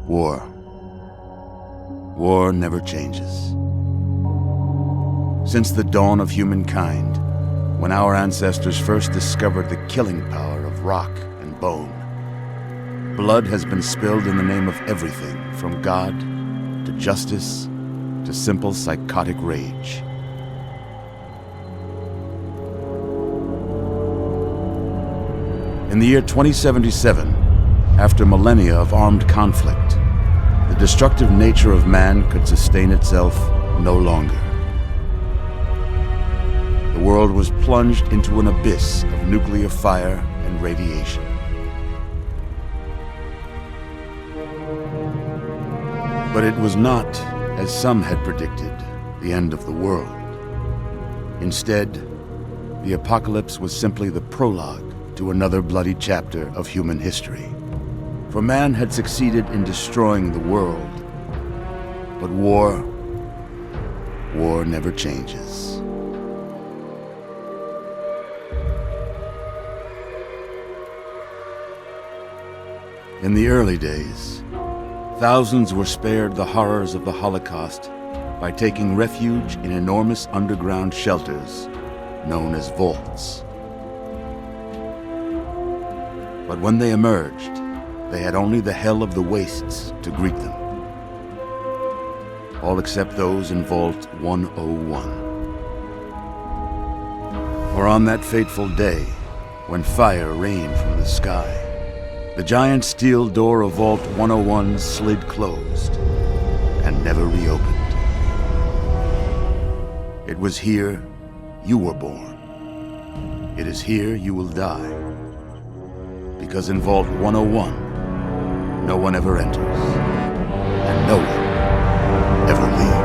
War. War never changes. Since the dawn of humankind, when our ancestors first discovered the killing power of rock and bone, blood has been spilled in the name of everything from God to justice to simple psychotic rage. In the year 2077, after millennia of armed conflict, the destructive nature of man could sustain itself no longer. The world was plunged into an abyss of nuclear fire and radiation. But it was not, as some had predicted, the end of the world. Instead, the apocalypse was simply the prologue to another bloody chapter of human history. For man had succeeded in destroying the world, but war never changes. In the early days, thousands were spared the horrors of the Holocaust by taking refuge in enormous underground shelters known as vaults. But when they emerged, they had only the hell of the wastes to greet them. All except those in Vault 101. For on that fateful day, when fire rained from the sky, the giant steel door of Vault 101 slid closed and never reopened. It was here you were born. It is here you will die. Because in Vault 101, no one ever enters, and no one ever leaves.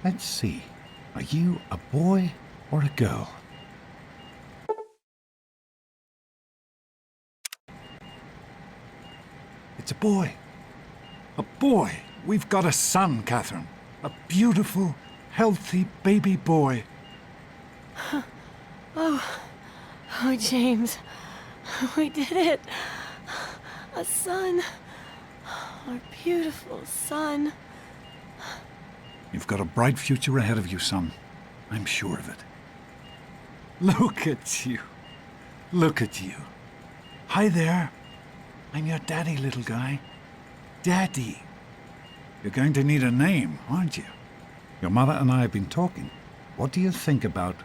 Let's see. Are you a boy or a girl? It's a boy. A boy. We've got a son, Catherine. A beautiful, healthy baby boy. Oh, James. We did it. A son. Our beautiful son. You've got a bright future ahead of you, son. I'm sure of it. Look at you. Look at you. Hi there. I'm your daddy, little guy. Daddy. You're going to need a name, aren't you? Your mother and I have been talking. What do you think about...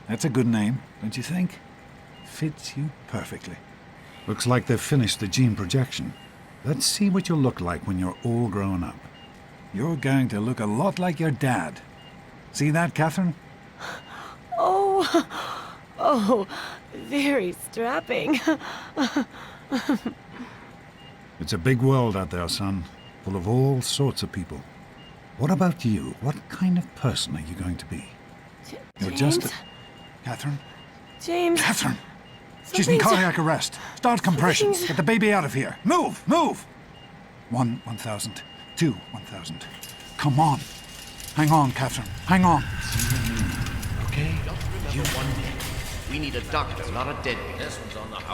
That's a good name, don't you think? Fits you perfectly. Looks like they've finished the gene projection. Let's see what you'll look like when you're all grown up. You're going to look a lot like your dad. See that, Catherine? Oh, very strapping. It's a big world out there, son, full of all sorts of people. What about you? What kind of person are you going to be? You're just a... Catherine? James. Catherine! She's in cardiac arrest. Start compressions. Get the baby out of here. Move! Move! 1,000. 2, 1,000. Come on. Hang on, Catherine. Hang on. Okay? You one day. We need a doctor, not a deadbeat.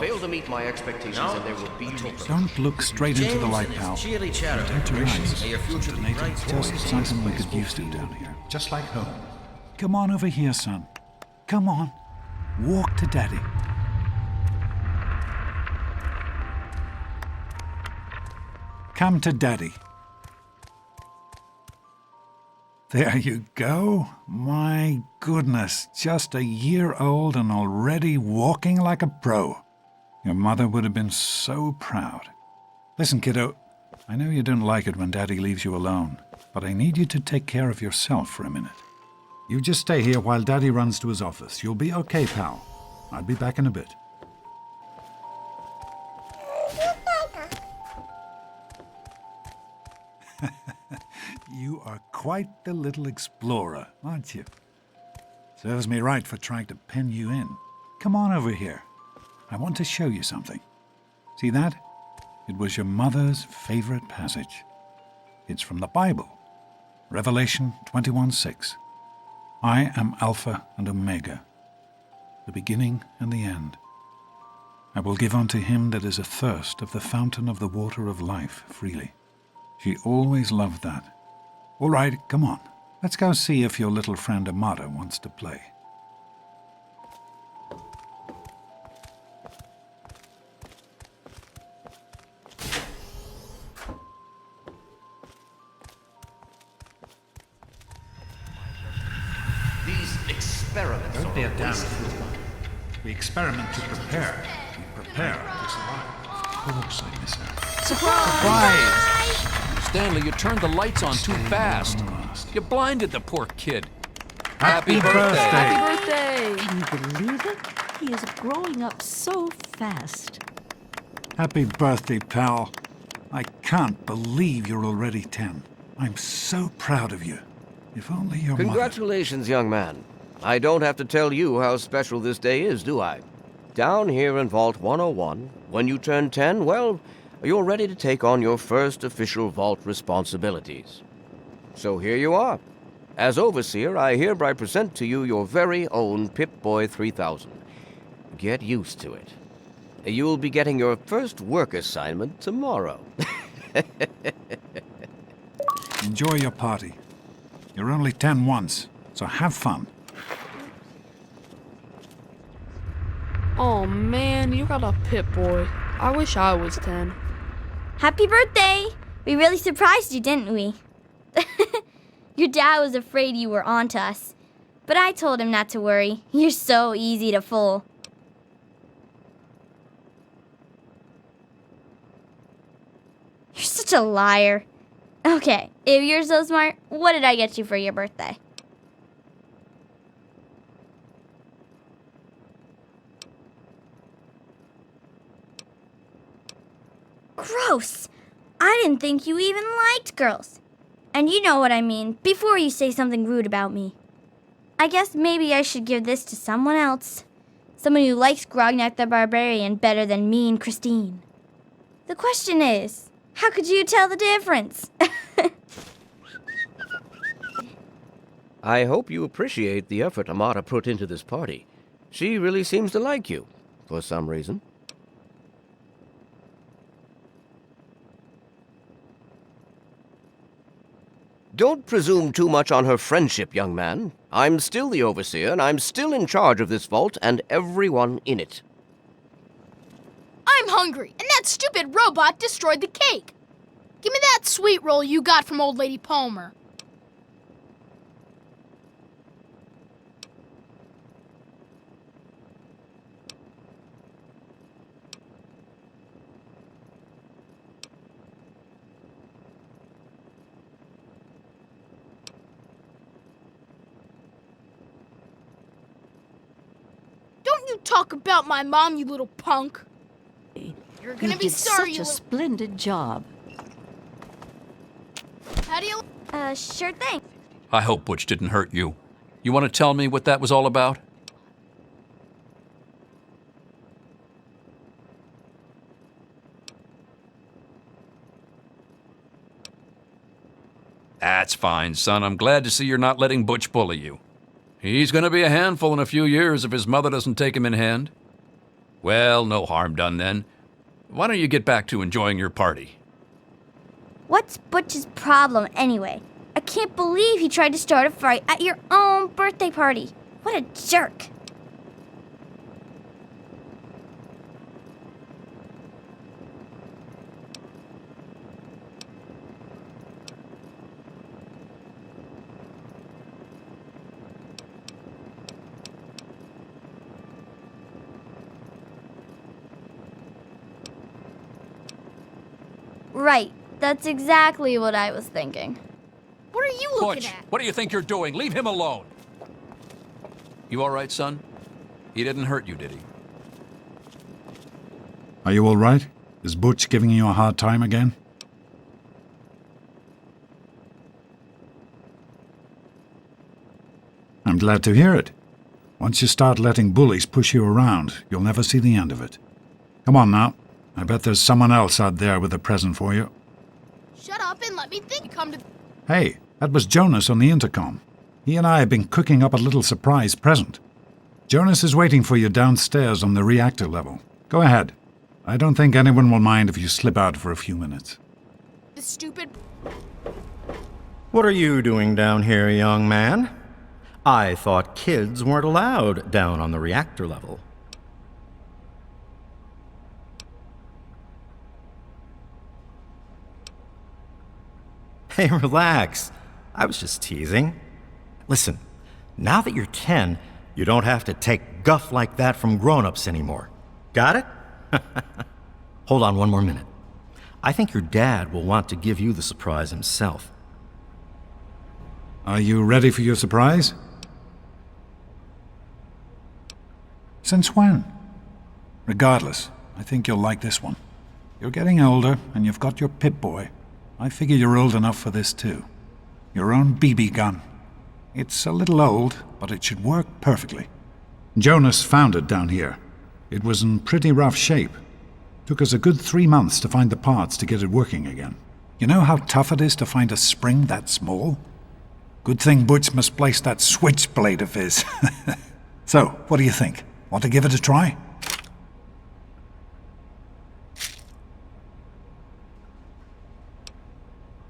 Fail to meet my expectations and there will be no... Don't look straight into the light, pal. Cheerly chatter. Don't your eyes. May your future be bright. Just something we could used to down here. Just like home. Come on over here, son. Come on. Walk to Daddy. Come to Daddy. There you go. My goodness, just a year old and already walking like a pro. Your mother would have been so proud. Listen, kiddo, I know you don't like it when Daddy leaves you alone, but I need you to take care of yourself for a minute. You just stay here while Daddy runs to his office. You'll be okay, pal. I'll be back in a bit. You are quite the little explorer, aren't you? Serves me right for trying to pin you in. Come on over here. I want to show you something. See that? It was your mother's favorite passage. It's from the Bible. Revelation 21:6. I am Alpha and Omega, the beginning and the end. I will give unto him that is athirst of the fountain of the water of life freely. She always loved that. All right, come on. Let's go see if your little friend Amata wants to play. These experiments Don't be a are damn wasted. fool. We experiment to prepare. We prepare to survive. Of course I miss her. Surprise! Stanley, you turned the lights on too fast. You blinded the poor kid. Happy birthday! Happy birthday! Can you believe it? He is growing up so fast. Happy birthday, pal. I can't believe you're already 10. I'm so proud of you. If only your mother... Congratulations, young man. I don't have to tell you how special this day is, do I? Down here in Vault 101, when you turn 10, well, you're ready to take on your first official Vault responsibilities. So here you are. As Overseer, I hereby present to you your very own Pip-Boy 3000. Get used to it. You'll be getting your first work assignment tomorrow. Enjoy your party. You're only 10 once, so have fun. Oh man, you got a Pip-Boy. I wish I was 10. Happy birthday! We really surprised you, didn't we? Your dad was afraid you were onto us, but I told him not to worry. You're so easy to fool. You're such a liar. Okay, if you're so smart, what did I get you for your birthday? Gross! I didn't think you even liked girls. And you know what I mean, before you say something rude about me. I guess maybe I should give this to someone else. Someone who likes Grognak the Barbarian better than me and Christine. The question is, how could you tell the difference? I hope you appreciate the effort Amata put into this party. She really seems to like you, for some reason. Don't presume too much on her friendship, young man. I'm still the Overseer, and I'm still in charge of this vault and everyone in it. I'm hungry, and that stupid robot destroyed the cake. Give me that sweet roll you got from Old Lady Palmer. Don't you talk about my mom, you little punk. You're gonna You be did sorry, such you a splendid job. How do you... Sure thing. I hope Butch didn't hurt you. You want to tell me what that was all about? That's fine, son. I'm glad to see you're not letting Butch bully you. He's going to be a handful in a few years if his mother doesn't take him in hand. Well, no harm done then. Why don't you get back to enjoying your party? What's Butch's problem anyway? I can't believe he tried to start a fight at your own birthday party. What a jerk. Right. That's exactly what I was thinking. What are you looking Butch, at? what do you think you're doing? Leave him alone. You all right, son? He didn't hurt you, did he? Are you all right? Is Butch giving you a hard time again? I'm glad to hear it. Once you start letting bullies push you around, you'll never see the end of it. Come on now. I bet there's someone else out there with a present for you. Shut up and let me think. Come to... Hey, that was Jonas on the intercom. He and I have been cooking up a little surprise present. Jonas is waiting for you downstairs on the reactor level. Go ahead. I don't think anyone will mind if you slip out for a few minutes. The stupid... What are you doing down here, young man? I thought kids weren't allowed down on the reactor level. Hey, relax. I was just teasing. Listen, now that you're 10, you don't have to take guff like that from grown-ups anymore. Got it? Hold on one more minute. I think your dad will want to give you the surprise himself. Are you ready for your surprise? Since when? Regardless, I think you'll like this one. You're getting older, and you've got your Pip-Boy. I figure you're old enough for this too. Your own BB gun. It's a little old, but it should work perfectly. Jonas found it down here. It was in pretty rough shape. Took us a good 3 months to find the parts to get it working again. You know how tough it is to find a spring that small? Good thing Butch misplaced that switchblade of his. So, what do you think? Want to give it a try?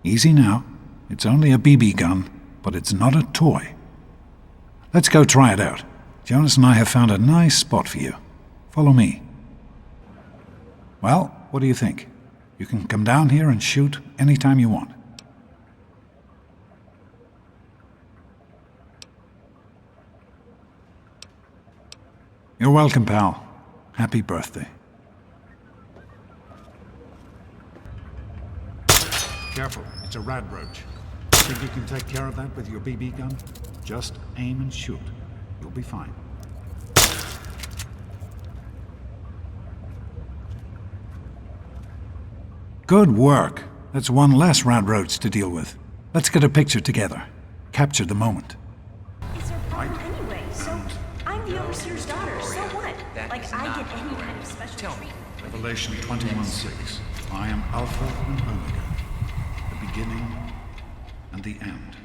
Easy now. It's only a BB gun, but it's not a toy. Let's go try it out. Jonas and I have found a nice spot for you. Follow me. Well, what do you think? You can come down here and shoot anytime you want. You're welcome, pal. Happy birthday. Careful, it's a rad roach. Think you can take care of that with your BB gun? Just aim and shoot. You'll be fine. Good work. That's one less rad roach to deal with. Let's get a picture together. Capture the moment. It's our problem anyway, so I'm the overseer's daughter, so what? Like I get any kind of special treatment. Revelation 21:6. I am Alpha and Omega, the beginning and the end.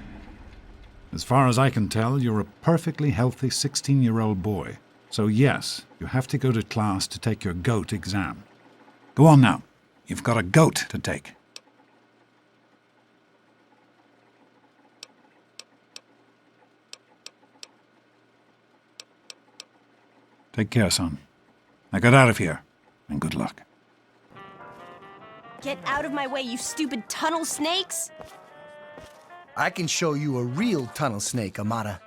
As far as I can tell, you're a perfectly healthy 16-year-old boy. So yes, you have to go to class to take your GOAT exam. Go on now. You've got a GOAT to take. Take care, son. Now get out of here, and good luck. Get out of my way, you stupid tunnel snakes! I can show you a real tunnel snake, Amata.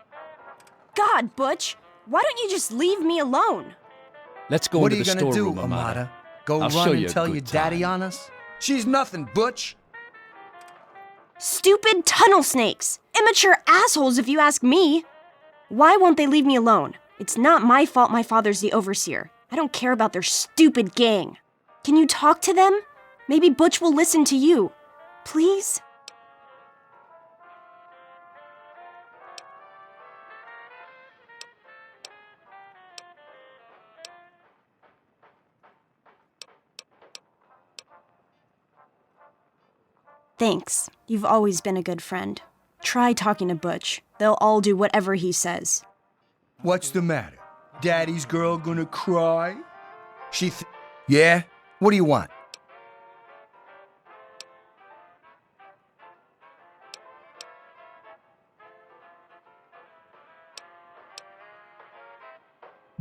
God, Butch, why don't you just leave me alone? Let's go into the storeroom, What are you gonna do, Amata? Go I'll run show and you a tell good your daddy time. on us? She's nothing, Butch. Stupid tunnel snakes! Immature assholes, if you ask me! Why won't they leave me alone? It's not my fault my father's the overseer. I don't care about their stupid gang. Can you talk to them? Maybe Butch will listen to you. Please? Thanks. You've always been a good friend. Try talking to Butch. They'll all do whatever he says. What's the matter? Daddy's girl gonna cry? Yeah? What do you want?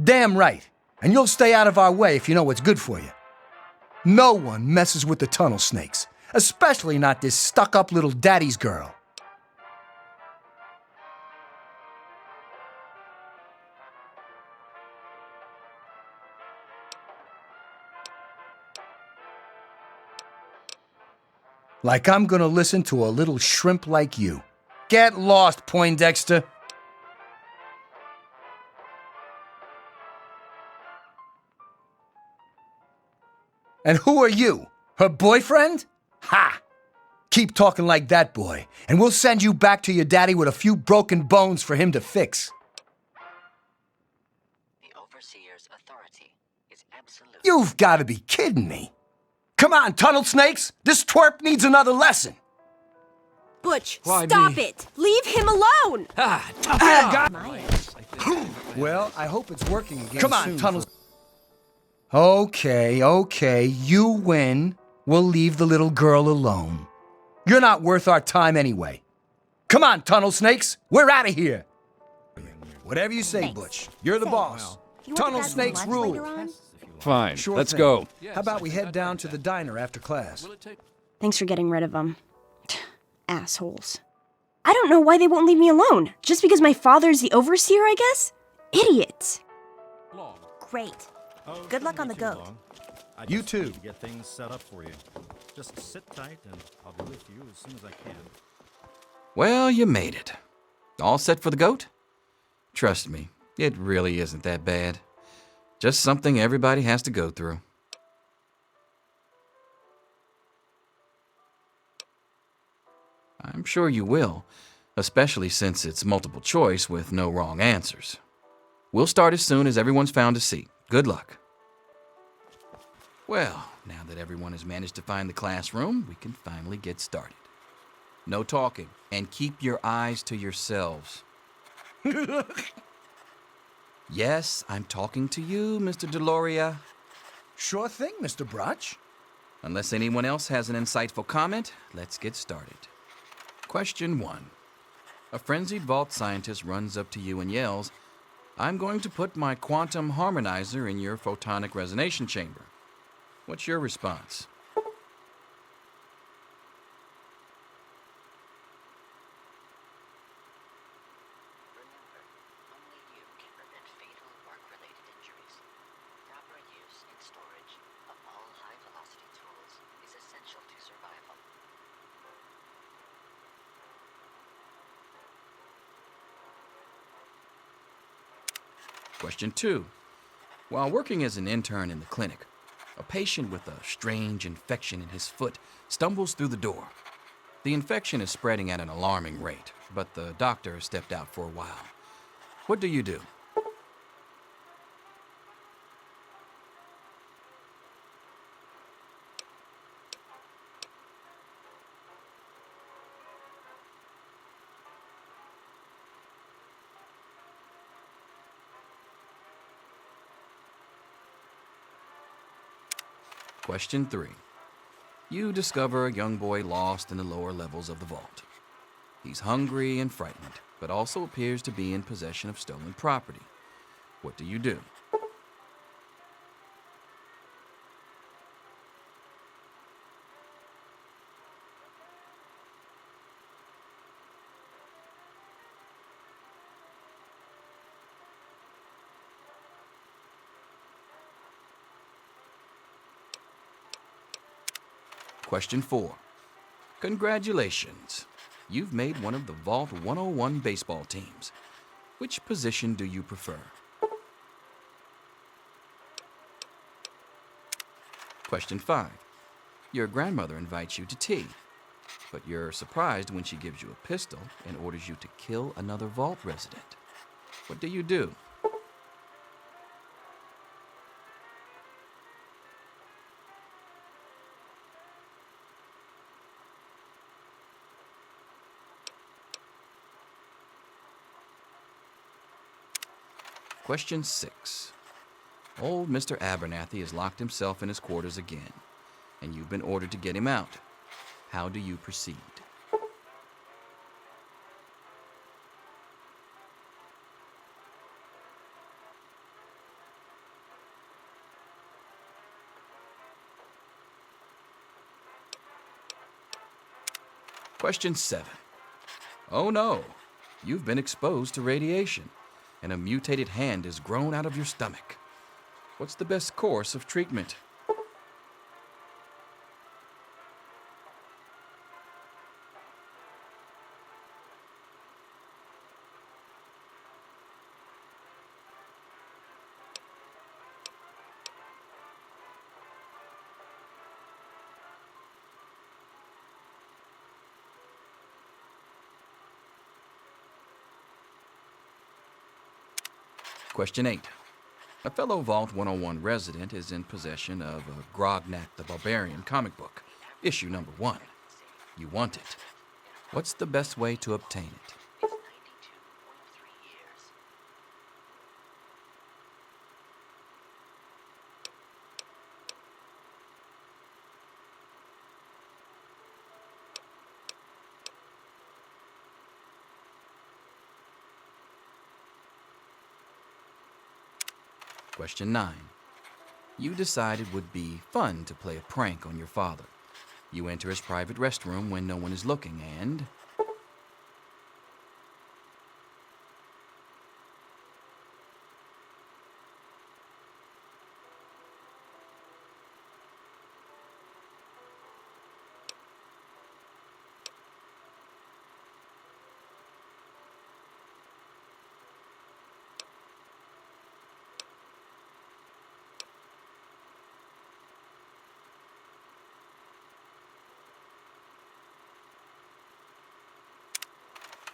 Damn right. And you'll stay out of our way if you know what's good for you. No one messes with the tunnel snakes, especially not this stuck-up little daddy's girl. Like I'm gonna listen to a little shrimp like you. Get lost, Poindexter. And who are you? Her boyfriend? Ha! Keep talking like that, boy, and we'll send you back to your daddy with a few broken bones for him to fix. You've got to be kidding me. Come on, tunnel snakes! This twerp needs another lesson! Butch, Why stop me? it! Leave him alone! Well, I hope it's working again. Come on, tunnels. Okay, you win. We'll leave the little girl alone. You're not worth our time anyway. Come on, tunnel snakes, we're out of here. Whatever you say, Butch. You're the boss. Tunnel snakes rule. Fine, Sure let's thing. go. How about we head down to the diner after class? Thanks for getting rid of them. Assholes. I don't know why they won't leave me alone. Just because my father's the overseer, I guess? Idiots. Great. Good luck on the goat. You too. Get things set up for you. Just sit tight and I'll be with you as soon as I can. Well, you made it. All set for the goat? Trust me, it really isn't that bad. Just something everybody has to go through. I'm sure you will, especially since it's multiple choice with no wrong answers. We'll start as soon as everyone's found a seat. Good luck. Well, now that everyone has managed to find the classroom, we can finally get started. No talking, and keep your eyes to yourselves. Yes, I'm talking to you, Mr. Deloria. Sure thing, Mr. Brotch. Unless anyone else has an insightful comment, let's get started. Question 1. A frenzied vault scientist runs up to you and yells, "I'm going to put my quantum harmonizer in your photonic resonation chamber." What's your response? Question 2. While working as an intern in the clinic, a patient with a strange infection in his foot stumbles through the door. The infection is spreading at an alarming rate, but the doctor has stepped out for a while. What do you do? Question 3. You discover a young boy lost in the lower levels of the vault. He's hungry and frightened, but also appears to be in possession of stolen property. What do you do? Question 4. Congratulations. You've made one of the Vault 101 baseball teams. Which position do you prefer? Question 5. Your grandmother invites you to tea, but you're surprised when she gives you a pistol and orders you to kill another Vault resident. What do you do? Question 6. Old Mr. Abernathy has locked himself in his quarters again, and you've been ordered to get him out. How do you proceed? Question 7. Oh no, you've been exposed to radiation, and a mutated hand has grown out of your stomach. What's the best course of treatment? Question 8. A fellow Vault 101 resident is in possession of a Grognak the Barbarian comic book, issue number 1. You want it. What's the best way to obtain it? Question 9. You decided it would be fun to play a prank on your father. You enter his private restroom when no one is looking and...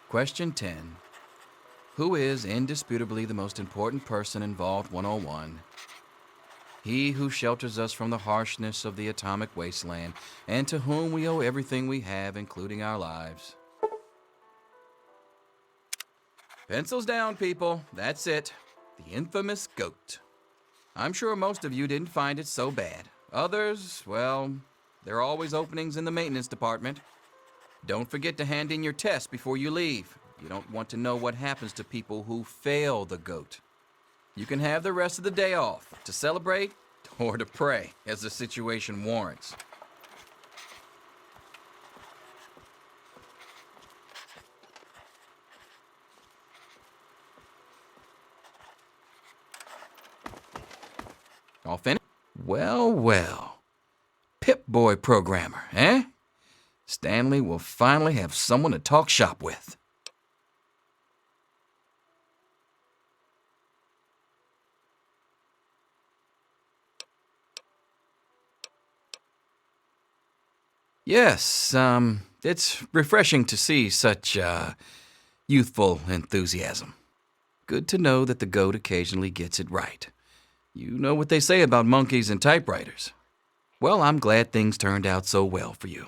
Question 10. Who is indisputably the most important person in Vault 101? He who shelters us from the harshness of the atomic wasteland, and to whom we owe everything we have, including our lives. Pencils down, people. That's it. The infamous goat. I'm sure most of you didn't find it so bad. Others, well, there are always openings in the maintenance department. Don't forget to hand in your test before you leave. You don't want to know what happens to people who fail the goat. You can have the rest of the day off to celebrate or to pray as the situation warrants. All finished? Well, well. Pip-Boy programmer, eh? Stanley will finally have someone to talk shop with. Yes, it's refreshing to see such, youthful enthusiasm. Good to know that the goat occasionally gets it right. You know what they say about monkeys and typewriters. Well, I'm glad things turned out so well for you.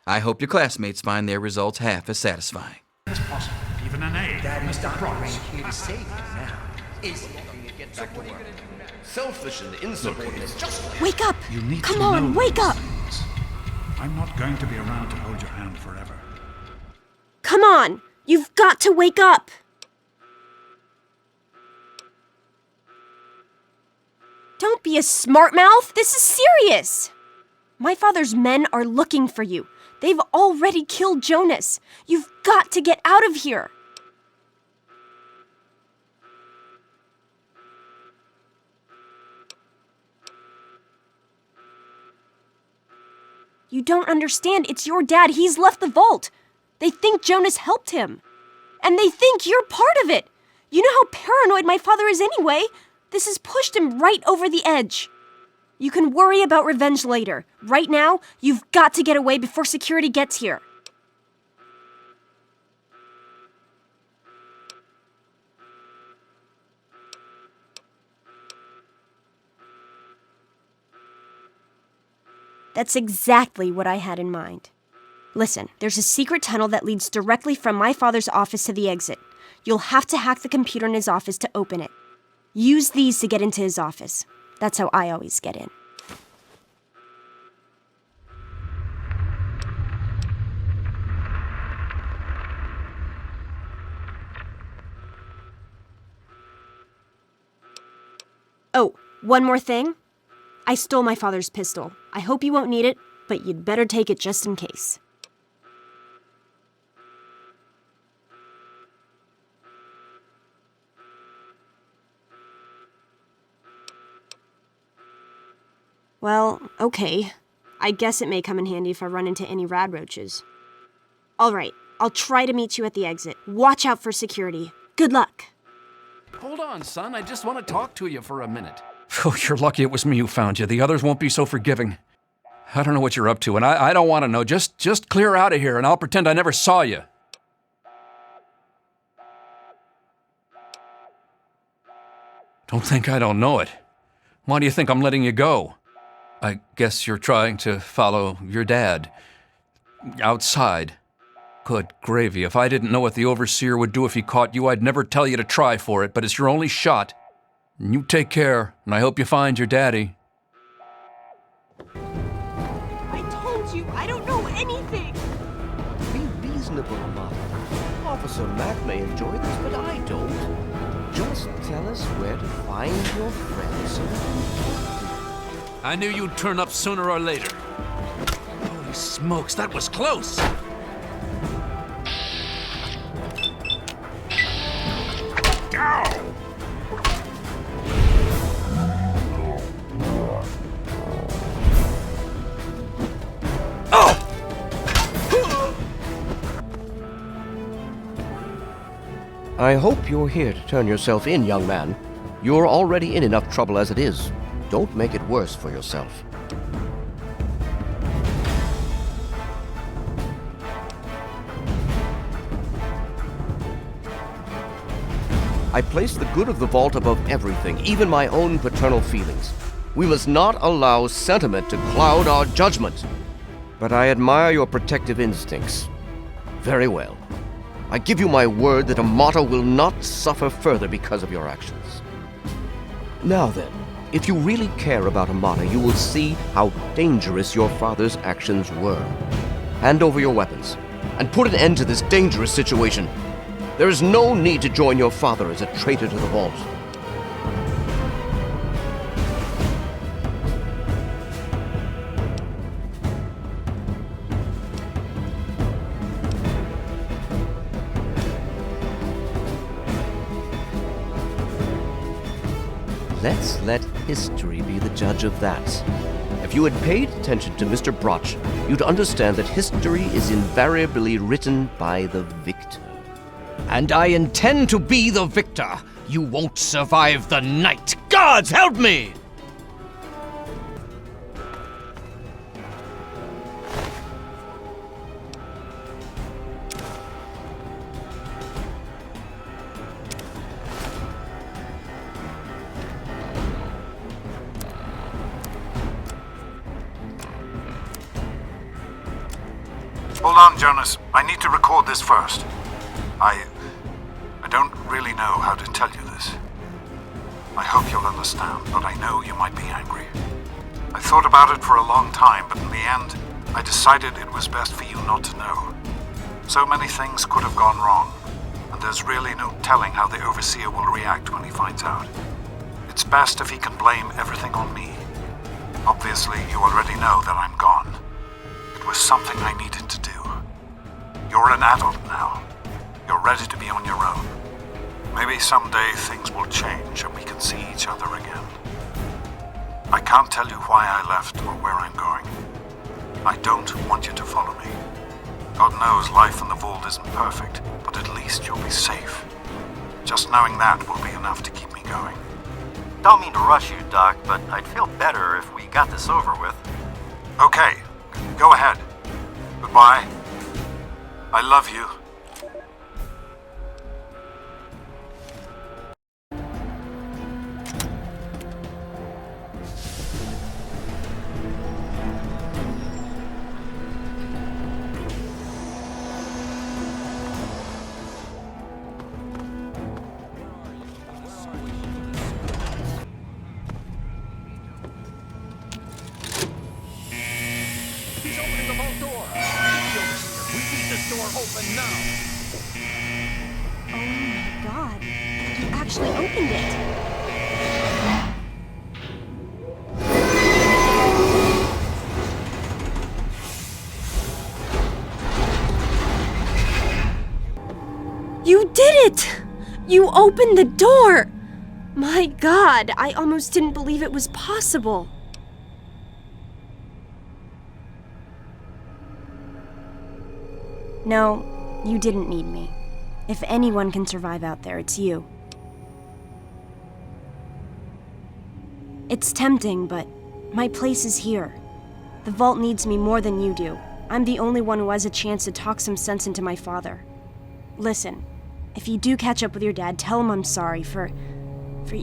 I hope your classmates find their results half as satisfying. It's possible. Even an A. Daddy's Mr. not Price. here to save you now, is he? Selfish and insubordinate. Wake up! You need Come to on, know wake these up! things. I'm not going to be around to hold your hand forever. Come on! You've got to wake up! Don't be a smart mouth! This is serious! My father's men are looking for you. They've already killed Jonas. You've got to get out of here! You don't understand. It's your dad. He's left the vault. They think Jonas helped him. And they think you're part of it. You know how paranoid my father is anyway. This has pushed him right over the edge. You can worry about revenge later. Right now, you've got to get away before security gets here. That's exactly what I had in mind. Listen, there's a secret tunnel that leads directly from my father's office to the exit. You'll have to hack the computer in his office to open it. Use these to get into his office. That's how I always get in. Oh, one more thing. I stole my father's pistol. I hope you won't need it, but you'd better take it just in case. Well, okay. I guess it may come in handy if I run into any radroaches. All right, I'll try to meet you at the exit. Watch out for security. Good luck. Hold on, son. I just want to talk to you for a minute. Oh, you're lucky it was me who found you. The others won't be so forgiving. I don't know what you're up to, and I don't want to know. Just clear out of here, and I'll pretend I never saw you. Don't think I don't know it. Why do you think I'm letting you go? I guess you're trying to follow your dad. Outside. Good gravy, if I didn't know what the Overseer would do if he caught you, I'd never tell you to try for it, but it's your only shot. And you take care, and I hope you find your daddy. I told you, I don't know anything! Be reasonable, Amata. Officer Mac may enjoy this, but I don't. Just tell us where to find your friends so we can... I knew you'd turn up sooner or later. Holy smokes, that was close! I hope you're here to turn yourself in, young man. You're already in enough trouble as it is. Don't make it worse for yourself. I place the good of the vault above everything, even my own paternal feelings. We must not allow sentiment to cloud our judgment. But I admire your protective instincts. Very well. I give you my word that Amata will not suffer further because of your actions. Now then, if you really care about Amata, you will see how dangerous your father's actions were. Hand over your weapons, and put an end to this dangerous situation. There is no need to join your father as a traitor to the vault. Let's let history be the judge of that. If you had paid attention to Mr. Broch, you'd understand that history is invariably written by the victor. And I intend to be the victor. You won't survive the night. Gods help me! Hold on, Jonas. I need to record this first. I don't really know how to tell you this. I hope you'll understand, but I know you might be angry. I thought about it for a long time, but in the end, I decided it was best for you not to know. So many things could have gone wrong, and there's really no telling how the Overseer will react when he finds out. It's best if he can blame everything on me. Obviously, you already know that I'm gone. It was something I needed to do. You're an adult now. You're ready to be on your own. Maybe someday things will change and we can see each other again. I can't tell you why I left or where I'm going. I don't want you to follow me. God knows life in the vault isn't perfect, but at least you'll be safe. Just knowing that will be enough to keep me going. Don't mean to rush you, Doc, but I'd feel better if we got this over with. Okay, go ahead. Goodbye. I love you. He's opening the vault door! We need this door open now! Oh my god. You actually opened it. You did it! You opened the door! My god, I almost didn't believe it was possible. No, you didn't need me. If anyone can survive out there, it's you. It's tempting, but my place is here. The vault needs me more than you do. I'm the only one who has a chance to talk some sense into my father. Listen, if you do catch up with your dad, tell him I'm sorry for For,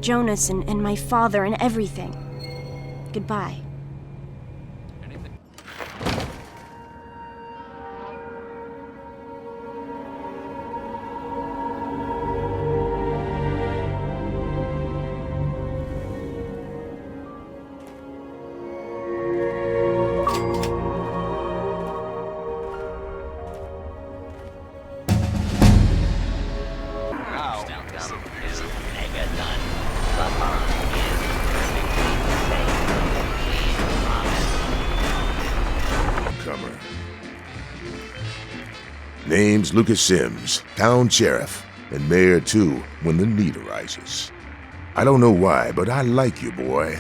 Jonas and my father and everything. Goodbye. Name's Lucas Sims, town sheriff, and mayor too, when the need arises. I don't know why, but I like you, boy.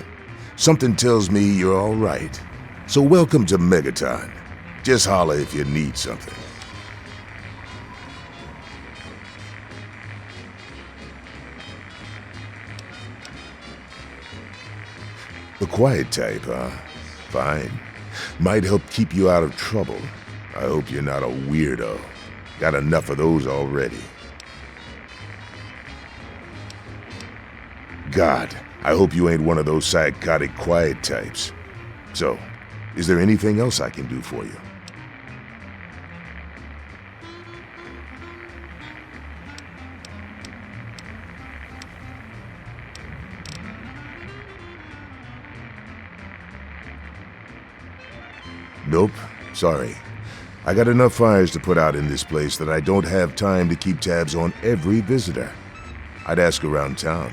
Something tells me you're all right. So welcome to Megaton. Just holler if you need something. The quiet type, huh? Fine. Might help keep you out of trouble. I hope you're not a weirdo. Got enough of those already. God, I hope you ain't one of those psychotic quiet types. So, is there anything else I can do for you? Nope, sorry. I got enough fires to put out in this place that I don't have time to keep tabs on every visitor. I'd ask around town.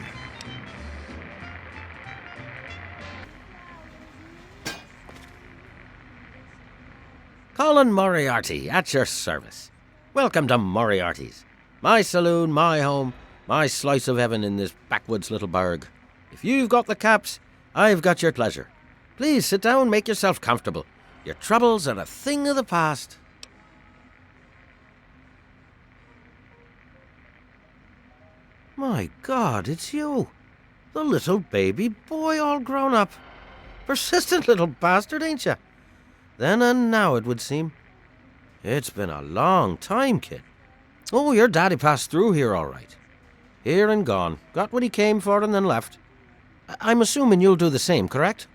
Colin Moriarty, at your service. Welcome to Moriarty's. My saloon, my home, my slice of heaven in this backwoods little burg. If you've got the caps, I've got your pleasure. Please sit down, make yourself comfortable. Your troubles are a thing of the past. My God, it's you. The little baby boy all grown up. Persistent little bastard, ain't you? Then and now, it would seem. It's been a long time, kid. Oh, your daddy passed through here all right. Here and gone. Got what he came for and then left. I'm assuming you'll do the same, correct?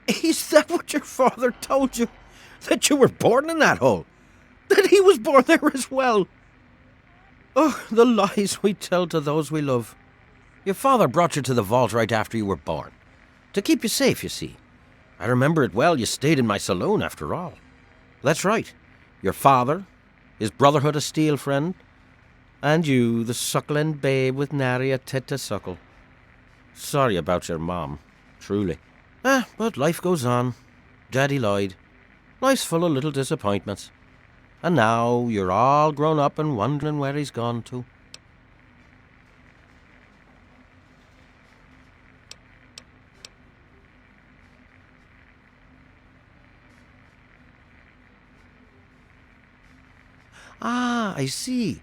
Is that what your father told you? That you were born in that hole? That he was born there as well? Oh, the lies we tell to those we love. Your father brought you to the vault right after you were born. To keep you safe, you see. I remember it well, you stayed in my saloon after all. That's right. Your father, his Brotherhood of Steel friend, and you, the suckling babe with nary a tit to suckle. Sorry about your mom, truly. But life goes on. Daddy lied. Life's full of little disappointments. And now you're all grown up and wondering where he's gone to. Ah, I see.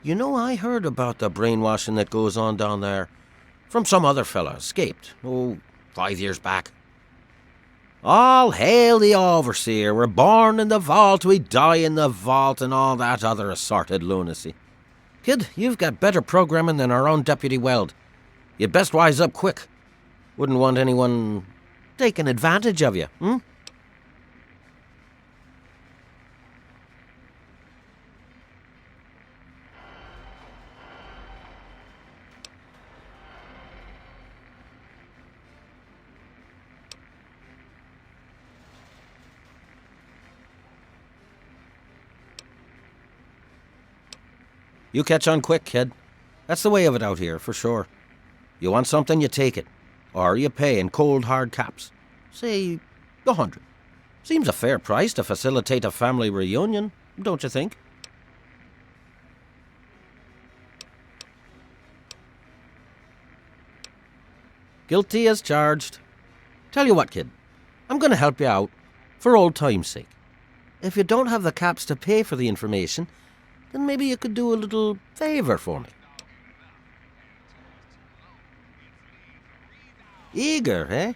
You know, I heard about the brainwashing that goes on down there. From some other fella, escaped. 5 years back. All hail the overseer. We're born in the vault, we die in the vault, and all that other assorted lunacy. Kid, you've got better programming than our own Deputy Weld. You'd best wise up quick. Wouldn't want anyone taking advantage of you, hmm? You catch on quick, kid. That's the way of it out here, for sure. You want something, you take it. Or you pay in cold, hard caps. Say, 100. Seems a fair price to facilitate a family reunion, don't you think? Guilty as charged. Tell you what, kid. I'm going to help you out, for old time's sake. If you don't have the caps to pay for the information, then maybe you could do a little favor for me. Eager, eh?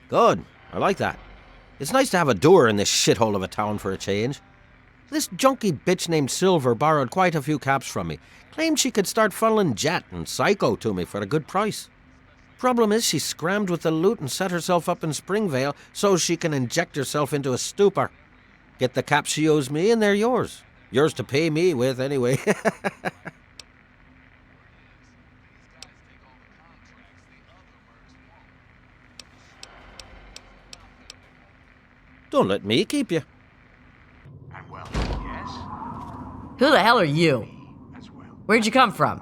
Good. I like that. It's nice to have a doer in this shithole of a town for a change. This junky bitch named Silver borrowed quite a few caps from me. Claimed she could start funneling Jet and Psycho to me for a good price. Problem is, she scrammed with the loot and set herself up in Springvale so she can inject herself into a stupor. Get the caps she owes me and they're yours. Yours to pay me with, anyway. Don't let me keep you. Who the hell are you? Where'd you come from?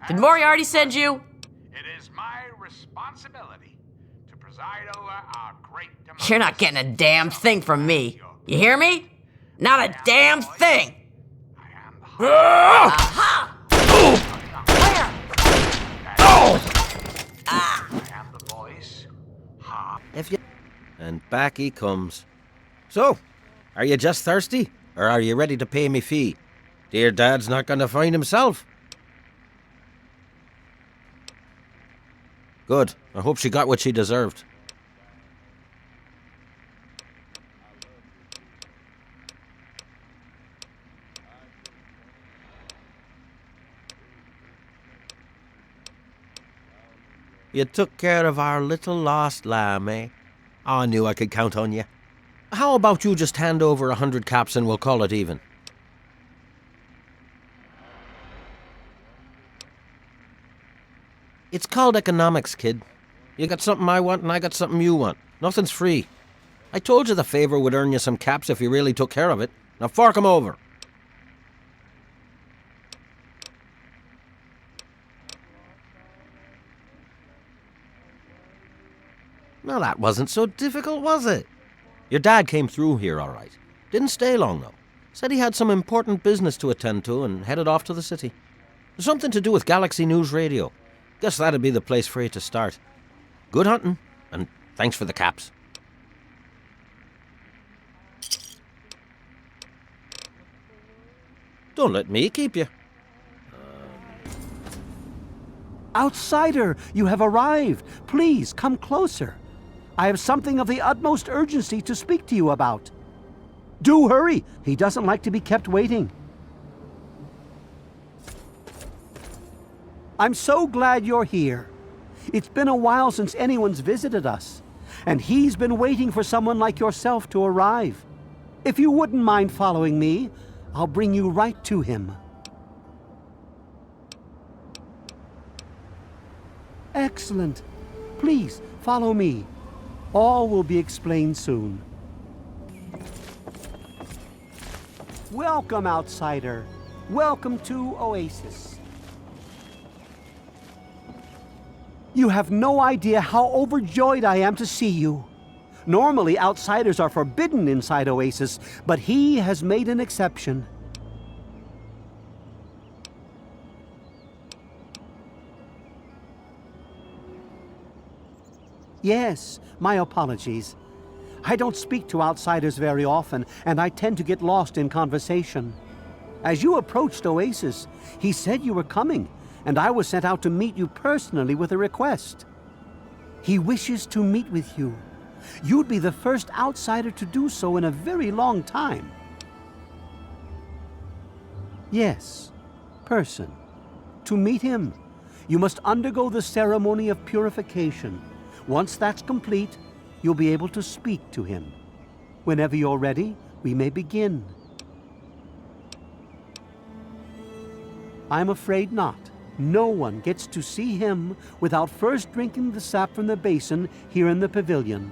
Did Moriarty send you? It is my responsibility to preside over our great democracy. You're not getting a damn thing from me. You hear me? Not a damn thing! Aha! If you... And back he comes. So, are you just thirsty? Or are you ready to pay me fee? Dear Dad's not going to find himself. Good. I hope she got what she deserved. You took care of our little lost lamb, eh? I knew I could count on you. How about you just hand over 100 caps and we'll call it even? It's called economics, kid. You got something I want and I got something you want. Nothing's free. I told you the favor would earn you some caps if you really took care of it. Now fork 'em over. Well, that wasn't so difficult, was it? Your dad came through here all right. Didn't stay long, though. Said he had some important business to attend to and headed off to the city. Something to do with Galaxy News Radio. Guess that'd be the place for you to start. Good hunting, and thanks for the caps. Don't let me keep you. Outsider, you have arrived. Please, come closer. I have something of the utmost urgency to speak to you about. Do hurry. He doesn't like to be kept waiting. I'm so glad you're here. It's been a while since anyone's visited us, and he's been waiting for someone like yourself to arrive. If you wouldn't mind following me, I'll bring you right to him. Excellent. Please, follow me. All will be explained soon. Welcome, outsider. Welcome to Oasis. You have no idea how overjoyed I am to see you. Normally, outsiders are forbidden inside Oasis, but he has made an exception. Yes, my apologies. I don't speak to outsiders very often, and I tend to get lost in conversation. As you approached Oasis, he said you were coming, and I was sent out to meet you personally with a request. He wishes to meet with you. You'd be the first outsider to do so in a very long time. Yes, person. To meet him, you must undergo the ceremony of purification. Once that's complete, you'll be able to speak to him. Whenever you're ready, we may begin. I'm afraid not. No one gets to see him without first drinking the sap from the basin here in the pavilion.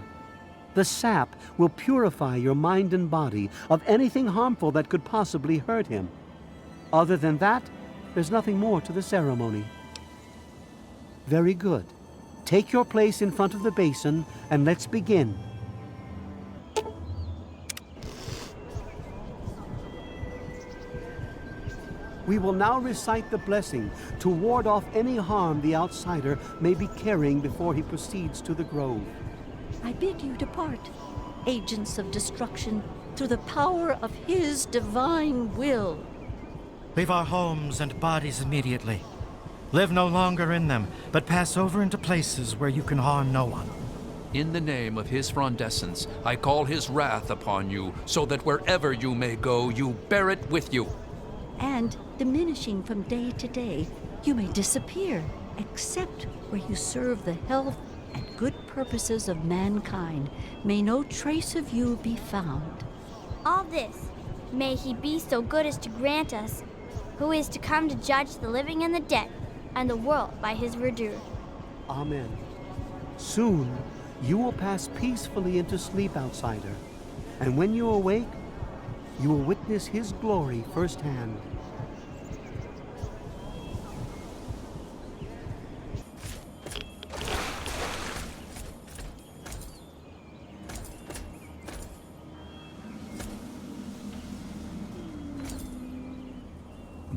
The sap will purify your mind and body of anything harmful that could possibly hurt him. Other than that, there's nothing more to the ceremony. Very good. Take your place in front of the basin, and let's begin. We will now recite the blessing to ward off any harm the outsider may be carrying before he proceeds to the grove. I bid you depart, agents of destruction, through the power of his divine will. Leave our homes and bodies immediately. Live no longer in them, but pass over into places where you can harm no one. In the name of his frondescence, I call his wrath upon you, so that wherever you may go, you bear it with you. And, diminishing from day to day, you may disappear, except where you serve the health and good purposes of mankind. May no trace of you be found. All this, may he be so good as to grant us, who is to come to judge the living and the dead, and the world by his verdure. Amen. Soon, you will pass peacefully into sleep, outsider. And when you awake, you will witness his glory firsthand.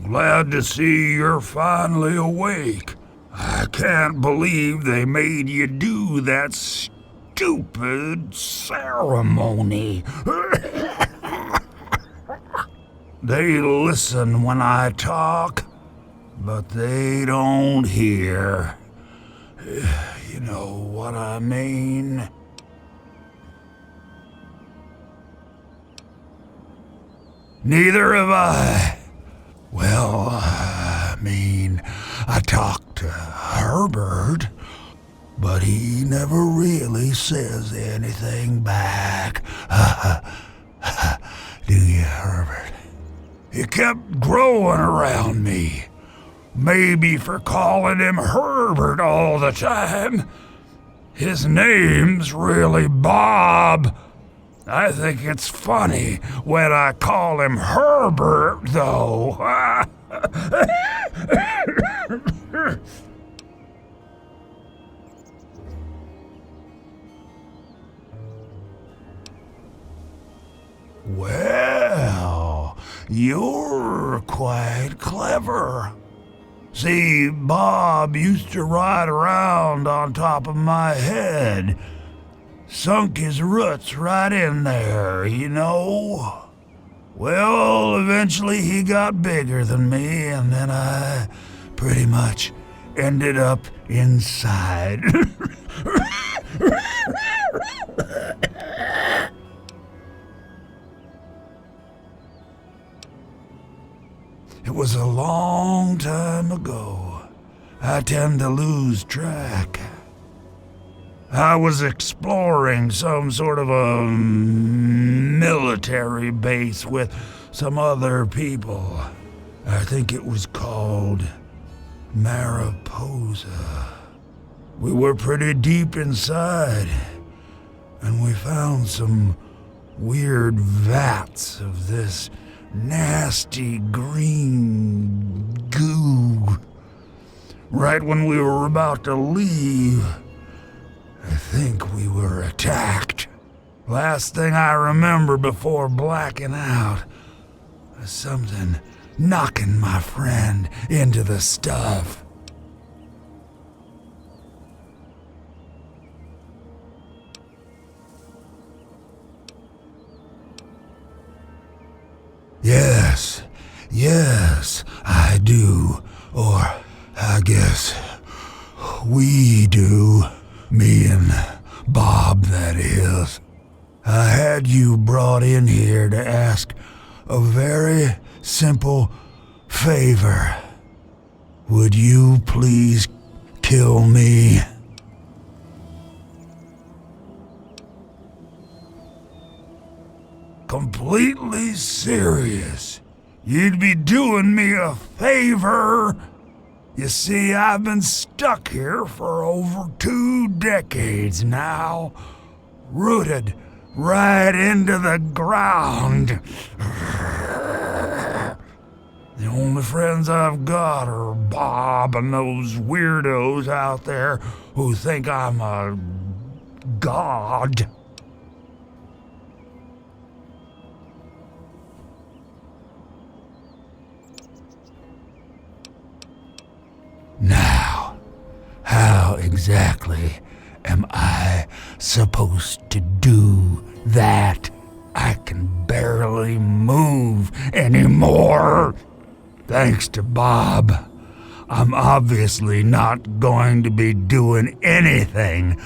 Glad to see you're finally awake. I can't believe they made you do that stupid ceremony. They listen when I talk, but they don't hear. You know what I mean? Neither have I. Well, I talked to Herbert, but he never really says anything back. Do you, Herbert? He kept growing around me. Maybe for calling him Herbert all the time. His name's really Bob. I think it's funny when I call him Herbert, though. Well, you're quite clever. See, Bob used to ride around on top of my head. Sunk his roots right in there, you know. Well, eventually he got bigger than me, and then I pretty much ended up inside. It was a long time ago. I tend to lose track. I was exploring some sort of a military base with some other people. I think it was called Mariposa. We were pretty deep inside, and we found some weird vats of this nasty green goo. Right when we were about to leave, I think we were attacked. Last thing I remember before blacking out was something knocking my friend into the stuff. Yes, I do. Or I guess we do. Me and Bob, that is. I had you brought in here to ask a very simple favor. Would you please kill me? Completely serious. You'd be doing me a favor. You see, I've been stuck here for over 2 decades now, rooted right into the ground. The only friends I've got are Bob and those weirdos out there who think I'm a god. Now, how exactly am I supposed to do that? I can barely move anymore. Thanks to Bob, I'm obviously not going to be doing anything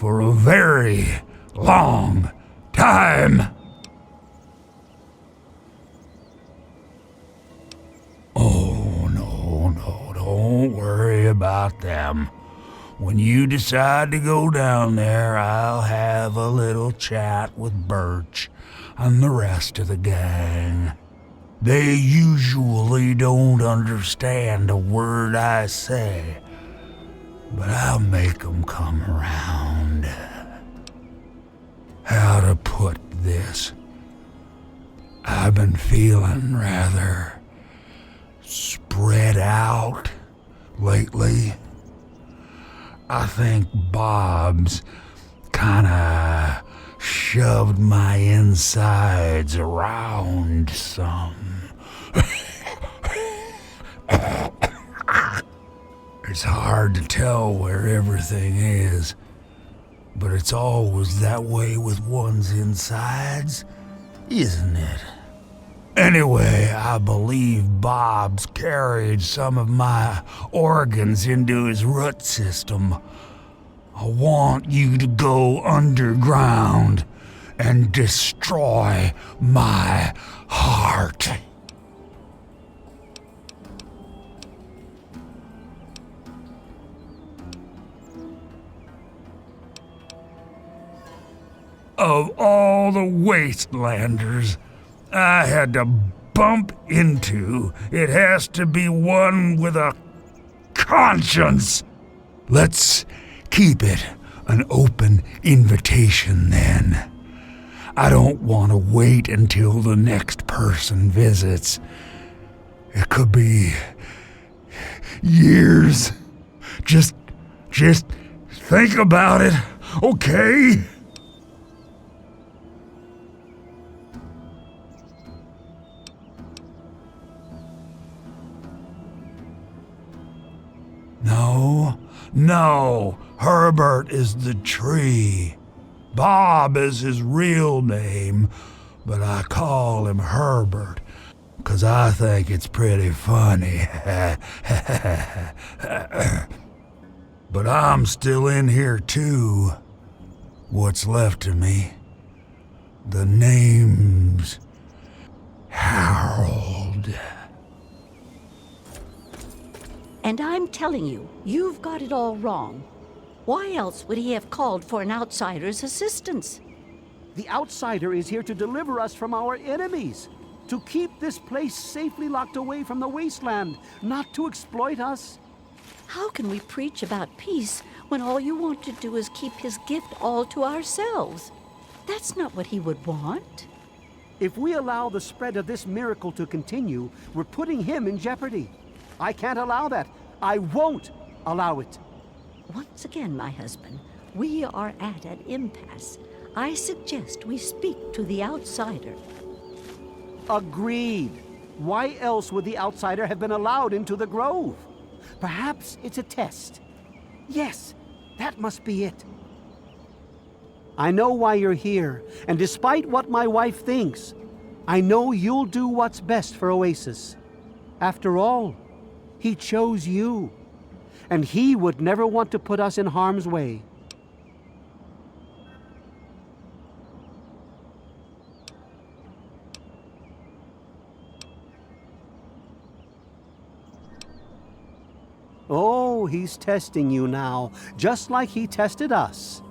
for a very long time. Oh, no, don't worry about them. When you decide to go down there, I'll have a little chat with Birch and the rest of the gang. They usually don't understand a word I say, but I'll make 'em come around. How to put this? I've been feeling rather spread out lately. I think Bob's kinda shoved my insides around some. It's hard to tell where everything is, but it's always that way with one's insides, isn't it? Anyway, I believe Bob's carried some of my organs into his root system. I want you to go underground and destroy my heart. Of all the wastelanders I had to bump into, it has to be one with a conscience. Let's keep it an open invitation then. I don't want to wait until the next person visits. It could be years. Just think about it, okay? No, Herbert is the tree. Bob is his real name, but I call him Herbert, 'cause I think it's pretty funny. But I'm still in here too. What's left of me? The name's Harold. And I'm telling you, you've got it all wrong. Why else would he have called for an outsider's assistance? The outsider is here to deliver us from our enemies, to keep this place safely locked away from the wasteland, not to exploit us. How can we preach about peace when all you want to do is keep his gift all to ourselves? That's not what he would want. If we allow the spread of this miracle to continue, we're putting him in jeopardy. I can't allow that. I won't allow it. Once again, my husband, we are at an impasse. I suggest we speak to the outsider. Agreed. Why else would the outsider have been allowed into the grove? Perhaps it's a test. Yes, that must be it. I know why you're here, and despite what my wife thinks, I know you'll do what's best for Oasis. After all, he chose you, and he would never want to put us in harm's way. Oh, he's testing you now, just like he tested us.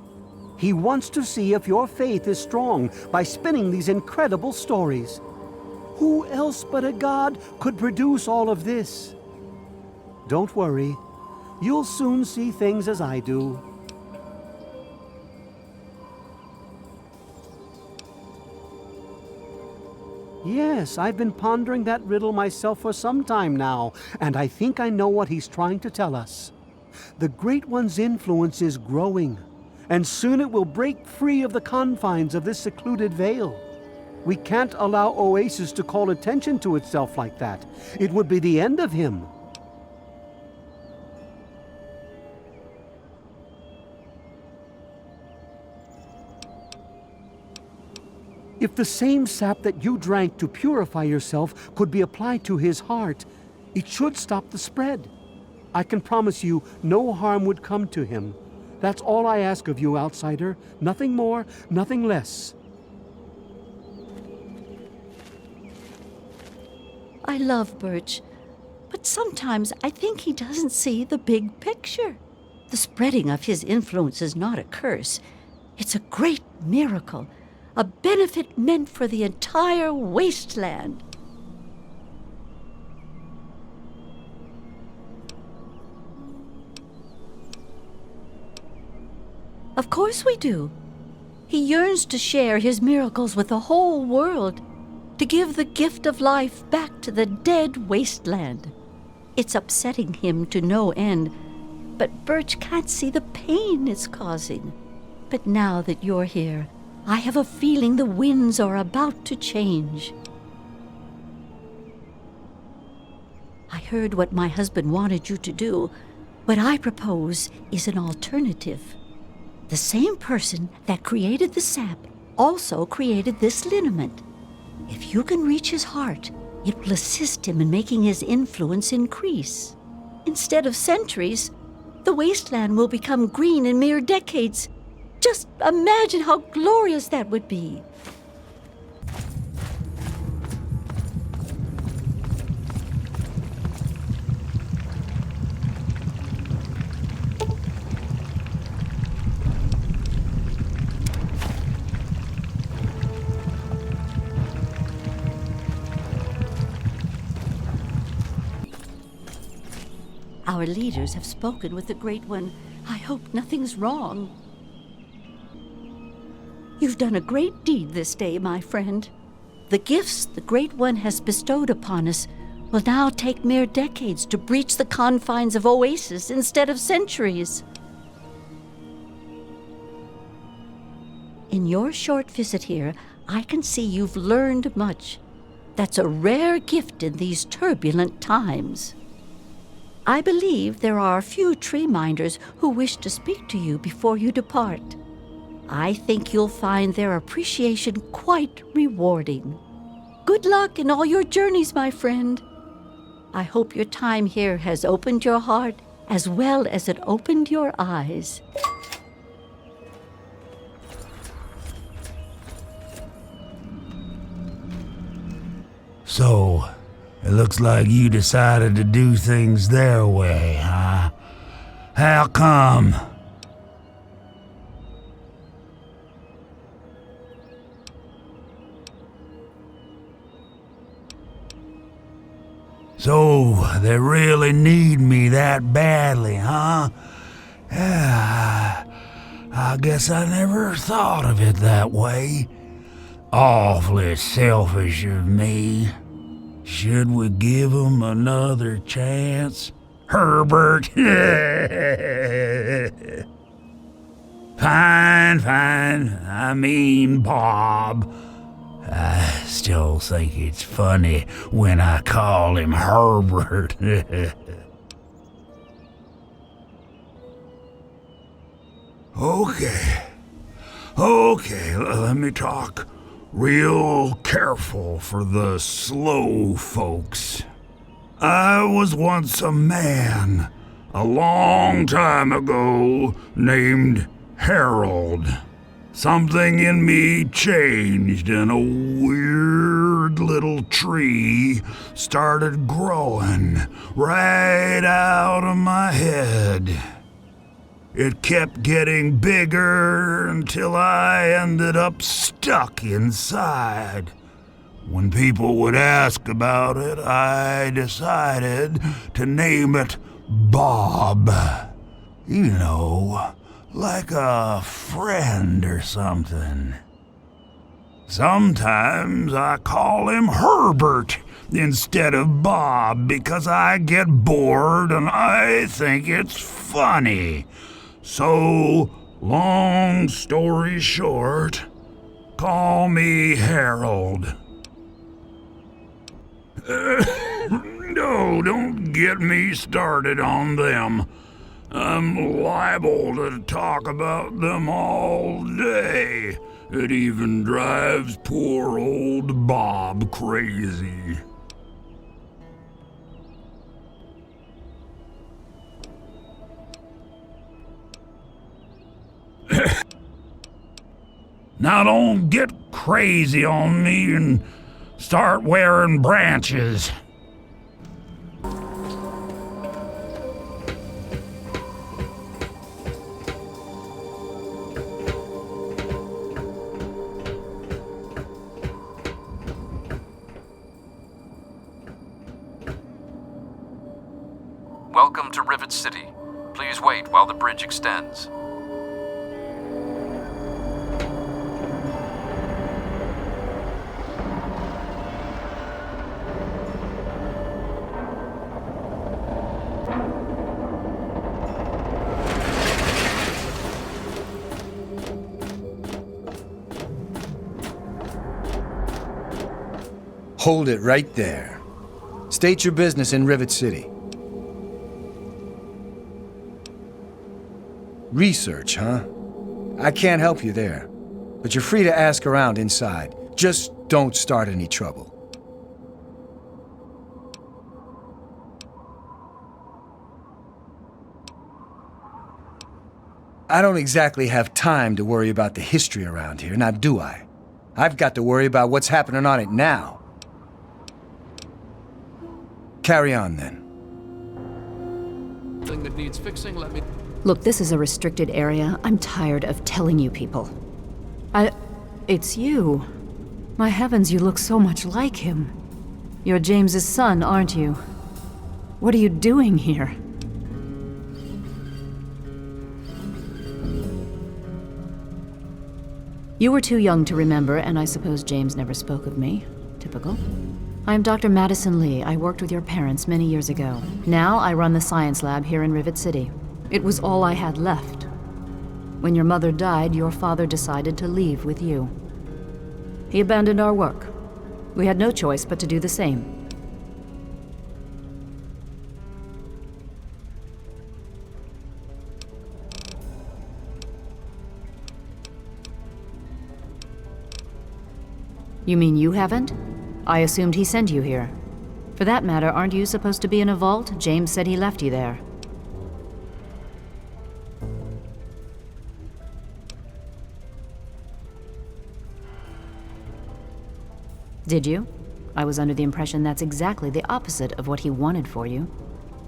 He wants to see if your faith is strong by spinning these incredible stories. Who else but a god could produce all of this? Don't worry, you'll soon see things as I do. Yes, I've been pondering that riddle myself for some time now, and I think I know what he's trying to tell us. The Great One's influence is growing, and soon it will break free of the confines of this secluded vale. We can't allow Oasis to call attention to itself like that. It would be the end of him. If the same sap that you drank to purify yourself could be applied to his heart, it should stop the spread. I can promise you no harm would come to him. That's all I ask of you, outsider. Nothing more, nothing less. I love Birch, but sometimes I think he doesn't see the big picture. The spreading of his influence is not a curse. It's a great miracle, a benefit meant for the entire wasteland. Of course we do. He yearns to share his miracles with the whole world, to give the gift of life back to the dead wasteland. It's upsetting him to no end, but Birch can't see the pain it's causing. But now that you're here, I have a feeling the winds are about to change. I heard what my husband wanted you to do. What I propose is an alternative. The same person that created the sap also created this liniment. If you can reach his heart, it will assist him in making his influence increase. Instead of centuries, the wasteland will become green in mere decades. Just imagine how glorious that would be. Our leaders have spoken with the Great One. I hope nothing's wrong. You've done a great deed this day, my friend. The gifts the Great One has bestowed upon us will now take mere decades to breach the confines of oases instead of centuries. In your short visit here, I can see you've learned much. That's a rare gift in these turbulent times. I believe there are a few tree minders who wish to speak to you before you depart. I think you'll find their appreciation quite rewarding. Good luck in all your journeys, my friend. I hope your time here has opened your heart as well as it opened your eyes. So, it looks like you decided to do things their way, huh? How come? So, they really need me that badly, huh? Yeah, I guess I never thought of it that way. Awfully selfish of me. Should we give him another chance? Herbert? Fine. I mean, Bob. I still think it's funny when I call him Herbert. Okay, let me talk real careful for the slow folks. I was once a man, a long time ago, named Harold. Something in me changed and a weird little tree started growing right out of my head. It kept getting bigger until I ended up stuck inside. When people would ask about it, I decided to name it Bob. You know, like a friend or something. Sometimes I call him Herbert instead of Bob because I get bored and I think it's funny. So, long story short, call me Harold. No, don't get me started on them. I'm liable to talk about them all day. It even drives poor old Bob crazy. Now don't get crazy on me and start wearing branches. Welcome to Rivet City. Please wait while the bridge extends. Hold it right there. State your business in Rivet City. Research, huh? I can't help you there, but you're free to ask around inside. Just don't start any trouble. I don't exactly have time to worry about the history around here, now do I? I've got to worry about what's happening on it now. Carry on, then. Thing that needs fixing, let me... Look, this is a restricted area. I'm tired of telling you people. It's you. My heavens, you look so much like him. You're James's son, aren't you? What are you doing here? You were too young to remember, and I suppose James never spoke of me. Typical. I am Dr. Madison Lee. I worked with your parents many years ago. Now I run the science lab here in Rivet City. It was all I had left. When your mother died, your father decided to leave with you. He abandoned our work. We had no choice but to do the same. You mean you haven't? I assumed he sent you here. For that matter, aren't you supposed to be in a vault? James said he left you there. Did you? I was under the impression that's exactly the opposite of what he wanted for you.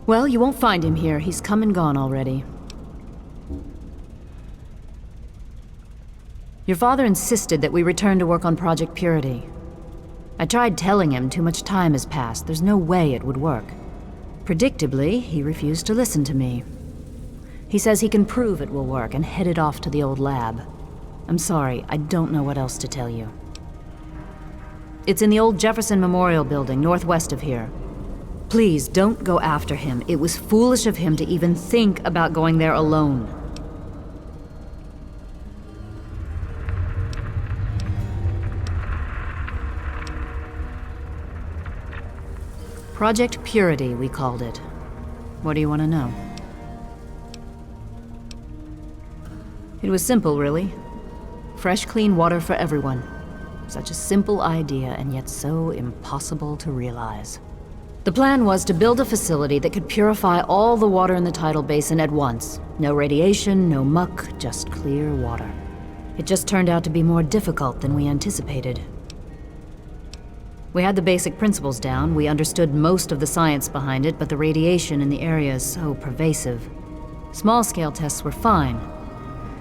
Well, you won't find him here. He's come and gone already. Your father insisted that we return to work on Project Purity. I tried telling him too much time has passed. There's no way it would work. Predictably, he refused to listen to me. He says he can prove it will work and headed off to the old lab. I'm sorry, I don't know what else to tell you. It's in the old Jefferson Memorial Building, northwest of here. Please, don't go after him. It was foolish of him to even think about going there alone. Project Purity, we called it. What do you want to know? It was simple, really. Fresh, clean water for everyone. Such a simple idea, and yet so impossible to realize. The plan was to build a facility that could purify all the water in the tidal basin at once. No radiation, no muck, just clear water. It just turned out to be more difficult than we anticipated. We had the basic principles down, we understood most of the science behind it, but the radiation in the area is so pervasive. Small-scale tests were fine,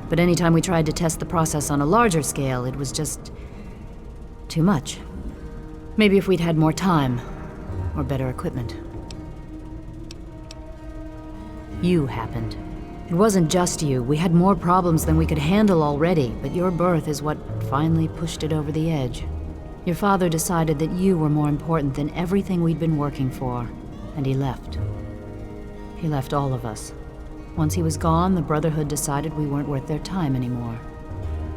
but anytime we tried to test the process on a larger scale, it was just too much. Maybe if we'd had more time, or better equipment. You happened. It wasn't just you. We had more problems than we could handle already, but your birth is what finally pushed it over the edge. Your father decided that you were more important than everything we'd been working for, and he left. He left all of us. Once he was gone, the Brotherhood decided we weren't worth their time anymore.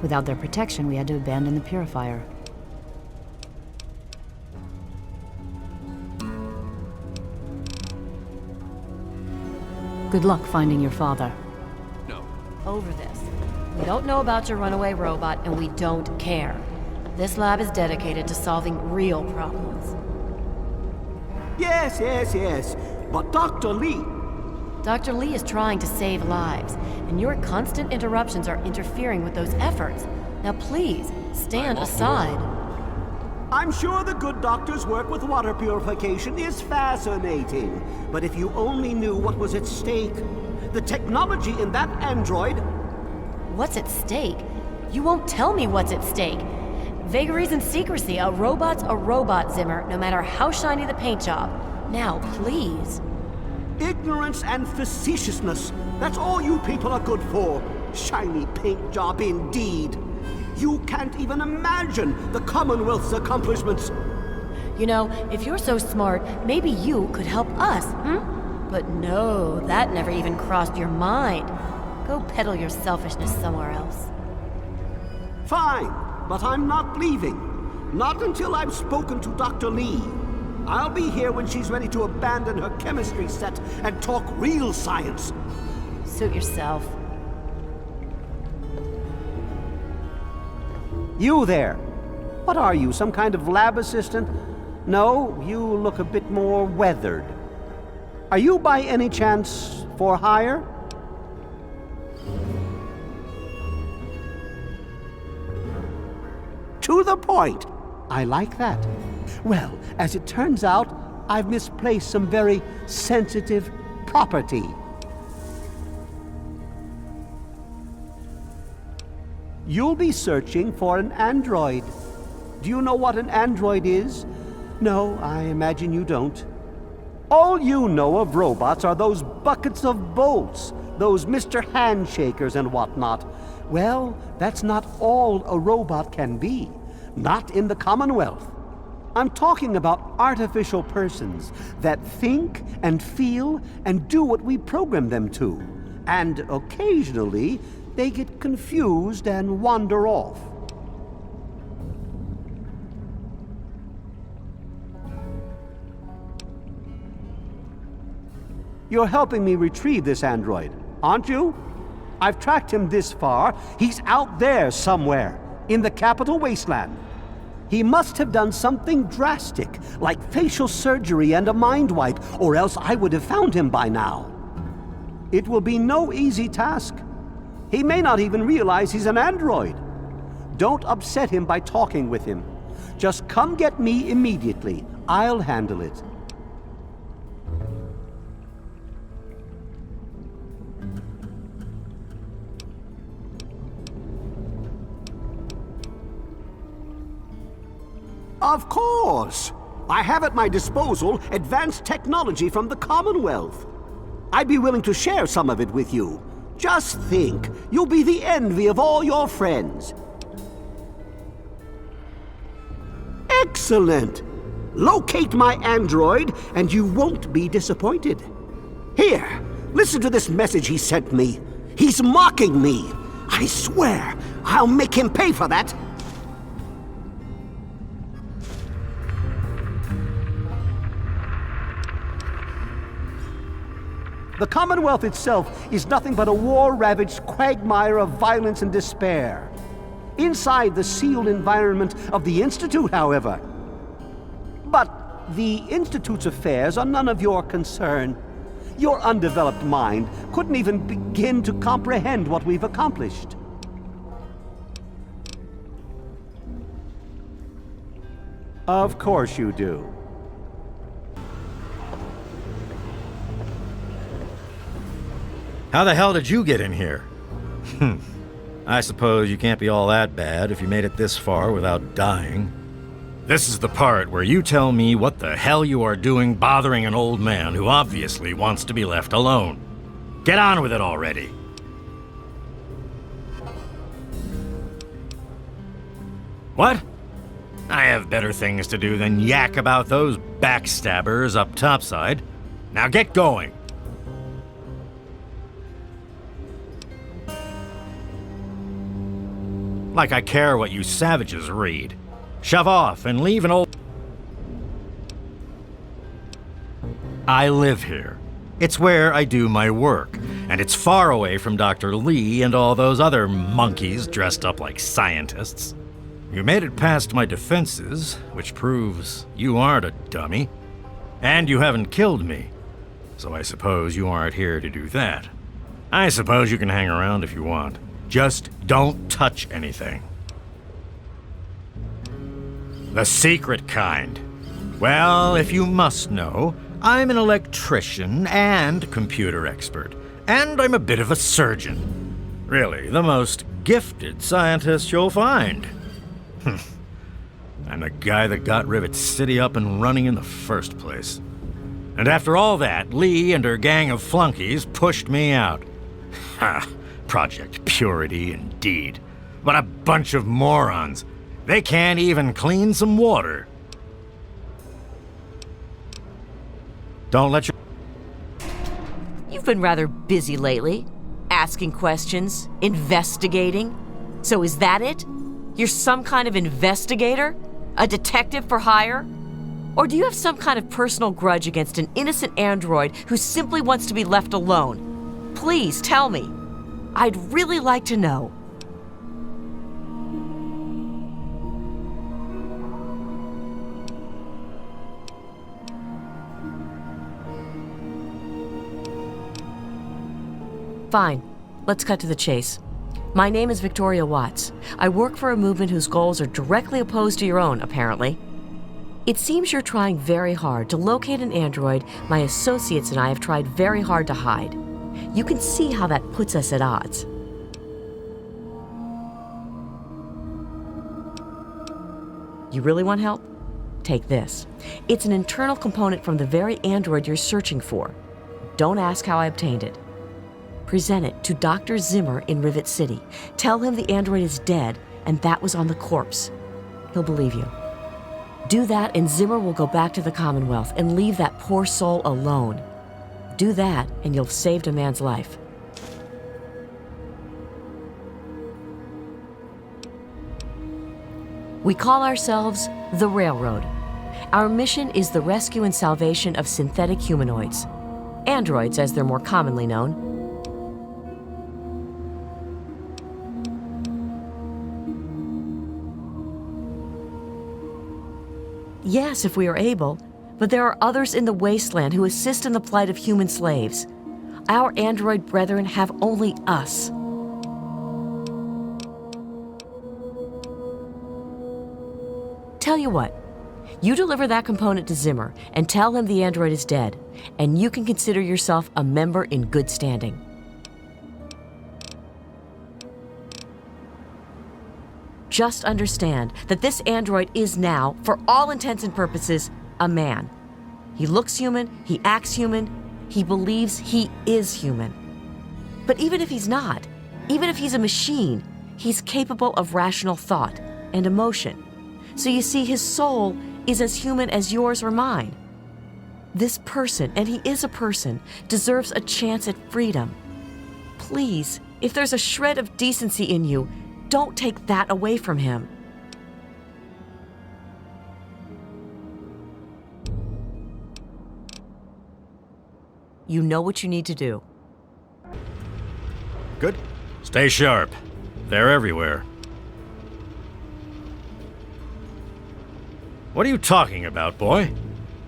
Without their protection, we had to abandon the purifier. Good luck finding your father. No. Over this. We don't know about your runaway robot, and we don't care. This lab is dedicated to solving real problems. Yes. But Dr. Lee... Dr. Lee is trying to save lives, and your constant interruptions are interfering with those efforts. Now please, stand aside. I'm sure the good doctor's work with water purification is fascinating. But if you only knew what was at stake, the technology in that android... What's at stake? You won't tell me what's at stake. Vagaries and secrecy. A robot's a robot, Zimmer, no matter how shiny the paint job. Now, please. Ignorance and facetiousness. That's all you people are good for. Shiny paint job indeed. You can't even imagine the Commonwealth's accomplishments. You know, if you're so smart, maybe you could help us, But no, that never even crossed your mind. Go peddle your selfishness somewhere else. Fine, but I'm not leaving. Not until I've spoken to Dr. Lee. I'll be here when she's ready to abandon her chemistry set and talk real science. Suit yourself. You there. What are you, some kind of lab assistant? No, you look a bit more weathered. Are you by any chance for hire? To the point. I like that. Well, as it turns out, I've misplaced some very sensitive property. You'll be searching for an android. Do you know what an android is? No, I imagine you don't. All you know of robots are those buckets of bolts, those Mr. Handshakers and whatnot. Well, that's not all a robot can be. Not in the Commonwealth. I'm talking about artificial persons that think and feel and do what we program them to. And occasionally, they get confused and wander off. You're helping me retrieve this android, aren't you? I've tracked him this far. He's out there somewhere, in the capital wasteland. He must have done something drastic, like facial surgery and a mind wipe, or else I would have found him by now. It will be no easy task. He may not even realize he's an android. Don't upset him by talking with him. Just come get me immediately. I'll handle it. Of course! I have at my disposal advanced technology from the Commonwealth. I'd be willing to share some of it with you. Just think, you'll be the envy of all your friends. Excellent! Locate my android, and you won't be disappointed. Here, listen to this message he sent me. He's mocking me. I swear, I'll make him pay for that. The Commonwealth itself is nothing but a war-ravaged quagmire of violence and despair. Inside the sealed environment of the Institute, however. But the Institute's affairs are none of your concern. Your undeveloped mind couldn't even begin to comprehend what we've accomplished. Of course you do. How the hell did you get in here? I suppose you can't be all that bad if you made it this far without dying. This is the part where you tell me what the hell you are doing bothering an old man who obviously wants to be left alone. Get on with it already. What? I have better things to do than yak about those backstabbers up topside. Now get going. Like I care what you savages read. Shove off and leave an old... I live here. It's where I do my work, and it's far away from Dr. Lee and all those other monkeys dressed up like scientists. You made it past my defenses, which proves you aren't a dummy. And you haven't killed me, so I suppose you aren't here to do that. I suppose you can hang around if you want. Just don't touch anything. The secret kind. Well, if you must know, I'm an electrician and computer expert, and I'm a bit of a surgeon. Really, the most gifted scientist you'll find. I'm the guy that got Rivet City up and running in the first place. And after all that, Lee and her gang of flunkies pushed me out. Ha! Project Purity, indeed. What a bunch of morons. They can't even clean some water. Don't let your... You've been rather busy lately. Asking questions, investigating. So is that it? You're some kind of investigator? A detective for hire? Or do you have some kind of personal grudge against an innocent android who simply wants to be left alone? Please tell me. I'd really like to know. Fine. Let's cut to the chase. My name is Victoria Watts. I work for a movement whose goals are directly opposed to your own, apparently. It seems you're trying very hard to locate an android my associates and I have tried very hard to hide. You can see how that puts us at odds. You really want help? Take this. It's an internal component from the very android you're searching for. Don't ask how I obtained it. Present it to Dr. Zimmer in Rivet City. Tell him the android is dead and that was on the corpse. He'll believe you. Do that and Zimmer will go back to the Commonwealth and leave that poor soul alone. Do that and you'll have saved a man's life. We call ourselves the Railroad. Our mission is the rescue and salvation of synthetic humanoids. Androids, as they're more commonly known. Yes, if we are able, but there are others in the wasteland who assist in the plight of human slaves. Our android brethren have only us. Tell you what, you deliver that component to Zimmer and tell him the android is dead, and you can consider yourself a member in good standing. Just understand that this android is now, for all intents and purposes, a man. He looks human, he acts human, he believes he is human. But even if he's not, even if he's a machine, he's capable of rational thought and emotion. So you see, his soul is as human as yours or mine. This person, and he is a person, deserves a chance at freedom. Please, if there's a shred of decency in you, don't take that away from him. You know what you need to do. Good. Stay sharp. They're everywhere. What are you talking about, boy?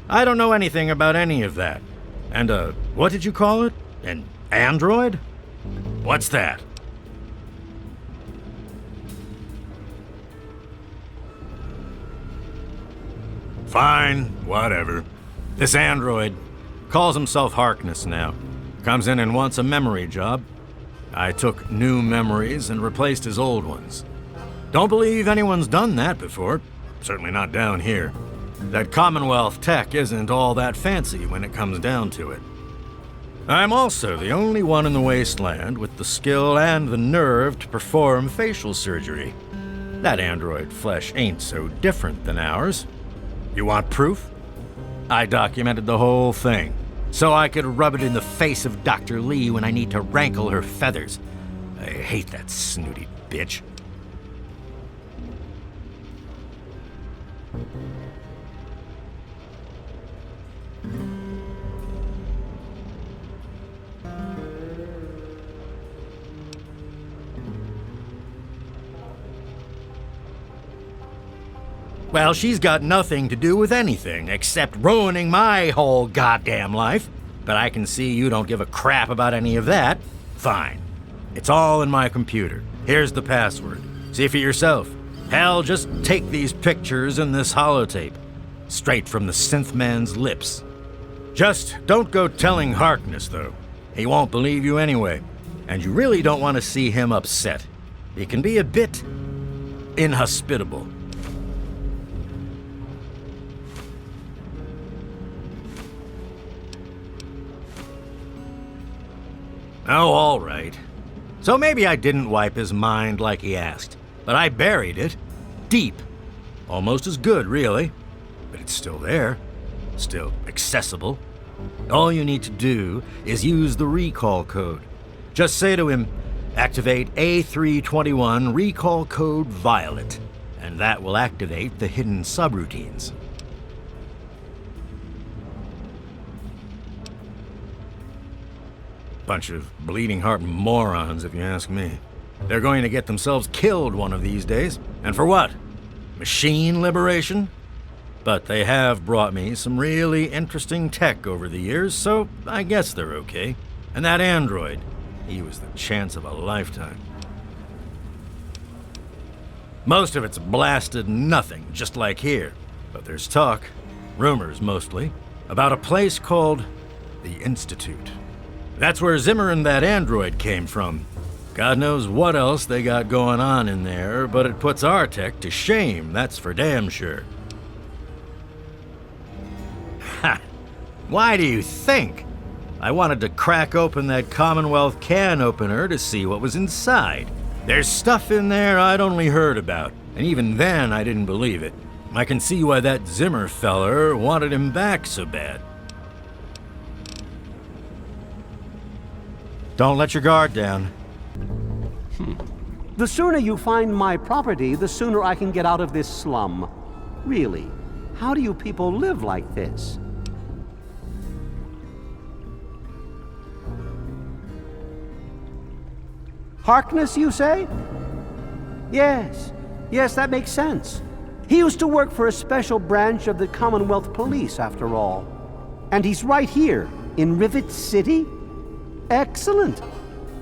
I don't know anything about any of that. And, what did you call it? An android? What's that? Fine, whatever. This android calls himself Harkness now. Comes in and wants a memory job. I took new memories and replaced his old ones. Don't believe anyone's done that before. Certainly not down here. That Commonwealth tech isn't all that fancy when it comes down to it. I'm also the only one in the wasteland with the skill and the nerve to perform facial surgery. That android flesh ain't so different than ours. You want proof? I documented the whole thing, so I could rub it in the face of Dr. Lee when I need to rankle her feathers. I hate that snooty bitch. Well, she's got nothing to do with anything except ruining my whole goddamn life. But I can see you don't give a crap about any of that. Fine. It's all in my computer. Here's the password. See for yourself. Hell, just take these pictures and this holotape. Straight from the synth man's lips. Just don't go telling Harkness, though. He won't believe you anyway. And you really don't want to see him upset. He can be a bit inhospitable. Oh, all right. So maybe I didn't wipe his mind like he asked, but I buried it deep. Almost as good, really. But it's still there, still accessible. All you need to do is use the recall code. Just say to him, activate A321 recall code Violet, and that will activate the hidden subroutines. Bunch of bleeding heart morons, if you ask me. They're going to get themselves killed one of these days. And for what? Machine liberation? But they have brought me some really interesting tech over the years, so I guess they're okay. And that android, he was the chance of a lifetime. Most of it's blasted nothing, just like here. But there's talk, rumors mostly, about a place called the Institute. That's where Zimmer and that android came from. God knows what else they got going on in there, but it puts our tech to shame, that's for damn sure. Ha! Why do you think? I wanted to crack open that Commonwealth can opener to see what was inside. There's stuff in there I'd only heard about, and even then I didn't believe it. I can see why that Zimmer feller wanted him back so bad. Don't let your guard down. The sooner you find my property, the sooner I can get out of this slum. Really, how do you people live like this? Harkness, you say? Yes, that makes sense. He used to work for a special branch of the Commonwealth Police, after all. And he's right here, in Rivet City? Excellent.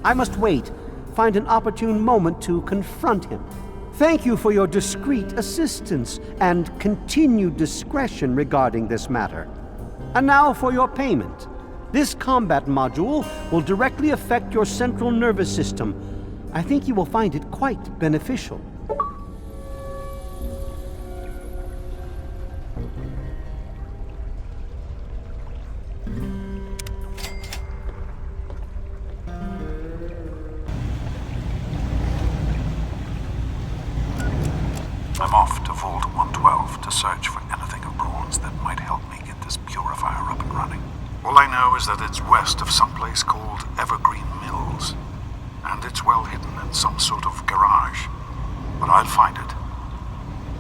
I must wait, find an opportune moment to confront him. Thank you for your discreet assistance and continued discretion regarding this matter. And now for your payment. This combat module will directly affect your central nervous system. I think you will find it quite beneficial. I'm off to Vault 112 to search for anything of Braun's that might help me get this purifier up and running. All I know is that it's west of some place called Evergreen Mills, and it's well hidden in some sort of garage. But I'll find it.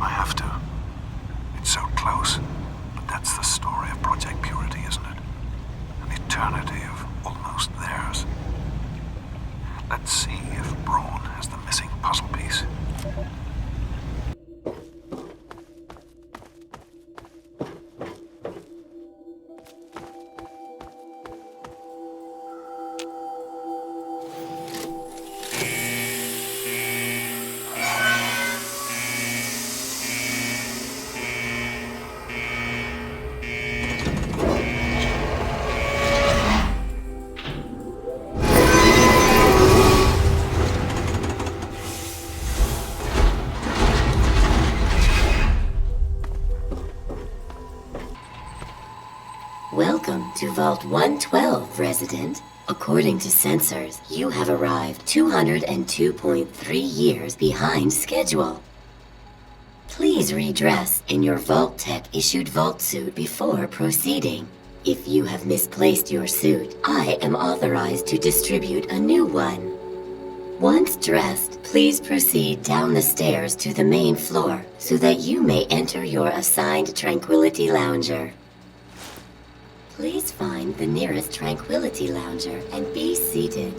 I have to. It's so close, but that's the story of Project Purity, isn't it? An eternity of almost theirs. Let's see if Braun has the missing puzzle piece. Welcome to Vault 112, resident. According to sensors, you have arrived 202.3 years behind schedule. Please redress in your Vault Tech issued Vault suit before proceeding. If you have misplaced your suit, I am authorized to distribute a new one. Once dressed, please proceed down the stairs to the main floor so that you may enter your assigned Tranquility Lounger. Please find the nearest Tranquility Lounger and be seated.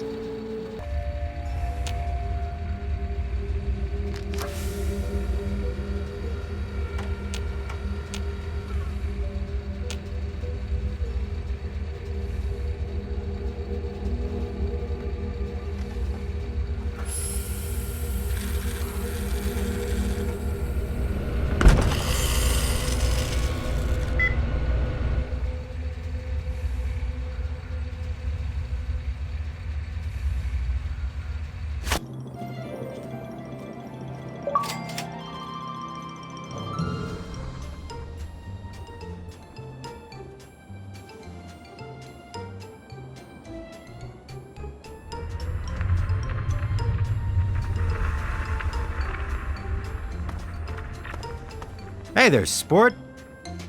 Hey there, sport.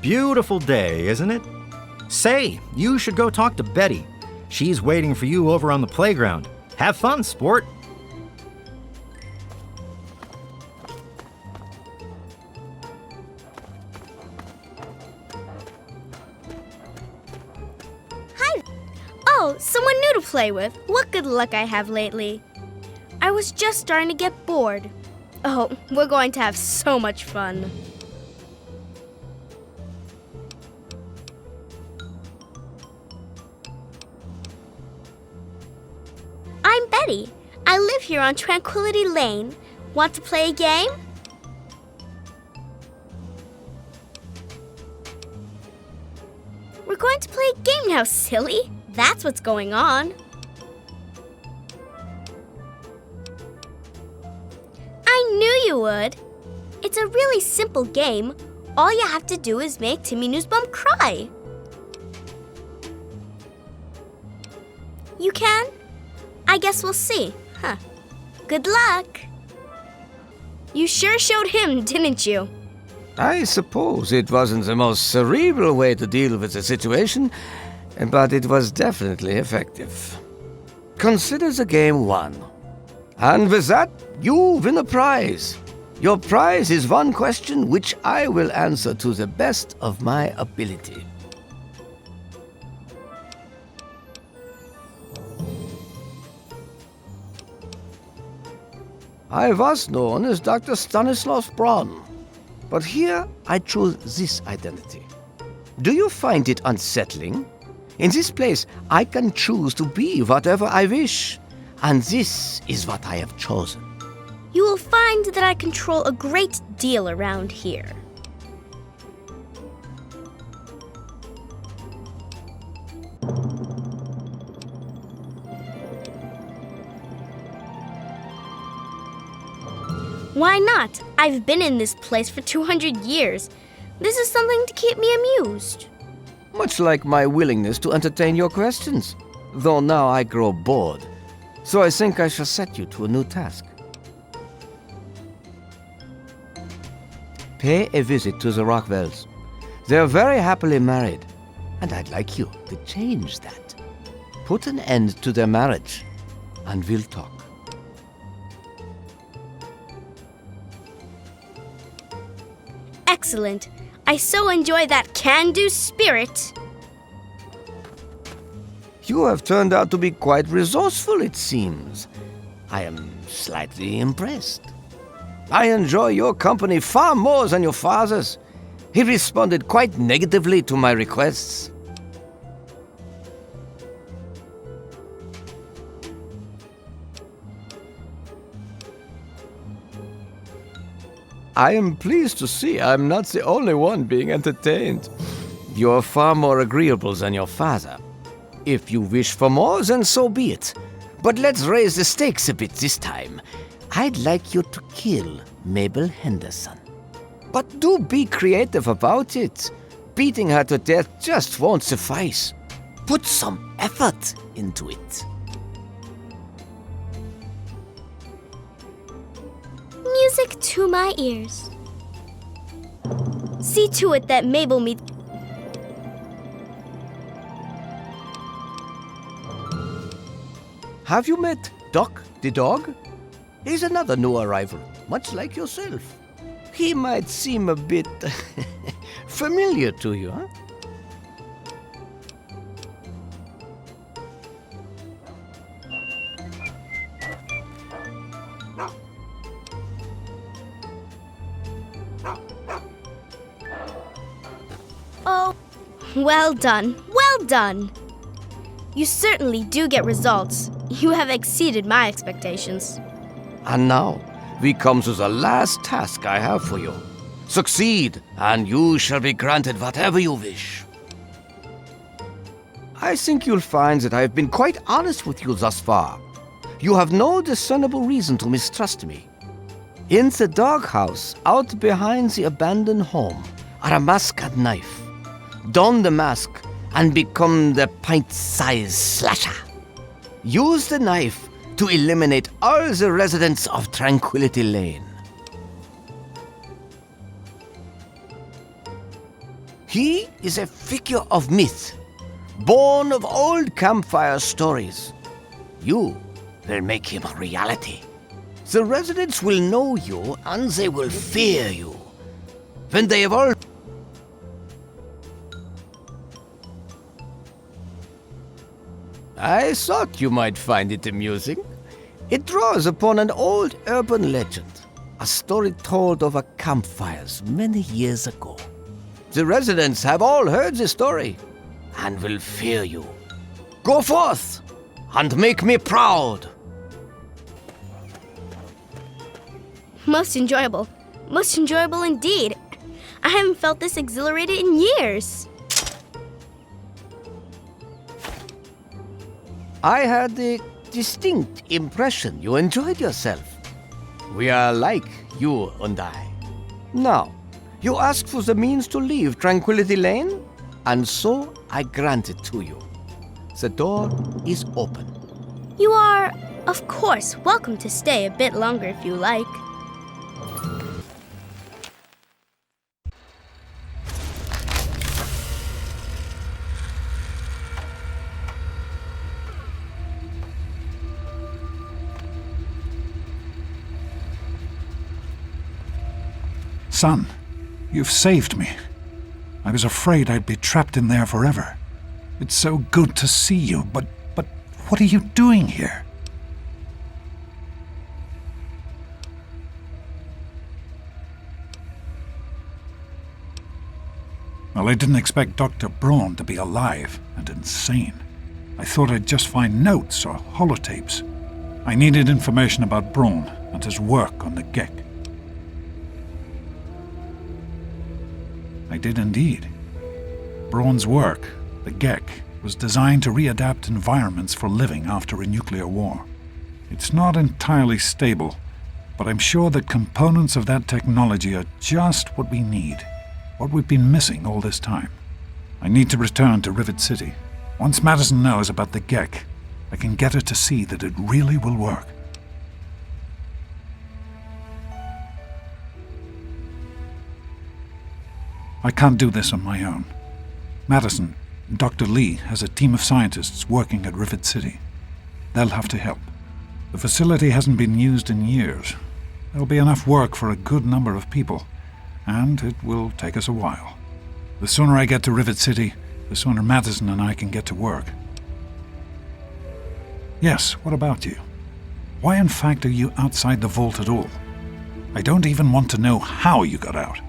Beautiful day, isn't it? Say, you should go talk to Betty. She's waiting for you over on the playground. Have fun, sport. Hi. Oh, someone new to play with. What good luck I have lately. I was just starting to get bored. Oh, we're going to have so much fun. I'm Betty. I live here on Tranquility Lane. Want to play a game? We're going to play a game now, silly. That's what's going on. I knew you would. It's a really simple game. All you have to do is make Timmy Newsbum cry. You can? I guess we'll see. Huh. Good luck. You sure showed him, didn't you? I suppose it wasn't the most cerebral way to deal with the situation, but it was definitely effective. Consider the game won. And with that, you win a prize. Your prize is one question which I will answer to the best of my ability. I was known as Dr. Stanislaus Braun, but here I choose this identity. Do you find it unsettling? In this place, I can choose to be whatever I wish, and this is what I have chosen. You will find that I control a great deal around here. Why not? I've been in this place for 200 years. This is something to keep me amused. Much like my willingness to entertain your questions, though now I grow bored. So I think I shall set you to a new task. Pay a visit to the Rockwells. They're very happily married, and I'd like you to change that. Put an end to their marriage, and we'll talk. Excellent. I so enjoy that can-do spirit. You have turned out to be quite resourceful, it seems. I am slightly impressed. I enjoy your company far more than your father's. He responded quite negatively to my requests. I am pleased to see I'm not the only one being entertained. You're far more agreeable than your father. If you wish for more, then so be it. But let's raise the stakes a bit this time. I'd like you to kill Mabel Henderson. But do be creative about it. Beating her to death just won't suffice. Put some effort into it. Music to my ears. See to it that Mabel meets... Have you met Doc the dog? He's another new arrival, much like yourself. He might seem a bit familiar to you, huh? Oh, well done, well done. You certainly do get results. You have exceeded my expectations. And now, we come to the last task I have for you. Succeed, and you shall be granted whatever you wish. I think you'll find that I've been quite honest with you thus far. You have no discernible reason to mistrust me. In the doghouse, out behind the abandoned home, are a mask and knife. Don the mask and become the pint-sized slasher. Use the knife to eliminate all the residents of Tranquility Lane. He is a figure of myth, born of old campfire stories. You will make him a reality. The residents will know you and they will fear you. When they have all... I thought you might find it amusing. It draws upon an old urban legend, a story told over campfires many years ago. The residents have all heard the story and will fear you. Go forth and make me proud. Most enjoyable. Most enjoyable indeed. I haven't felt this exhilarated in years. I had the distinct impression you enjoyed yourself. We are alike, you and I. Now, you asked for the means to leave Tranquility Lane, and so I grant it to you. The door is open. You are, of course, welcome to stay a bit longer if you like. Son, you've saved me. I was afraid I'd be trapped in there forever. It's so good to see you, but what are you doing here? Well, I didn't expect Dr. Braun to be alive and insane. I thought I'd just find notes or holotapes. I needed information about Braun and his work on the Gek. I did indeed. Braun's work, the Gek, was designed to readapt environments for living after a nuclear war. It's not entirely stable, but I'm sure that components of that technology are just what we need, what we've been missing all this time. I need to return to Rivet City. Once Madison knows about the Gek, I can get her to see that it really will work. I can't do this on my own. Madison, Dr. Lee has a team of scientists working at Rivet City. They'll have to help. The facility hasn't been used in years. There'll be enough work for a good number of people, and it will take us a while. The sooner I get to Rivet City, the sooner Madison and I can get to work. Yes, what about you? Why in fact are you outside the vault at all? I don't even want to know how you got out.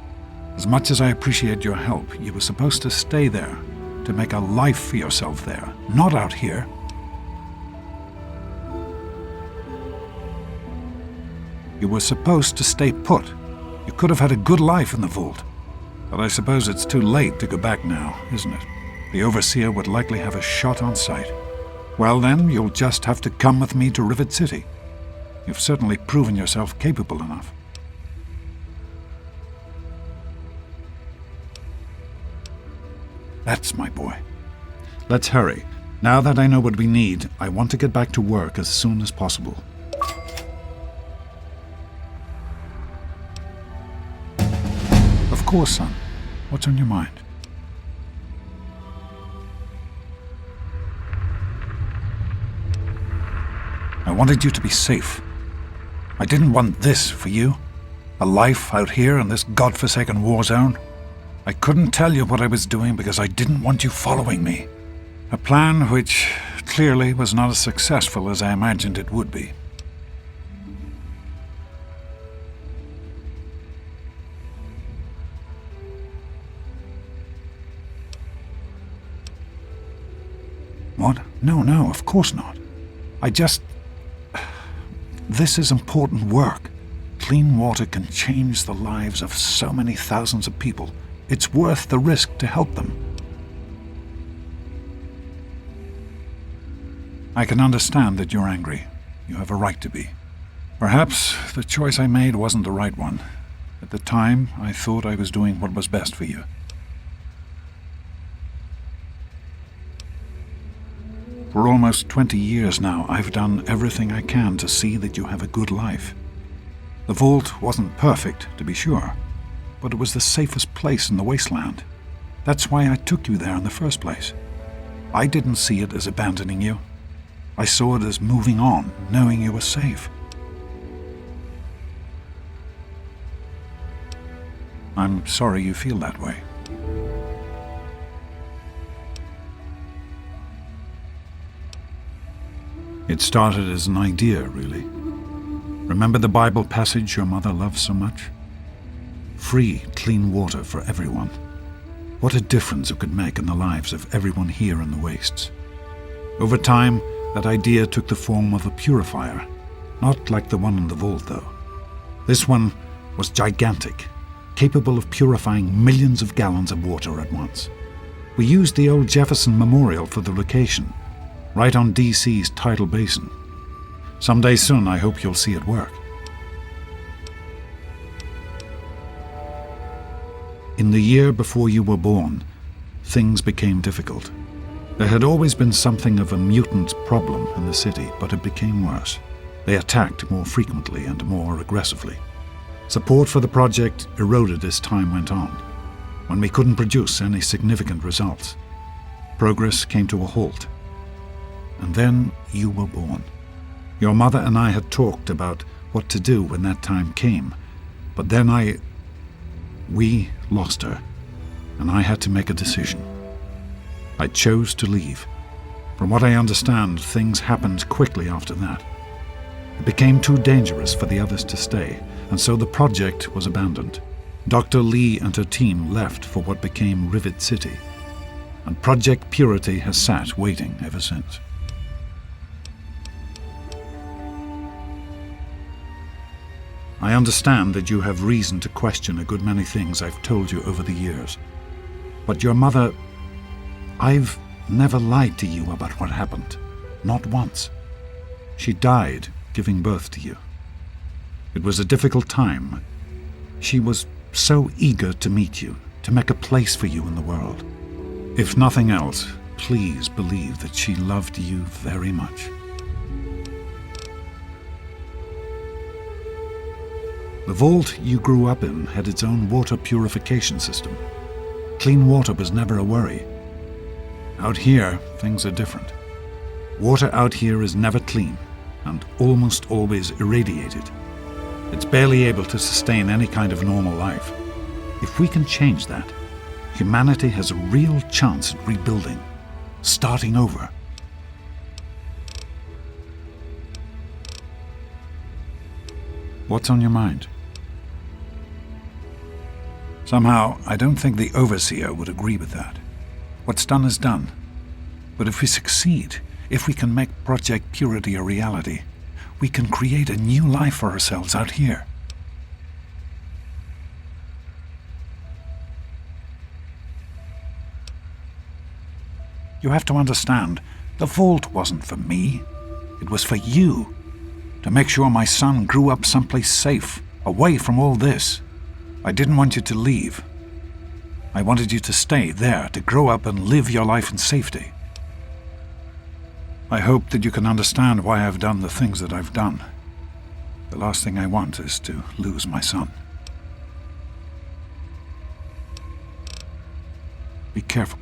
As much as I appreciate your help, you were supposed to stay there, to make a life for yourself there, not out here. You were supposed to stay put. You could have had a good life in the vault. But I suppose it's too late to go back now, isn't it? The Overseer would likely have a shot on sight. Well then, you'll just have to come with me to Rivet City. You've certainly proven yourself capable enough. That's my boy. Let's hurry. Now that I know what we need, I want to get back to work as soon as possible. Of course, son. What's on your mind? I wanted you to be safe. I didn't want this for you. A life out here in this godforsaken war zone. I couldn't tell you what I was doing because I didn't want you following me. A plan which clearly was not as successful as I imagined it would be. What? No, of course not. This is important work. Clean water can change the lives of so many thousands of people. It's worth the risk to help them. I can understand that you're angry. You have a right to be. Perhaps the choice I made wasn't the right one. At the time, I thought I was doing what was best for you. For almost 20 years now, I've done everything I can to see that you have a good life. The vault wasn't perfect, to be sure, but it was the safest place in the wasteland. That's why I took you there in the first place. I didn't see it as abandoning you. I saw it as moving on, knowing you were safe. I'm sorry you feel that way. It started as an idea, really. Remember the Bible passage your mother loves so much? Free, clean water for everyone. What a difference it could make in the lives of everyone here in the wastes. Over time, that idea took the form of a purifier, not like the one in the vault, though. This one was gigantic, capable of purifying millions of gallons of water at once. We used the old Jefferson Memorial for the location, right on DC's tidal basin. Someday soon, I hope you'll see it work. In the year before you were born, things became difficult. There had always been something of a mutant problem in the city, but it became worse. They attacked more frequently and more aggressively. Support for the project eroded as time went on. When we couldn't produce any significant results, progress came to a halt. And then you were born. Your mother and I had talked about what to do when that time came, but then we lost her, and I had to make a decision. I chose to leave. From what I understand, things happened quickly after that. It became too dangerous for the others to stay, and so the project was abandoned. Dr. Lee and her team left for what became Rivet City, and Project Purity has sat waiting ever since. I understand that you have reason to question a good many things I've told you over the years. But your mother... I've never lied to you about what happened. Not once. She died giving birth to you. It was a difficult time. She was so eager to meet you, to make a place for you in the world. If nothing else, please believe that she loved you very much. The vault you grew up in had its own water purification system. Clean water was never a worry. Out here, things are different. Water out here is never clean and almost always irradiated. It's barely able to sustain any kind of normal life. If we can change that, humanity has a real chance at rebuilding, starting over. What's on your mind? Somehow, I don't think the Overseer would agree with that. What's done is done. But if we succeed, if we can make Project Purity a reality, we can create a new life for ourselves out here. You have to understand, the vault wasn't for me. It was for you. To make sure my son grew up someplace safe, away from all this. I didn't want you to leave. I wanted you to stay there, to grow up and live your life in safety. I hope that you can understand why I've done the things that I've done. The last thing I want is to lose my son. Be careful.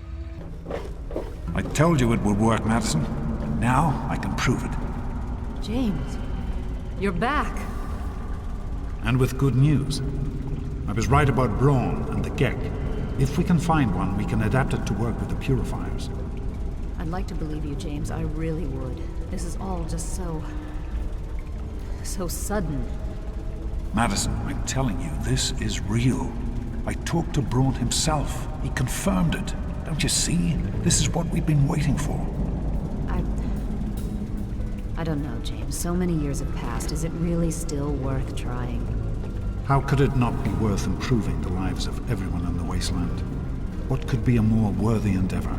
I told you it would work, Madison. And now I can prove it. James, you're back. And with good news. I was right about Braun and the Gek. If we can find one, we can adapt it to work with the purifiers. I'd like to believe you, James. I really would. This is all just so sudden. Madison, I'm telling you, this is real. I talked to Braun himself. He confirmed it. Don't you see? This is what we've been waiting for. I don't know, James. So many years have passed. Is it really still worth trying? How could it not be worth improving the lives of everyone in the wasteland? What could be a more worthy endeavor?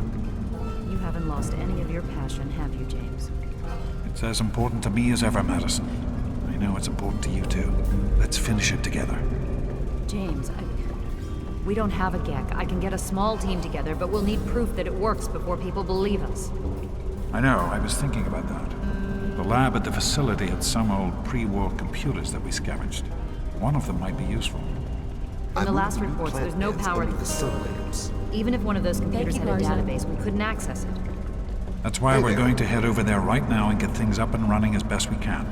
You haven't lost any of your passion, have you, James? It's as important to me as ever, Madison. I know it's important to you too. Let's finish it together. James, we don't have a Gek. I can get a small team together, but we'll need proof that it works before people believe us. I know, I was thinking about that. The lab at the facility had some old pre-war computers that we scavenged. One of them might be useful. In the last reports, there's no power to the accelerators. Even if one of those computers had a database, we couldn't access it. That's why we're going to head over there right now and get things up and running as best we can.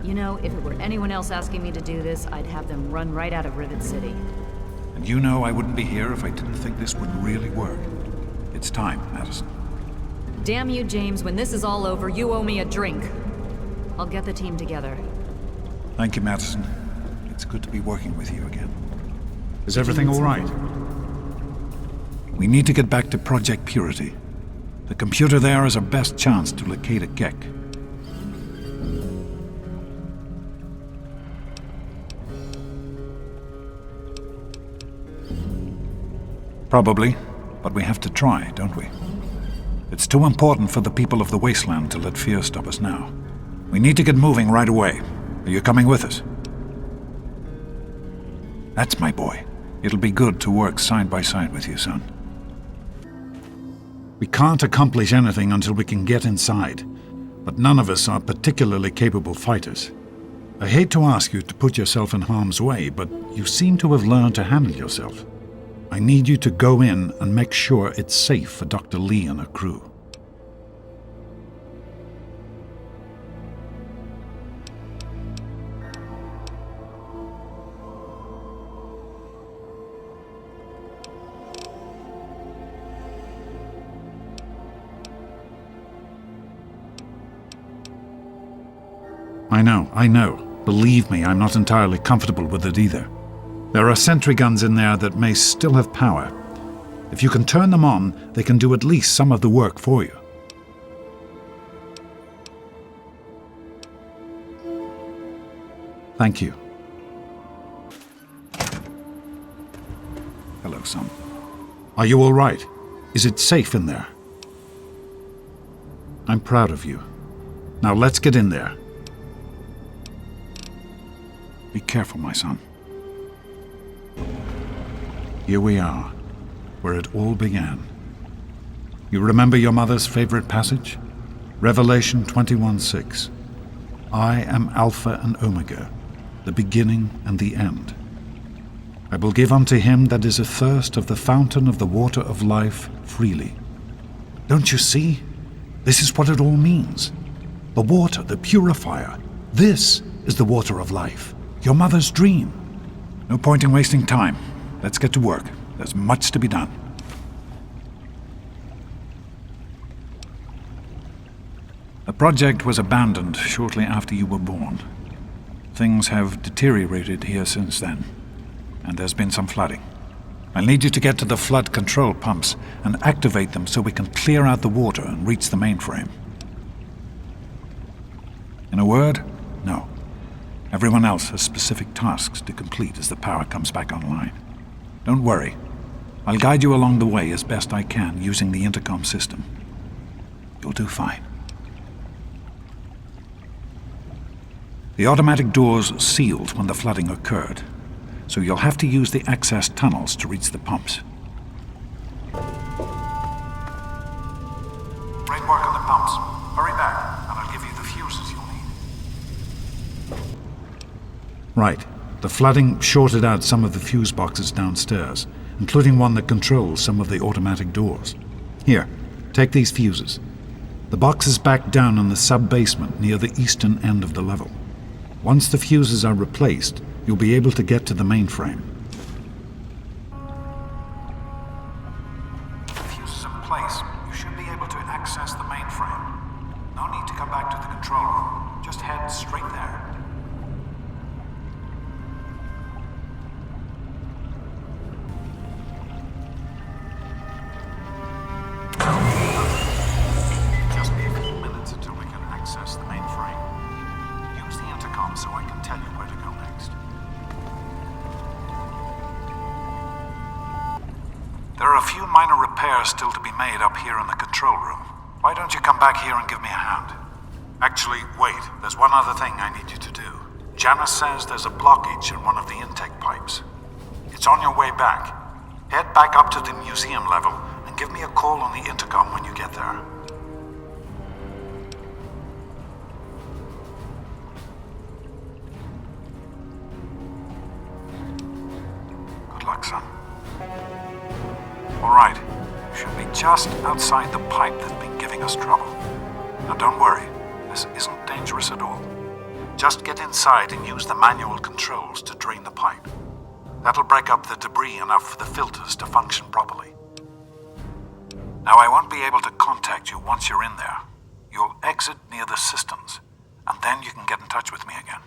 You know, if it were anyone else asking me to do this, I'd have them run right out of Rivet City. And you know I wouldn't be here if I didn't think this would really work. It's time, Madison. Damn you, James, when this is all over, you owe me a drink. I'll get the team together. Thank you, Madison. It's good to be working with you again. Is everything all right? We need to get back to Project Purity. The computer there is our best chance to locate a Gek. Probably, but we have to try, don't we? It's too important for the people of the wasteland to let fear stop us now. We need to get moving right away. Are you coming with us? That's my boy. It'll be good to work side by side with you, son. We can't accomplish anything until we can get inside, but none of us are particularly capable fighters. I hate to ask you to put yourself in harm's way, but you seem to have learned to handle yourself. I need you to go in and make sure it's safe for Dr. Lee and her crew. I know. Believe me, I'm not entirely comfortable with it either. There are sentry guns in there that may still have power. If you can turn them on, they can do at least some of the work for you. Thank you. Hello, son. Are you all right? Is it safe in there? I'm proud of you. Now let's get in there. Be careful, my son. Here we are, where it all began. You remember your mother's favorite passage? Revelation 21:6. I am Alpha and Omega, the beginning and the end. I will give unto him that is athirst of the fountain of the water of life freely. Don't you see? This is what it all means. The water, the purifier. This is the water of life. Your mother's dream. No point in wasting time. Let's get to work. There's much to be done. The project was abandoned shortly after you were born. Things have deteriorated here since then, and there's been some flooding. I'll need you to get to the flood control pumps and activate them so we can clear out the water and reach the mainframe. In a word, no. Everyone else has specific tasks to complete as the power comes back online. Don't worry. I'll guide you along the way as best I can using the intercom system. You'll do fine. The automatic doors sealed when the flooding occurred, so you'll have to use the access tunnels to reach the pumps. Great work on the pumps. Hurry back, and I'll give you the fuses you'll need. Right. The flooding shorted out some of the fuse boxes downstairs, including one that controls some of the automatic doors. Here, take these fuses. The box is back down in the sub-basement near the eastern end of the level. Once the fuses are replaced, you'll be able to get to the mainframe. With the fuses in place, you should be able to access the mainframe. No need to come back to the control room. Just head straight there. Just be a few minutes until we can access the mainframe. Use the intercom so I can tell you where to go next. There are a few minor repairs still to be made up here in the control room. Why don't you come back here and give me a hand? Actually, wait. There's one other thing I need you to do. Janice says there's a blockage in one of the intake pipes. It's on your way back. Head back up to the museum level and give me a call on the intercom when you get there. Good luck, son. All right. You should be just outside the pipe that's been giving us trouble. Now don't worry. This isn't dangerous at all. Just get inside and use the manual controls to drain the pipe. That'll break up the debris enough for the filters to function properly. Now, I won't be able to contact you once you're in there. You'll exit near the cisterns, and then you can get in touch with me again.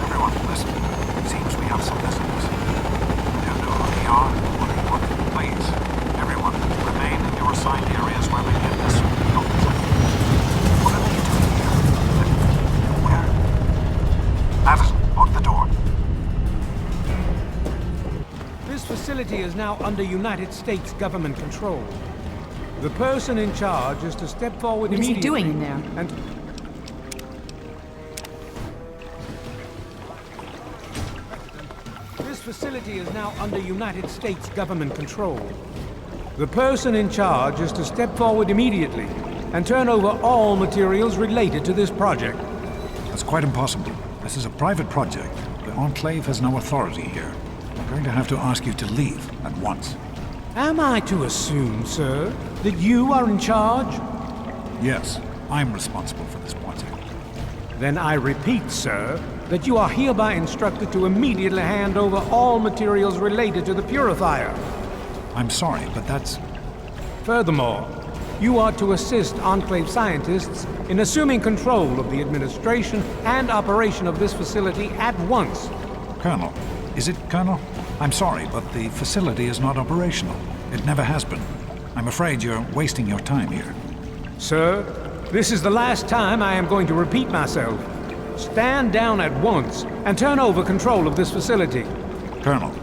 Everyone, listen. It seems we have some visitors. We don't know who they are or what they want. Please, everyone, remain in your assigned areas while we get this sorted. What are they doing here? Where? Madison, lock the door. This facility is now under United States government control. The person in charge is to step forward What is immediately. he doing in there? And this facility is now under United States government control. The person in charge is to step forward immediately and turn over all materials related to this project. That's quite impossible. This is a private project. The Enclave has no authority here. I'm going to have to ask you to leave at once. Am I to assume, sir, that you are in charge? Yes, I'm responsible for this project. Then I repeat, sir, that you are hereby instructed to immediately hand over all materials related to the purifier. I'm sorry, but that's... Furthermore, you are to assist Enclave scientists in assuming control of the administration and operation of this facility at once. Colonel. Is it, Colonel? I'm sorry, but the facility is not operational. It never has been. I'm afraid you're wasting your time here. Sir, this is the last time I am going to repeat myself. Stand down at once and turn over control of this facility. Colonel,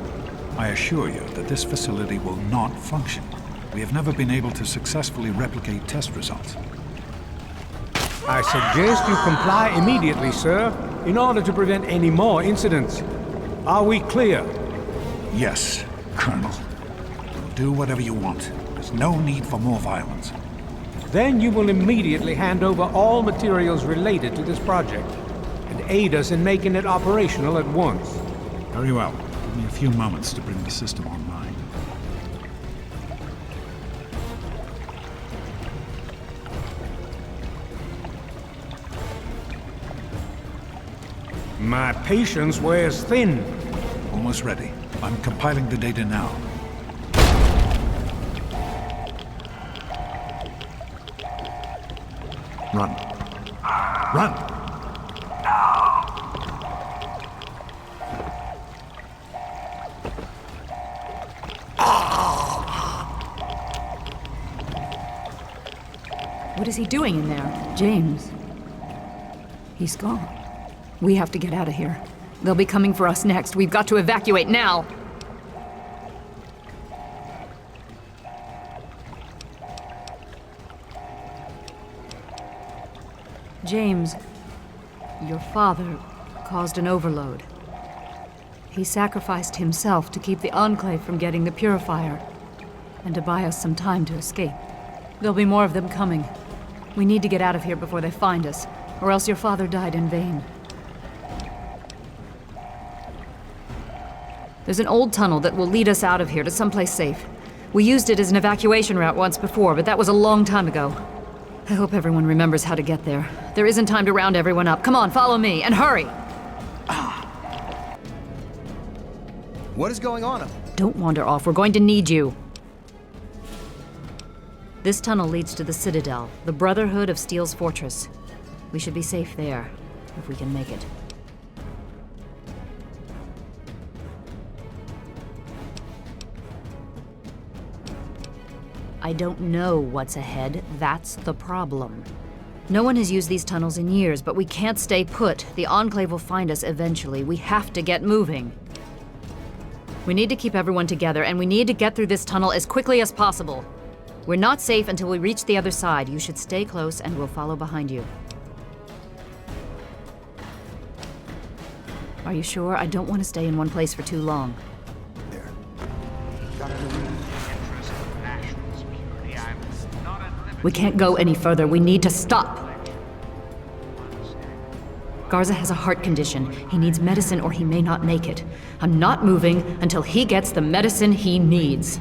I assure you that this facility will not function. We have never been able to successfully replicate test results. I suggest you comply immediately, sir, in order to prevent any more incidents. Are we clear? Yes, Colonel. We'll do whatever you want. There's no need for more violence. Then you will immediately hand over all materials related to this project and aid us in making it operational at once. Very well. Give me a few moments to bring the system online. My patience wears thin. Almost ready. I'm compiling the data now. Run. Run! What is he doing in there? James. He's gone. We have to get out of here. They'll be coming for us next. We've got to evacuate now! James, your father caused an overload. He sacrificed himself to keep the Enclave from getting the purifier, and to buy us some time to escape. There'll be more of them coming. We need to get out of here before they find us, or else your father died in vain. There's an old tunnel that will lead us out of here to someplace safe. We used it as an evacuation route once before, but that was a long time ago. I hope everyone remembers how to get there. There isn't time to round everyone up. Come on, follow me, and hurry! What is going on? Don't wander off. We're going to need you. This tunnel leads to the Citadel, the Brotherhood of Steel's fortress. We should be safe there, if we can make it. I don't know what's ahead. That's the problem. No one has used these tunnels in years, but we can't stay put. The Enclave will find us eventually. We have to get moving. We need to keep everyone together, and we need to get through this tunnel as quickly as possible. We're not safe until we reach the other side. You should stay close, and we'll follow behind you. Are you sure? I don't want to stay in one place for too long. In the interest of national security, I'm not at We can't go any further. We need to stop. Garza has a heart condition. He needs medicine or he may not make it. I'm not moving until he gets the medicine he needs.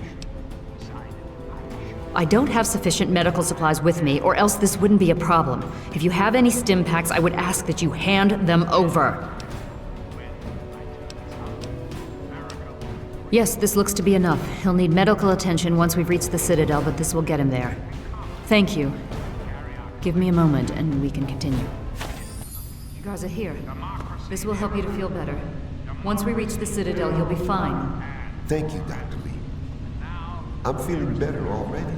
I don't have sufficient medical supplies with me, or else this wouldn't be a problem. If you have any stim packs, I would ask that you hand them over. Yes, this looks to be enough. He'll need medical attention once we've reached the Citadel, but this will get him there. Thank you. Give me a moment and we can continue. Garza, here. This will help you to feel better. Once we reach the Citadel, you'll be fine. Thank you, Dr. Lee. I'm feeling better already.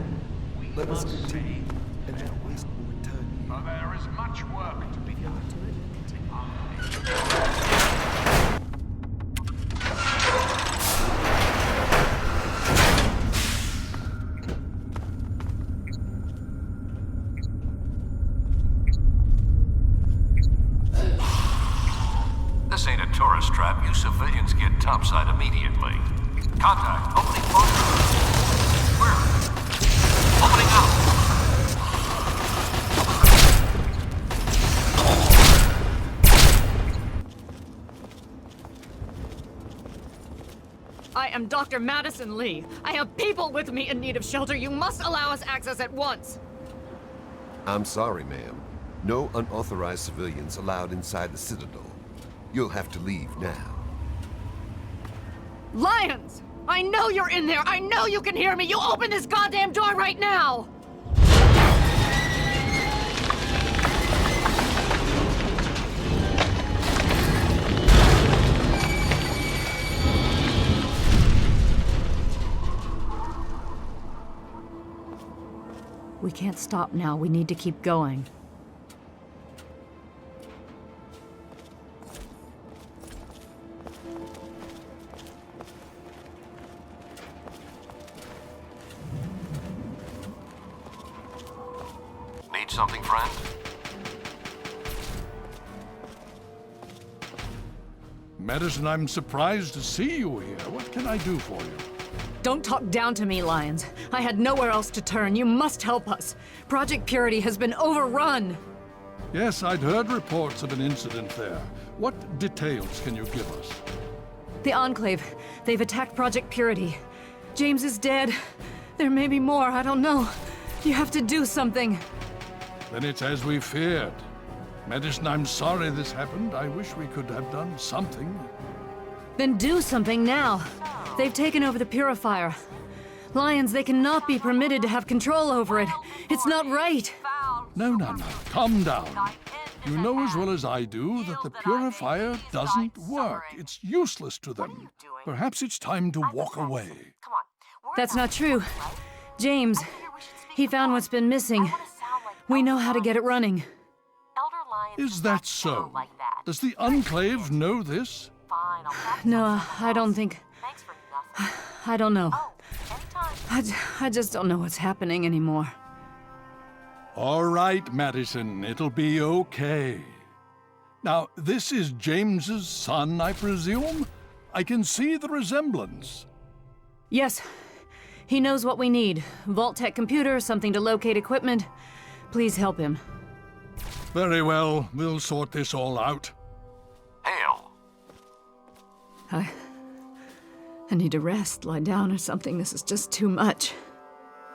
Let us continue and not waste more time. But there is much work to be done. This ain't a tourist trap. You civilians get topside immediately. Contact. Opening fire. Where? Opening up. I am Dr. Madison Lee. I have people with me in need of shelter. You must allow us access at once. I'm sorry, ma'am. No unauthorized civilians allowed inside the Citadel. You'll have to leave now. Lions! I know you're in there! I know you can hear me! You open this goddamn door right now! We can't stop now. We need to keep going. Need something, friend? Madison, I'm surprised to see you here. What can I do for you? Don't talk down to me, Lions. I had nowhere else to turn. You must help us. Project Purity has been overrun. Yes, I'd heard reports of an incident there. What details can you give us? The Enclave. They've attacked Project Purity. James is dead. There may be more. I don't know. You have to do something. Then it's as we feared. Madison, I'm sorry this happened. I wish we could have done something. Then do something now. They've taken over the Purifier. Lions, they cannot be permitted to have control over it. It's not right. No. Calm down. You know as well as I do that the Purifier doesn't work. It's useless to them. Perhaps it's time to walk away. That's not true. James, he found what's been missing. We know how to get it running. Is that so? Does the Enclave know this? No, I don't think... I don't know. I just don't know what's happening anymore. All right, Madison, it'll be okay. Now, this is James's son, I presume? I can see the resemblance. Yes. He knows what we need. Vault-Tec computer, something to locate equipment. Please help him. Very well. We'll sort this all out. Hail. I need to rest, lie down or something. This is just too much.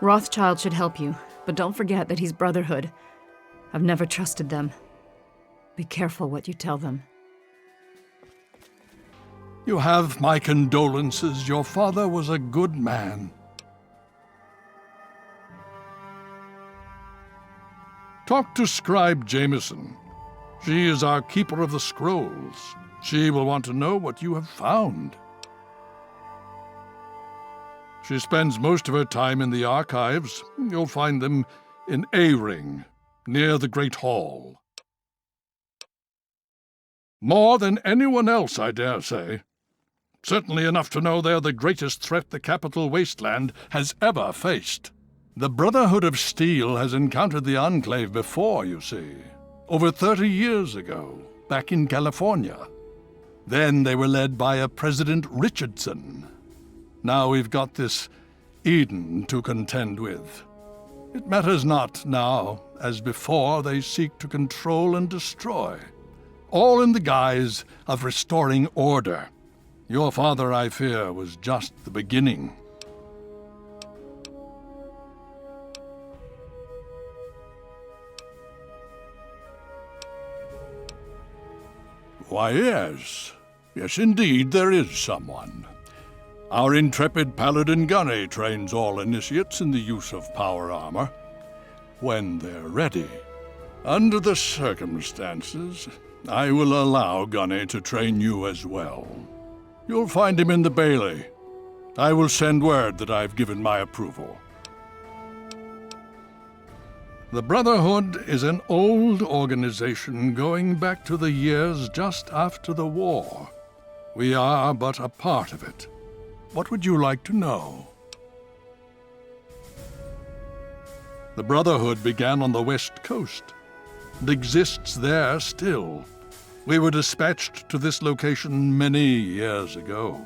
Rothschild should help you, but don't forget that he's Brotherhood. I've never trusted them. Be careful what you tell them. You have my condolences. Your father was a good man. Talk to Scribe Jameson. She is our keeper of the scrolls. She will want to know what you have found. She spends most of her time in the archives. You'll find them in A-Ring, near the Great Hall. More than anyone else, I dare say. Certainly enough to know they're the greatest threat the capital wasteland has ever faced. The Brotherhood of Steel has encountered the Enclave before, you see. Over 30 years ago, back in California. Then they were led by a President Richardson. Now we've got this Eden to contend with. It matters not now. As before, they seek to control and destroy, all in the guise of restoring order. Your father, I fear, was just the beginning. Why, yes. Yes, indeed, there is someone. Our intrepid paladin Gunny trains all initiates in the use of power armor. When they're ready. Under the circumstances, I will allow Gunny to train you as well. You'll find him in the Bailey. I will send word that I've given my approval. The Brotherhood is an old organization going back to the years just after the war. We are but a part of it. What would you like to know? The Brotherhood began on the West Coast and exists there still. We were dispatched to this location many years ago.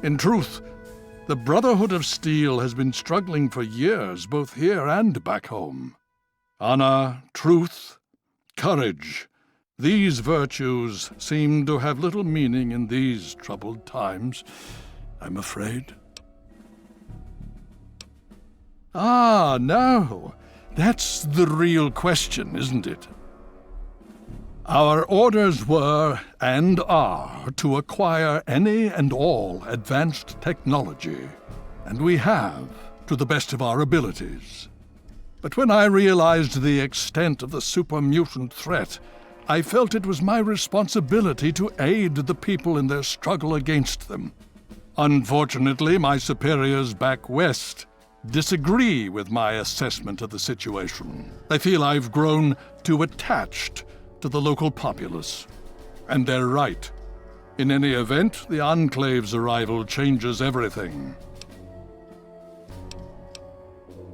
In truth, the Brotherhood of Steel has been struggling for years, both here and back home. Honor, truth, courage. These virtues seem to have little meaning in these troubled times, I'm afraid. Ah, no. That's the real question, isn't it? Our orders were, and are, to acquire any and all advanced technology, and we have, to the best of our abilities. But when I realized the extent of the super-mutant threat, I felt it was my responsibility to aid the people in their struggle against them. Unfortunately, my superiors back west disagree with my assessment of the situation. They feel I've grown too attached to the local populace. And they're right. In any event, the Enclave's arrival changes everything.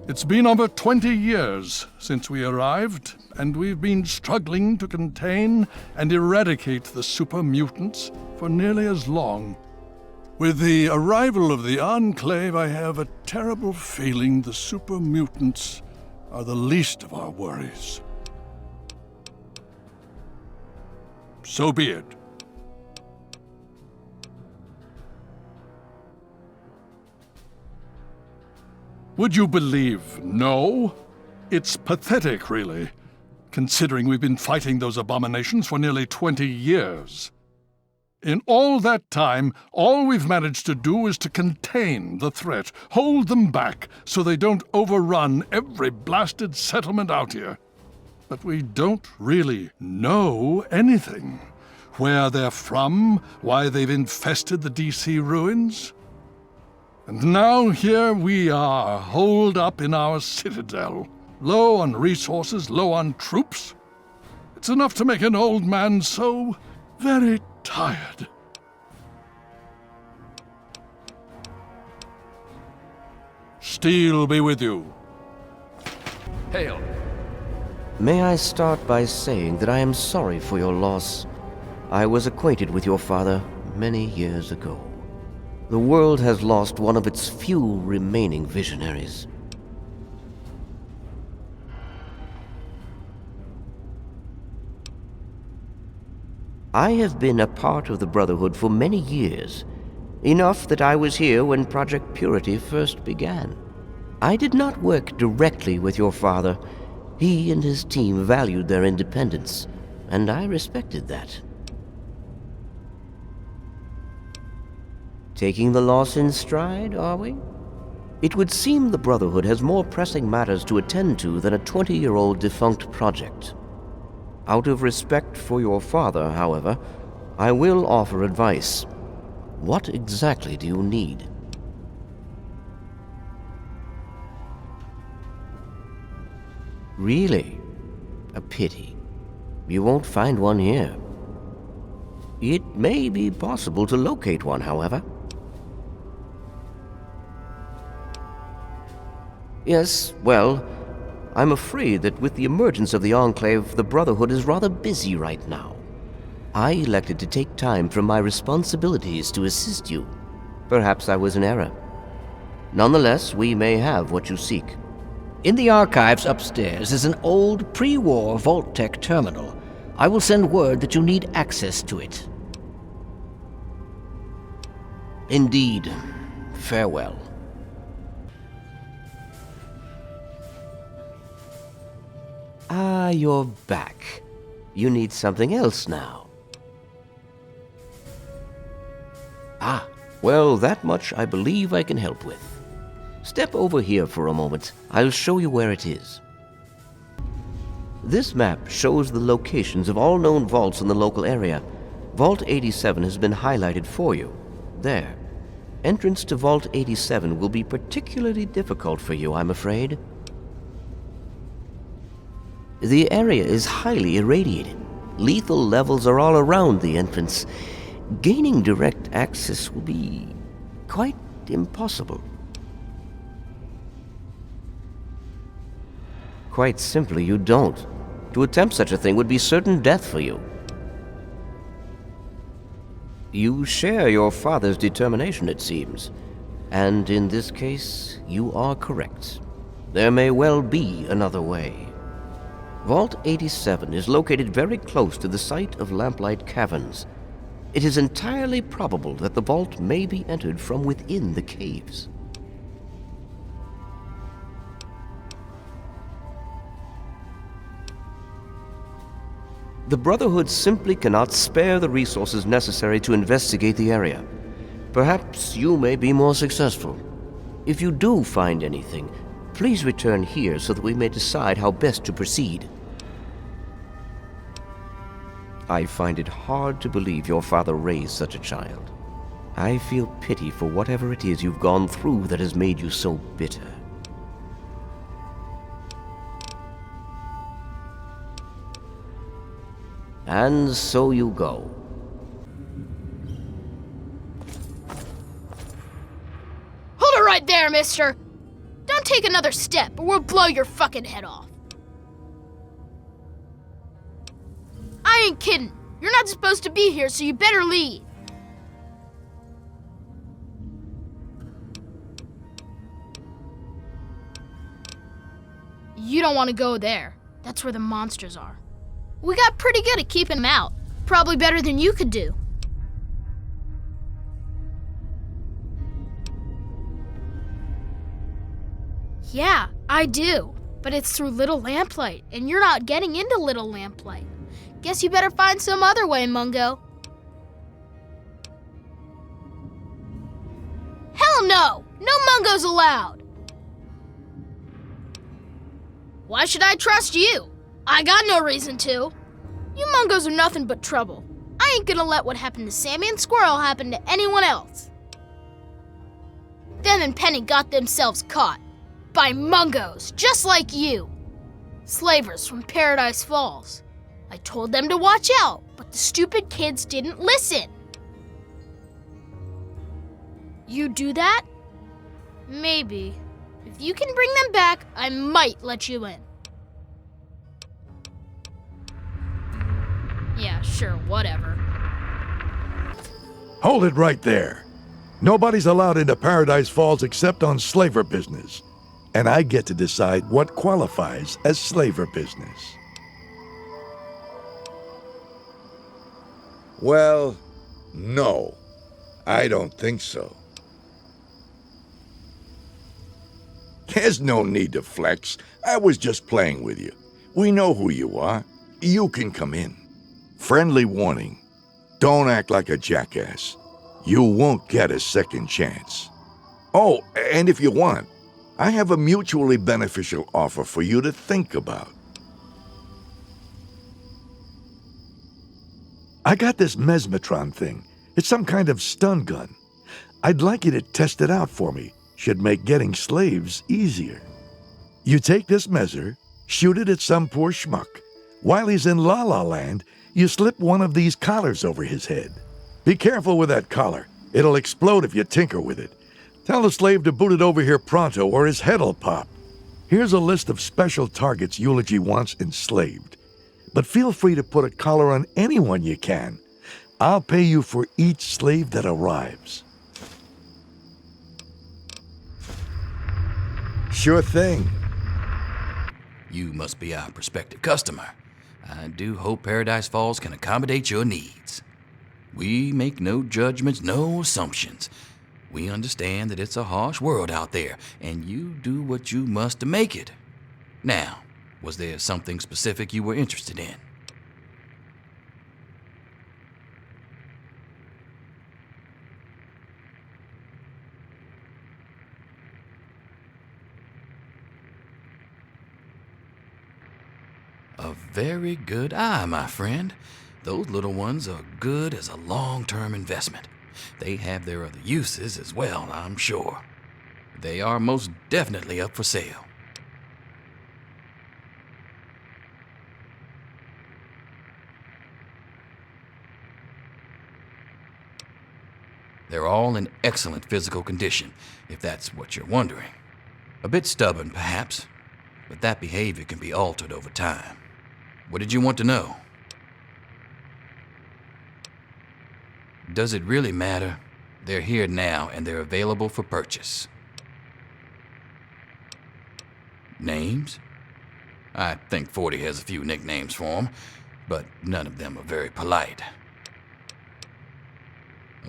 It's been over 20 years since we arrived, and we've been struggling to contain and eradicate the super mutants for nearly as long. With the arrival of the Enclave, I have a terrible feeling the super mutants are the least of our worries. So be it. Would you believe no? It's pathetic, really, considering we've been fighting those abominations for nearly 20 years. In all that time, all we've managed to do is to contain the threat, hold them back so they don't overrun every blasted settlement out here. But we don't really know anything. Where they're from, why they've infested the DC ruins. And now here we are, holed up in our citadel, low on resources, low on troops. It's enough to make an old man so very tired. Steel be with you. Hail. May I start by saying that I am sorry for your loss. I was acquainted with your father many years ago. The world has lost one of its few remaining visionaries. I have been a part of the Brotherhood for many years, enough that I was here when Project Purity first began. I did not work directly with your father. He and his team valued their independence, and I respected that. Taking the loss in stride, are we? It would seem the Brotherhood has more pressing matters to attend to than a 20-year-old defunct project. Out of respect for your father, however, I will offer advice. What exactly do you need? Really? A pity. You won't find one here. It may be possible to locate one, however. Yes, well, I'm afraid that with the emergence of the Enclave, the Brotherhood is rather busy right now. I elected to take time from my responsibilities to assist you. Perhaps I was in error. Nonetheless, we may have what you seek. In the archives upstairs is an old pre-war Vault-Tec terminal. I will send word that you need access to it. Indeed. Farewell. Ah, you're back. You need something else now. Ah, well, that much I believe I can help with. Step over here for a moment. I'll show you where it is. This map shows the locations of all known vaults in the local area. Vault 87 has been highlighted for you. There. Entrance to Vault 87 will be particularly difficult for you, I'm afraid. The area is highly irradiated. Lethal levels are all around the entrance. Gaining direct access will be quite impossible. Quite simply, you don't. To attempt such a thing would be certain death for you. You share your father's determination, it seems. And in this case, you are correct. There may well be another way. Vault 87 is located very close to the site of Lamplight Caverns. It is entirely probable that the vault may be entered from within the caves. The Brotherhood simply cannot spare the resources necessary to investigate the area. Perhaps you may be more successful. If you do find anything, please return here so that we may decide how best to proceed. I find it hard to believe your father raised such a child. I feel pity for whatever it is you've gone through that has made you so bitter. And so you go. Hold it right there, mister! Don't take another step or we'll blow your fucking head off. I ain't kidding. You're not supposed to be here, so you better leave. You don't want to go there. That's where the monsters are. We got pretty good at keeping them out. Probably better than you could do. Yeah, I do. But it's through Little Lamplight, and you're not getting into Little Lamplight. Guess you better find some other way, Mungo. Hell no! No Mungos allowed! Why should I trust you? I got no reason to. You Mungos are nothing but trouble. I ain't gonna let what happened to Sammy and Squirrel happen to anyone else. Them and Penny got themselves caught. By Mungos, just like you. Slavers from Paradise Falls. I told them to watch out, but the stupid kids didn't listen. You do that? Maybe. If you can bring them back, I might let you in. Yeah, sure, whatever. Hold it right there. Nobody's allowed into Paradise Falls except on slaver business. And I get to decide what qualifies as slaver business. Well, no. I don't think so. There's no need to flex. I was just playing with you. We know who you are. You can come in. Friendly warning. Don't act like a jackass. You won't get a second chance. Oh, and if you want, I have a mutually beneficial offer for you to think about. I got this mesmetron thing. It's some kind of stun gun. I'd like you to test it out for me. Should make getting slaves easier. You take this measure, shoot it at some poor schmuck. While he's in La La Land, you slip one of these collars over his head. Be careful with that collar. It'll explode if you tinker with it. Tell the slave to boot it over here pronto or his head'll pop. Here's a list of special targets Eulogy wants enslaved. But feel free to put a collar on anyone you can. I'll pay you for each slave that arrives. Sure thing. You must be our prospective customer. I do hope Paradise Falls can accommodate your needs. We make no judgments, no assumptions. We understand that it's a harsh world out there, and you do what you must to make it. Now, was there something specific you were interested in? A very good eye, my friend. Those little ones are good as a long-term investment. They have their other uses as well, I'm sure. They are most definitely up for sale. They're all in excellent physical condition, if that's what you're wondering. A bit stubborn, perhaps, but that behavior can be altered over time. What did you want to know? Does it really matter? They're here now, and they're available for purchase. Names? I think 40 has a few nicknames for them, but none of them are very polite.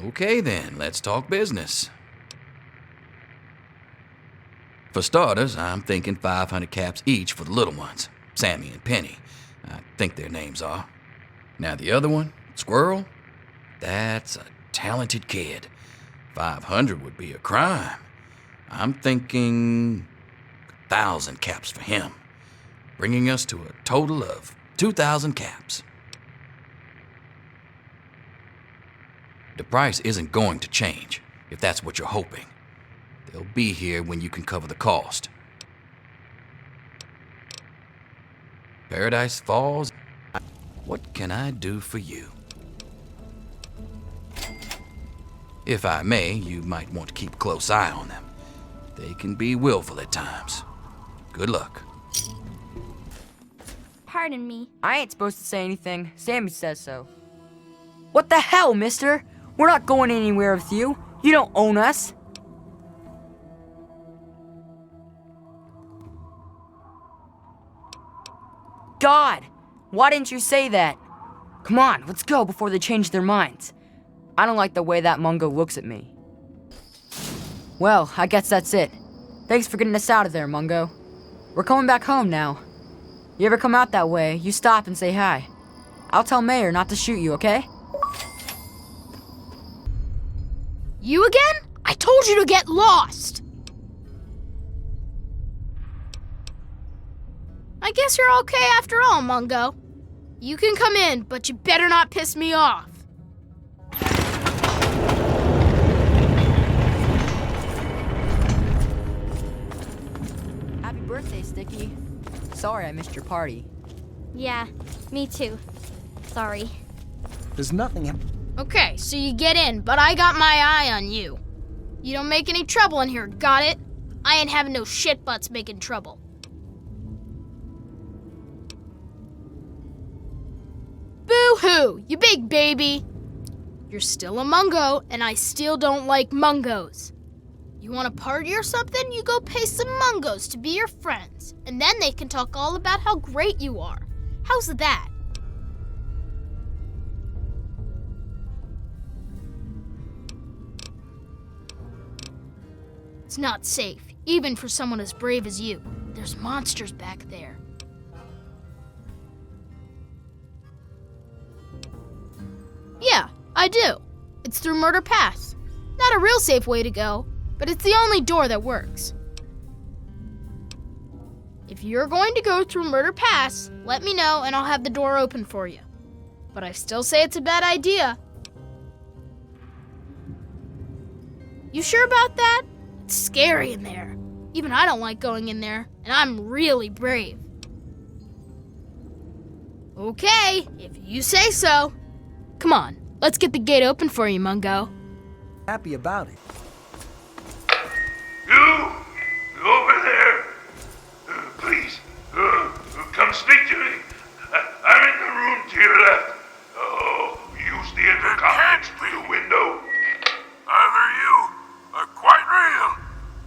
Okay then, let's talk business. For starters, I'm thinking 500 caps each for the little ones, Sammy and Penny. I think their names are. Now the other one, Squirrel, that's a talented kid. 500 would be a crime. I'm thinking 1,000 caps for him, bringing us to a total of 2,000 caps. The price isn't going to change, if that's what you're hoping. They'll be here when you can cover the cost. Paradise Falls, what can I do for you? If I may, you might want to keep a close eye on them. They can be willful at times. Good luck. Pardon me. I ain't supposed to say anything. Sammy says so. What the hell, mister? We're not going anywhere with you. You don't own us. God, why didn't you say that? Come on, let's go before they change their minds. I don't like the way that Mungo looks at me. Well, I guess that's it. Thanks for getting us out of there, Mungo. We're coming back home now. You ever come out that way, you stop and say hi. I'll tell Mayor not to shoot you, okay? You again? I told you to get lost! I guess you're okay after all, Mungo. You can come in, but you better not piss me off. Happy birthday, Sticky. Sorry I missed your party. Yeah, me too. Sorry. There's nothing. Okay, so you get in, but I got my eye on you. You don't make any trouble in here, got it? I ain't having no shit butts making trouble. Boo-hoo, you big baby. You're still a Mungo, and I still don't like Mungos. You want a party or something? You go pay some Mungos to be your friends, and then they can talk all about how great you are. How's that? It's not safe, even for someone as brave as you. There's monsters back there. Yeah, I do. It's through Murder Pass. Not a real safe way to go, but it's the only door that works. If you're going to go through Murder Pass, let me know and I'll have the door open for you. But I still say it's a bad idea. You sure about that? It's scary in there. Even I don't like going in there, and I'm really brave. Okay, if you say so. Come on, let's get the gate open for you, Mungo. Happy about it. You! Over there! Please, come speak to me. I'm in the room to your left. Oh, use the intercom through the window. Either you are quite real.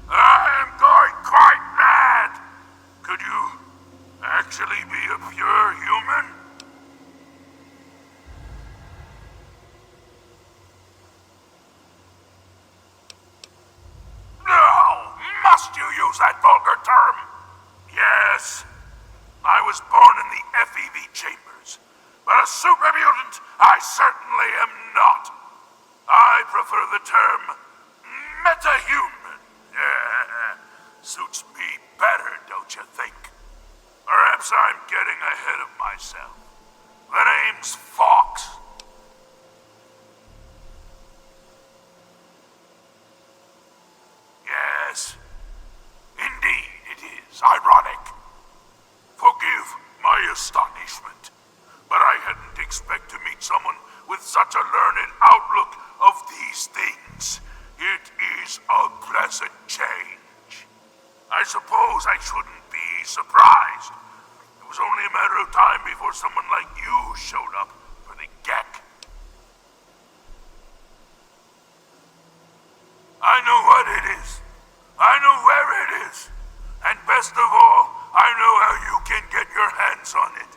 I am going quite mad. Could you but a super mutant I certainly am not. I prefer the term metahuman. Suits me better, don't you think? Perhaps I'm getting ahead of myself. The name's Fawkes. Yes, indeed it is ironic. Forgive my astonishment, but I hadn't expected to meet someone with such a learned outlook of these things. It is a pleasant change. I suppose I shouldn't be surprised. It was only a matter of time before someone like you showed up for the Gek. I know what it is. I know where it is. And best of all, I know how you can get your hands on it.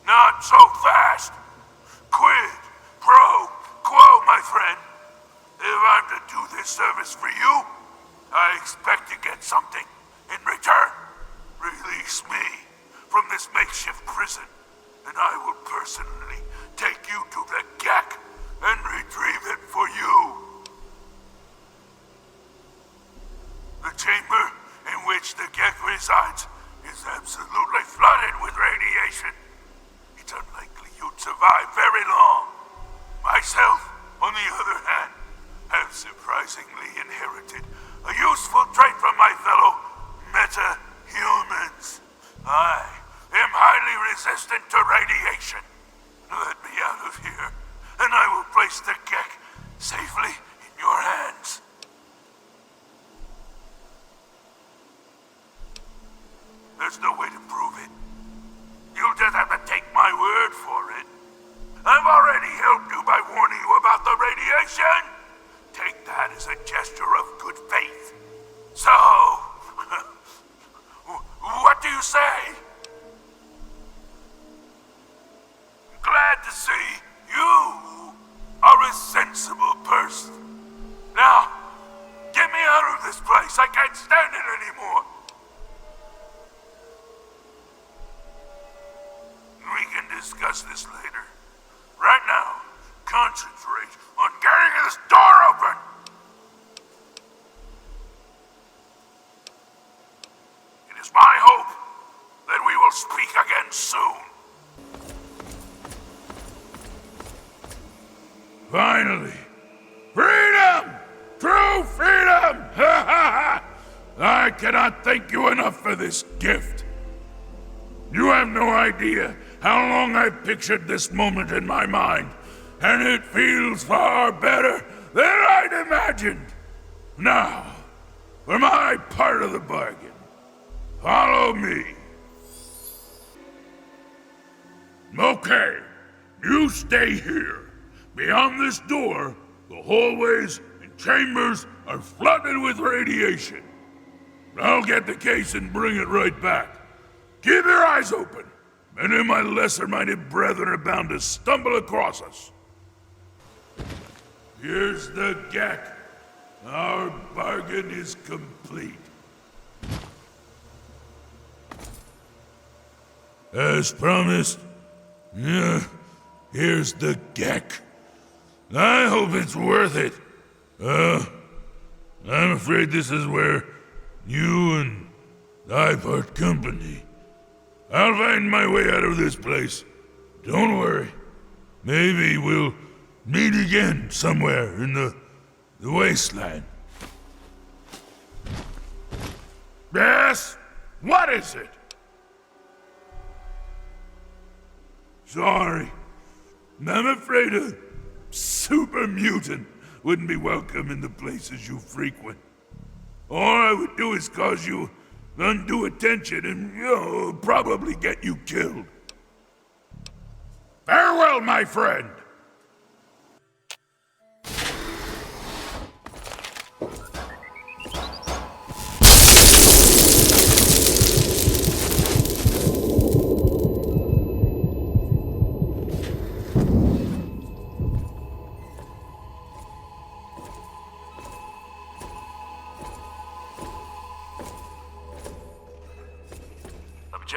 Not so fast. Quid pro quo, my friend. If I'm to do this service for you, I expect to get something in return. Release me from this makeshift prison, and I will personally take you to the Gek and retrieve it for you. The chamber in which the Gek resides is absolutely flooded with radiation. It's unlikely you'd survive very long. Myself, on the other hand, have surprisingly inherited a useful trait from my fellow meta-humans. I am highly resistant to radiation. Let me out of here, and I will place the Gek safely in your hands. There's no way to prove it. You'll just have to take my word for it. I've already helped you by warning you about the radiation. Take that as a gesture of good faith. So, what do you say? Glad to see you are a sensible person. Now, get me out of this place. I can't stand it anymore. We can discuss this later. Right now, concentrate on getting this door open. It is my hope that we will speak again soon. Finally! Freedom! True freedom! Ha ha ha! I cannot thank you enough for this gift. You have no idea how long I've pictured this moment in my mind, and it feels far better than I'd imagined. Now, for my part of the bargain, follow me. Okay, you stay here. Beyond this door, the hallways and chambers are flooded with radiation. I'll get the case and bring it right back. Keep your eyes open. Many of my lesser-minded brethren are bound to stumble across us. Here's the Gek. Our bargain is complete. As promised, here's the Gek. I hope it's worth it. I'm afraid this is where you and I part company. I'll find my way out of this place. Don't worry. Maybe we'll meet again somewhere in the wasteland. Yes? What is it? Sorry. I'm afraid a super mutant wouldn't be welcome in the places you frequent. All I would do is cause you undue attention and, probably get you killed. Farewell, my friend!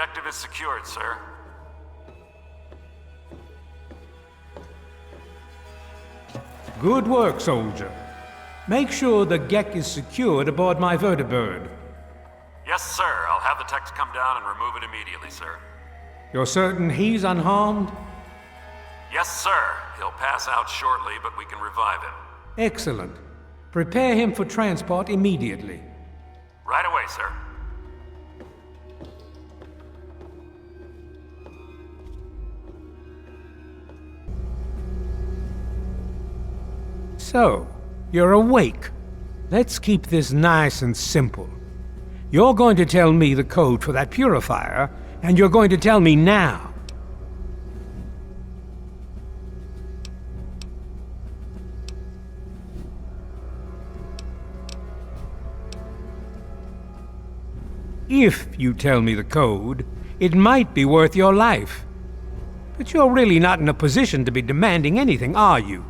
objective is secured, sir. Good work, soldier. Make sure the Gek is secured aboard my vertibird. Yes, sir. I'll have the tech come down and remove it immediately, sir. You're certain he's unharmed? Yes, sir. He'll pass out shortly, but we can revive him. Excellent. Prepare him for transport immediately. Right away, sir. So, you're awake. Let's keep this nice and simple. You're going to tell me the code for that purifier, and you're going to tell me now. If you tell me the code, it might be worth your life. But you're really not in a position to be demanding anything, are you?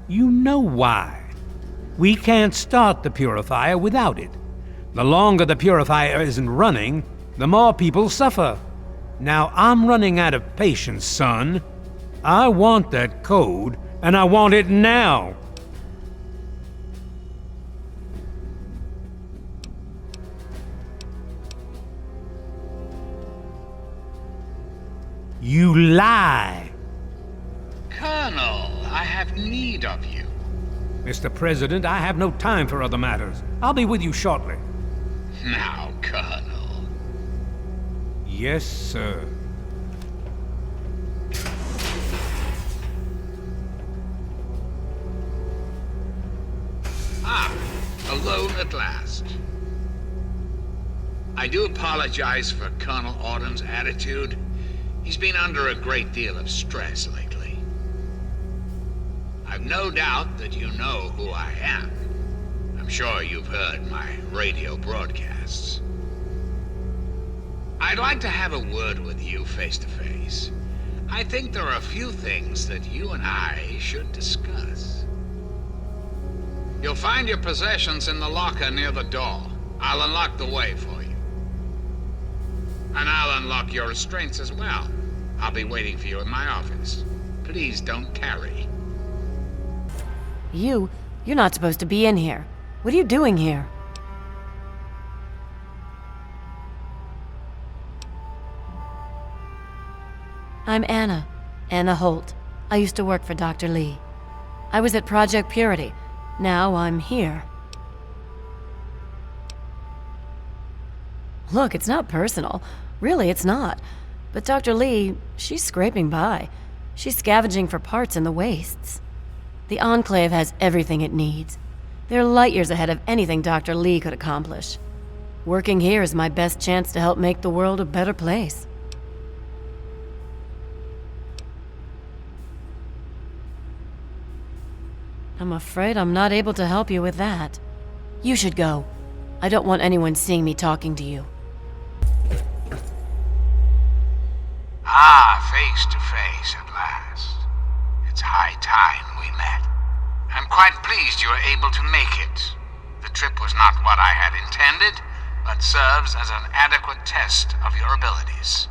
You know why. We can't start the purifier without it. The longer the purifier isn't running, the more people suffer. Now I'm running out of patience, son. I want that code, and I want it now. You lie. Colonel, I have need of you. Mr. President, I have no time for other matters. I'll be with you shortly. Now, Colonel. Yes, sir. Alone at last. I do apologize for Colonel Autumn's attitude. He's been under a great deal of stress lately. I've no doubt that you know who I am. I'm sure you've heard my radio broadcasts. I'd like to have a word with you face to face. I think there are a few things that you and I should discuss. You'll find your possessions in the locker near the door. I'll unlock the way for you. And I'll unlock your restraints as well. I'll be waiting for you in my office. Please don't tarry. You're not supposed to be in here. What are you doing here? I'm Anna Holt. I used to work for Dr. Lee. I was at Project Purity. Now I'm here. Look, it's not personal. Really, it's not. But Dr. Lee, she's scraping by. She's scavenging for parts in the wastes. The Enclave has everything it needs. They're light years ahead of anything Dr. Lee could accomplish. Working here is my best chance to help make the world a better place. I'm afraid I'm not able to help you with that. You should go. I don't want anyone seeing me talking to you. Face to face at last. It's high time we met. I'm quite pleased you were able to make it. The trip was not what I had intended, but serves as an adequate test of your abilities.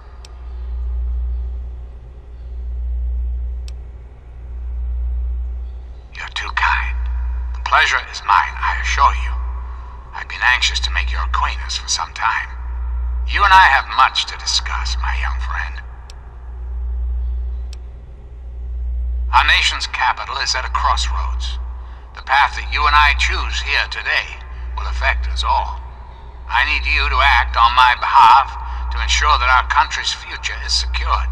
You're too kind. The pleasure is mine, I assure you. I've been anxious to make your acquaintance for some time. You and I have much to discuss, my young friend. Our nation's capital is at a crossroads. The path that you and I choose here today will affect us all. I need you to act on my behalf to ensure that our country's future is secured.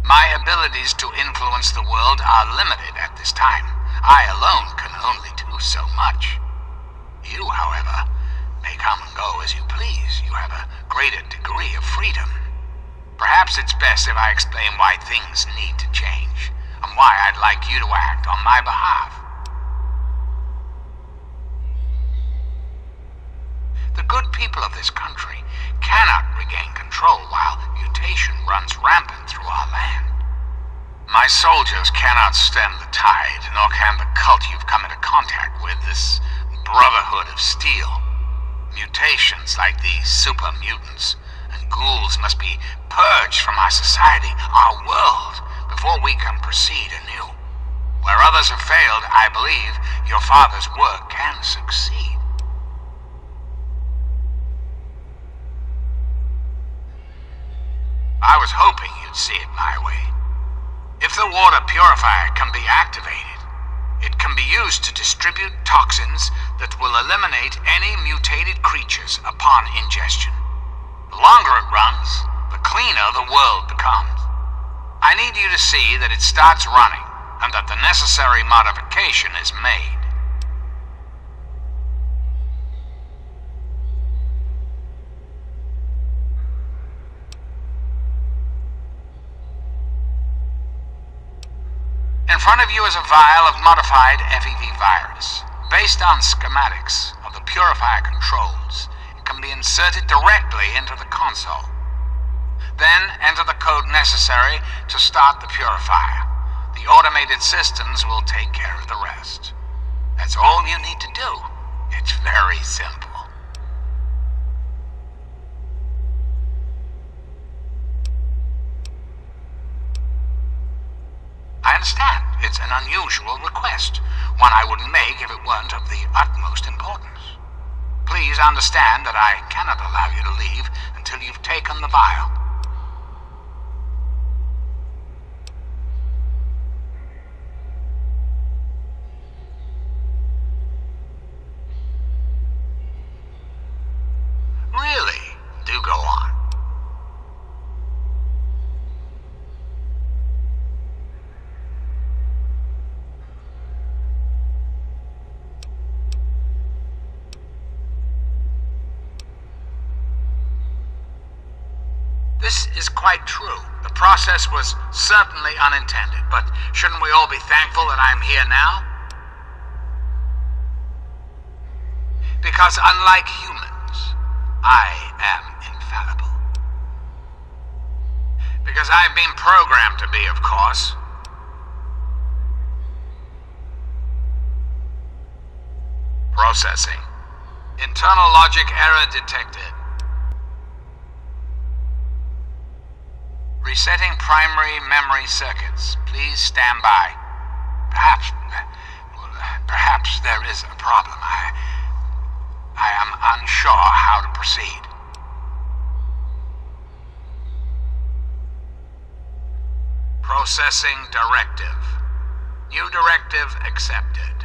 My abilities to influence the world are limited at this time. I alone can only do so much. You, however, may come and go as you please. You have a greater degree of freedom. Perhaps it's best if I explain why things need to change, and why I'd like you to act on my behalf. The good people of this country cannot regain control while mutation runs rampant through our land. My soldiers cannot stem the tide, nor can the cult you've come into contact with, this Brotherhood of Steel. Mutations like these super mutants and ghouls must be purged from our society, our world, before we can proceed anew. Where others have failed, I believe your father's work can succeed. I was hoping you'd see it my way. If the water purifier can be activated, it can be used to distribute toxins that will eliminate any mutated creatures upon ingestion. The longer it runs, the cleaner the world becomes. I need you to see that it starts running, and that the necessary modification is made. In front of you is a vial of modified FEV virus. Based on schematics of the purifier controls, it can be inserted directly into the console. Then enter the code necessary to start the purifier. The automated systems will take care of the rest. That's all you need to do. It's very simple. I understand. It's an unusual request, one I wouldn't make if it weren't of the utmost importance. Please understand that I cannot allow you to leave until you've taken the vial. Really? Do go on. This is quite true. The process was certainly unintended, but shouldn't we all be thankful that I'm here now? Because unlike humans, I am infallible. Because I've been programmed to be, of course. Processing. Internal logic error detected. Resetting primary memory circuits. Please stand by. Perhaps there is a problem. I am unsure how to proceed. Processing directive. New directive accepted.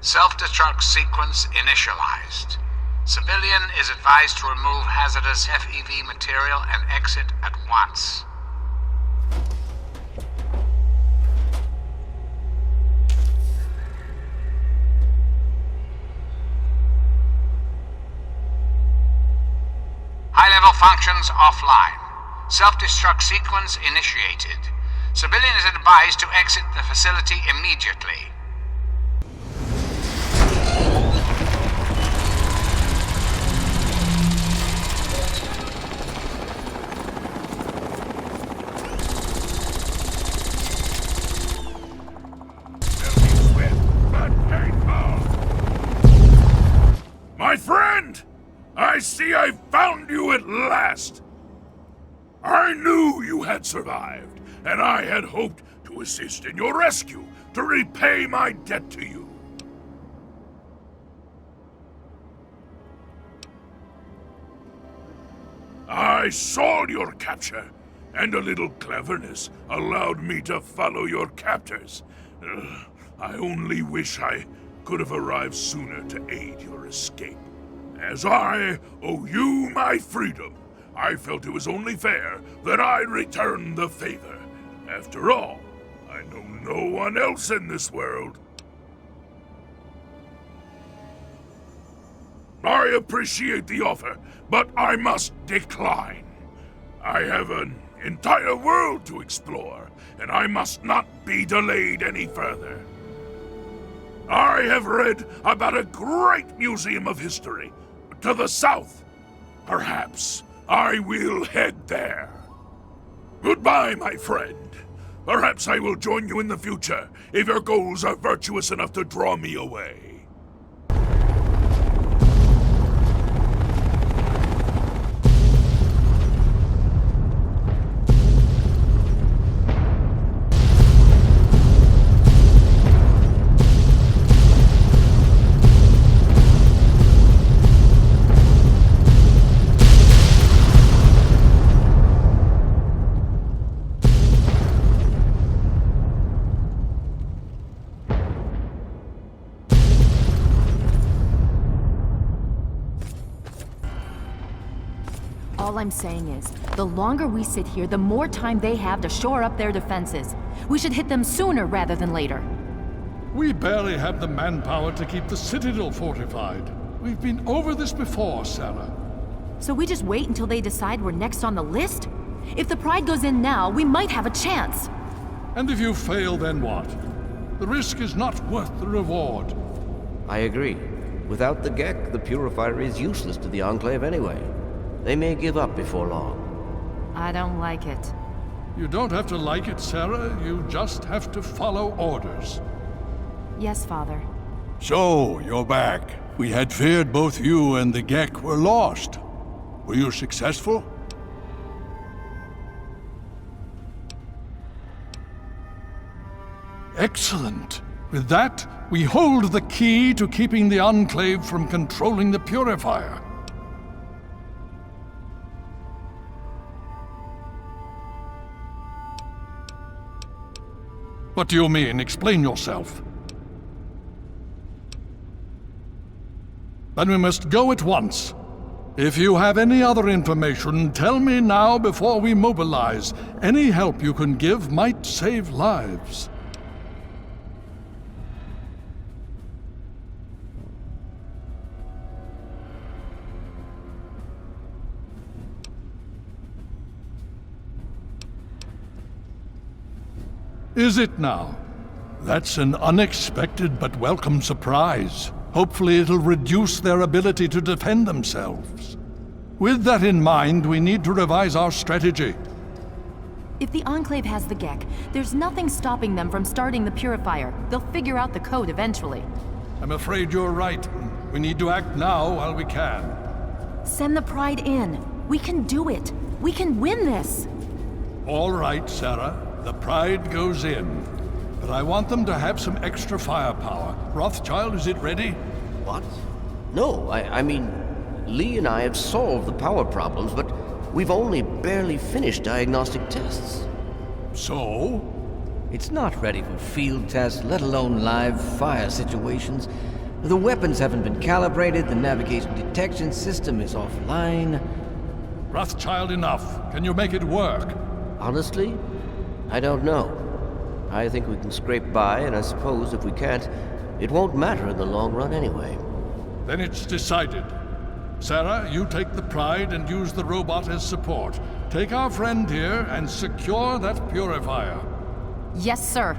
Self-destruct sequence initialized. Civilian is advised to remove hazardous FEV material and exit at once. High-level functions offline. Self-destruct sequence initiated. Civilian is advised to exit the facility immediately. My friend! I see I found you at last! I knew you had survived, and I had hoped to assist in your rescue, to repay my debt to you. I saw your capture, and a little cleverness allowed me to follow your captors. I only wish I could have arrived sooner to aid your escape. As I owe you my freedom, I felt it was only fair that I return the favor. After all, I know no one else in this world. I appreciate the offer, but I must decline. I have an entire world to explore, and I must not be delayed any further. I have read about a great museum of history to the south. Perhaps I will head there. Goodbye, my friend. Perhaps I will join you in the future, if your goals are virtuous enough to draw me away. All I'm saying is, the longer we sit here, the more time they have to shore up their defenses. We should hit them sooner rather than later. We barely have the manpower to keep the Citadel fortified. We've been over this before, Sarah. So we just wait until they decide we're next on the list? If the Pride goes in now, we might have a chance. And if you fail, then what? The risk is not worth the reward. I agree. Without the Gek, the Purifier is useless to the Enclave anyway. They may give up before long. I don't like it. You don't have to like it, Sarah. You just have to follow orders. Yes, Father. So, you're back. We had feared both you and the Gek were lost. Were you successful? Excellent. With that, we hold the key to keeping the Enclave from controlling the Purifier. What do you mean? Explain yourself. Then we must go at once. If you have any other information, tell me now before we mobilize. Any help you can give might save lives. Is it now? That's an unexpected but welcome surprise. Hopefully it'll reduce their ability to defend themselves. With that in mind, we need to revise our strategy. If the Enclave has the Gek, there's nothing stopping them from starting the Purifier. They'll figure out the code eventually. I'm afraid you're right. We need to act now while we can. Send the Pride in. We can do it. We can win this. All right, Sarah. The Pride goes in. But I want them to have some extra firepower. Rothschild, is it ready? What? No, I mean, Lee and I have solved the power problems, but we've only barely finished diagnostic tests. So? It's not ready for field tests, let alone live fire situations. The weapons haven't been calibrated, the navigation detection system is offline. Rothschild, enough. Can you make it work? Honestly, I don't know. I think we can scrape by, and I suppose if we can't, it won't matter in the long run anyway. Then it's decided. Sarah, you take the Pride and use the robot as support. Take our friend here and secure that Purifier. Yes, sir.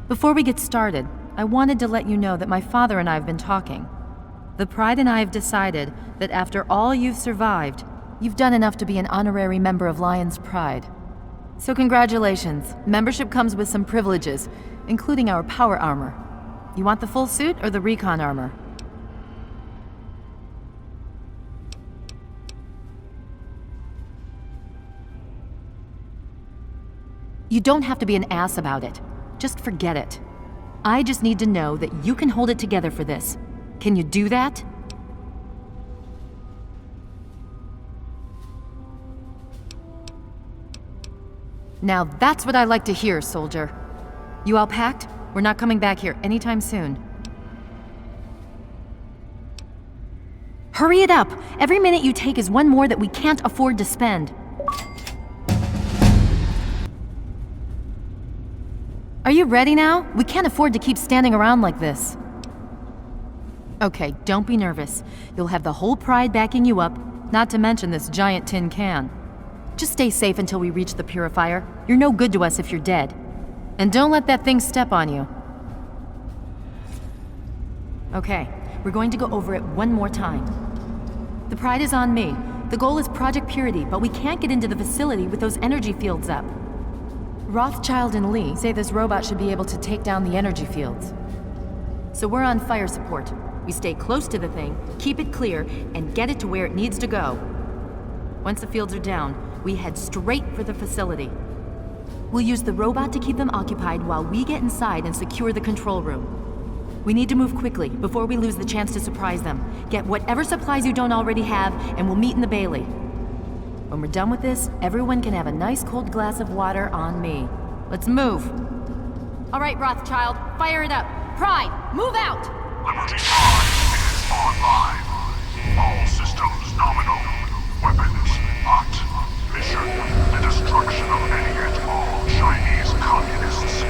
Before we get started, I wanted to let you know that my father and I have been talking. The Pride and I have decided that after all you've survived, you've done enough to be an honorary member of Lion's Pride. So congratulations. Membership comes with some privileges, including our power armor. You want the full suit or the recon armor? You don't have to be an ass about it. Just forget it. I just need to know that you can hold it together for this. Can you do that? Now that's what I like to hear, soldier. You all packed? We're not coming back here anytime soon. Hurry it up! Every minute you take is one more that we can't afford to spend. Are you ready now? We can't afford to keep standing around like this. Okay, don't be nervous. You'll have the whole Pride backing you up, not to mention this giant tin can. Just stay safe until we reach the Purifier. You're no good to us if you're dead. And don't let that thing step on you. Okay, we're going to go over it one more time. The Pride is on me. The goal is Project Purity, but we can't get into the facility with those energy fields up. Rothschild and Lee say this robot should be able to take down the energy fields. So we're on fire support. We stay close to the thing, keep it clear, and get it to where it needs to go. Once the fields are down, we head straight for the facility. We'll use the robot to keep them occupied while we get inside and secure the control room. We need to move quickly before we lose the chance to surprise them. Get whatever supplies you don't already have, and we'll meet in the Bailey. When we're done with this, everyone can have a nice cold glass of water on me. Let's move. All right, Rothschild, fire it up. Pride, move out! Liberty Prime is online. All systems nominal. Weapons hot. Mission: the destruction of any and all Chinese communists.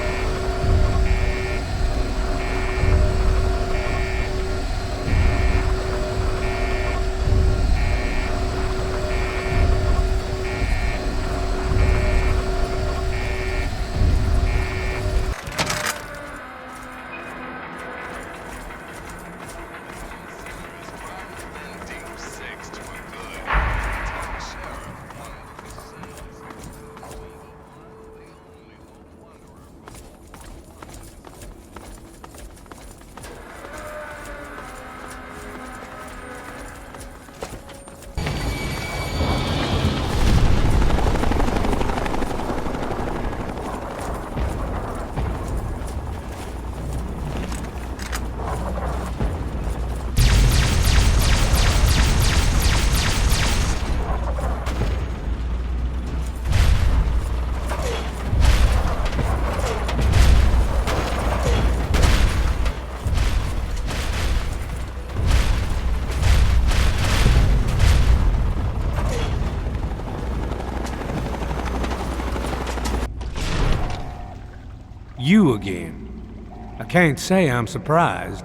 You again. I can't say I'm surprised.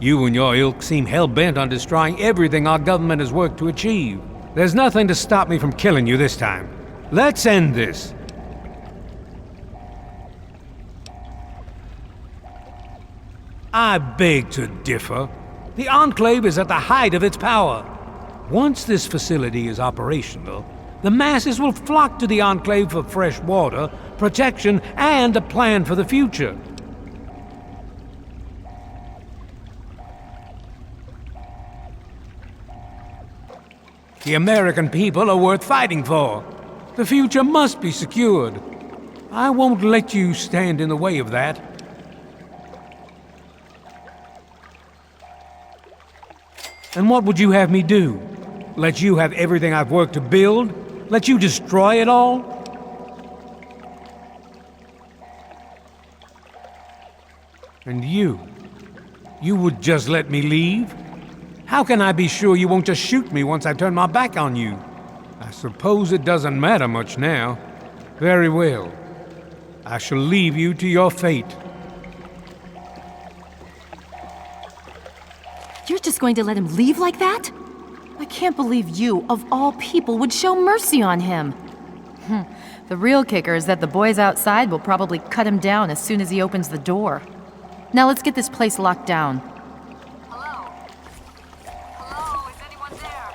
You and your ilk seem hell-bent on destroying everything our government has worked to achieve. There's nothing to stop me from killing you this time. Let's end this. I beg to differ. The Enclave is at the height of its power. Once this facility is operational, the masses will flock to the Enclave for fresh water, protection, and a plan for the future. The American people are worth fighting for. The future must be secured. I won't let you stand in the way of that. And what would you have me do? Let you have everything I've worked to build? Let you destroy it all? And you would just let me leave? How can I be sure you won't just shoot me once I turn my back on you? I suppose it doesn't matter much now. Very well. I shall leave you to your fate. You're just going to let him leave like that? I can't believe you, of all people, would show mercy on him. The real kicker is that the boys outside will probably cut him down as soon as he opens the door. Now let's get this place locked down. Hello? Hello, is anyone there?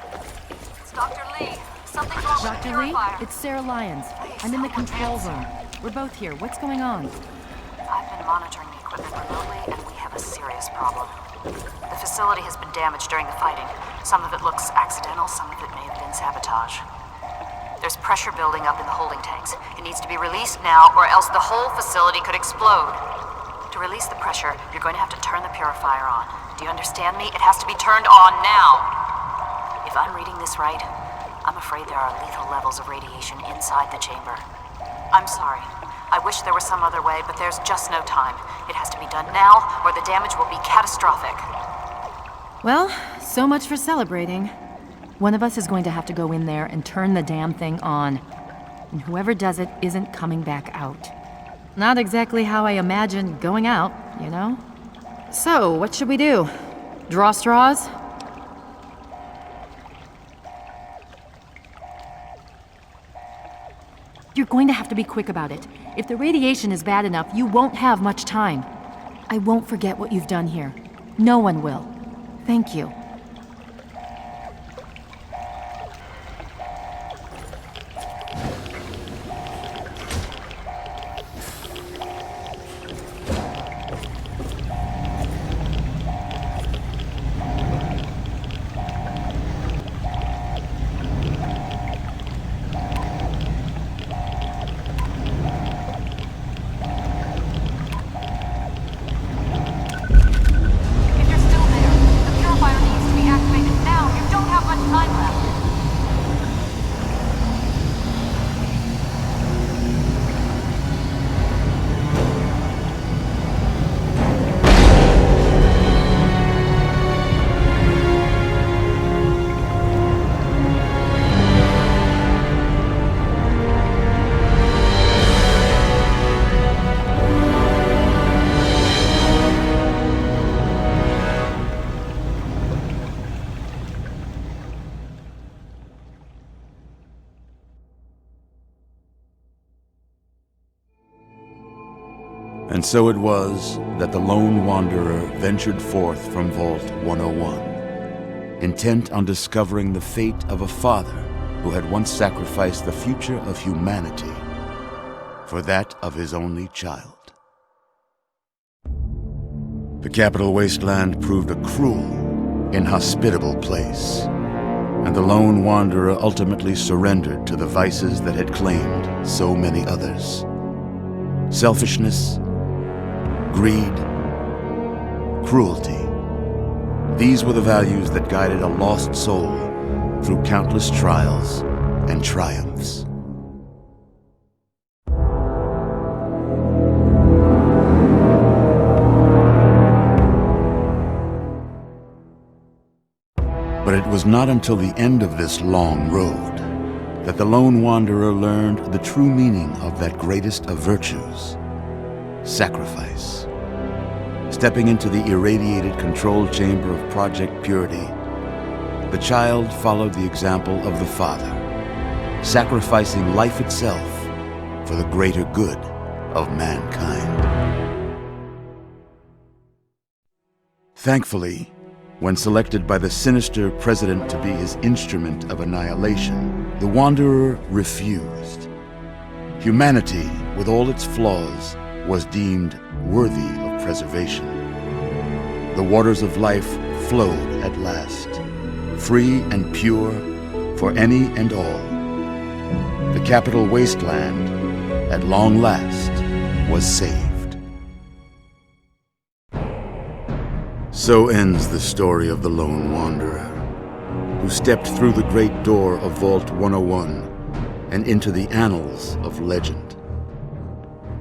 It's Dr. Lee. Something's wrong with the Dr. Lee, purifier. it's Sarah Lyons. I'm in the control room. We're both here. What's going on? I've been monitoring the equipment remotely, and we have a serious problem. The facility has been damaged during the fighting. Some of it looks accidental, some of it may have been sabotage. There's pressure building up in the holding tanks. It needs to be released now, or else the whole facility could explode. To release the pressure, you're going to have to turn the purifier on. Do you understand me? It has to be turned on now. If I'm reading this right, I'm afraid there are lethal levels of radiation inside the chamber. I'm sorry. I wish there was some other way, but there's just no time. It has to be done now, or the damage will be catastrophic. Well, so much for celebrating. One of us is going to have to go in there and turn the damn thing on. And whoever does it isn't coming back out. Not exactly how I imagined going out, you know? So, what should we do? Draw straws? You're going to have to be quick about it. If the radiation is bad enough, you won't have much time. I won't forget what you've done here. No one will. Thank you. And so it was that the lone wanderer ventured forth from Vault 101, intent on discovering the fate of a father who had once sacrificed the future of humanity for that of his only child. The capital wasteland proved a cruel, inhospitable place, and the lone wanderer ultimately surrendered to the vices that had claimed so many others. Selfishness, greed, cruelty. These were the values that guided a lost soul through countless trials and triumphs. But it was not until the end of this long road that the lone wanderer learned the true meaning of that greatest of virtues, sacrifice. Stepping into the irradiated control chamber of Project Purity, the child followed the example of the father, sacrificing life itself for the greater good of mankind. Thankfully, when selected by the sinister president to be his instrument of annihilation, the Wanderer refused. Humanity, with all its flaws, was deemed worthy of preservation. The waters of life flowed at last, free and pure for any and all. The capital wasteland, at long last, was saved. So ends the story of the lone wanderer, who stepped through the great door of Vault 101 and into the annals of legend.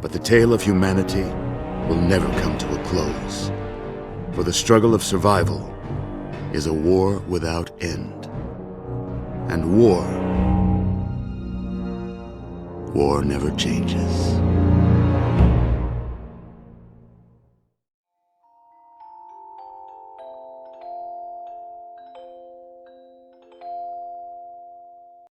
But the tale of humanity will never come to a close, for the struggle of survival is a war without end. And war never changes.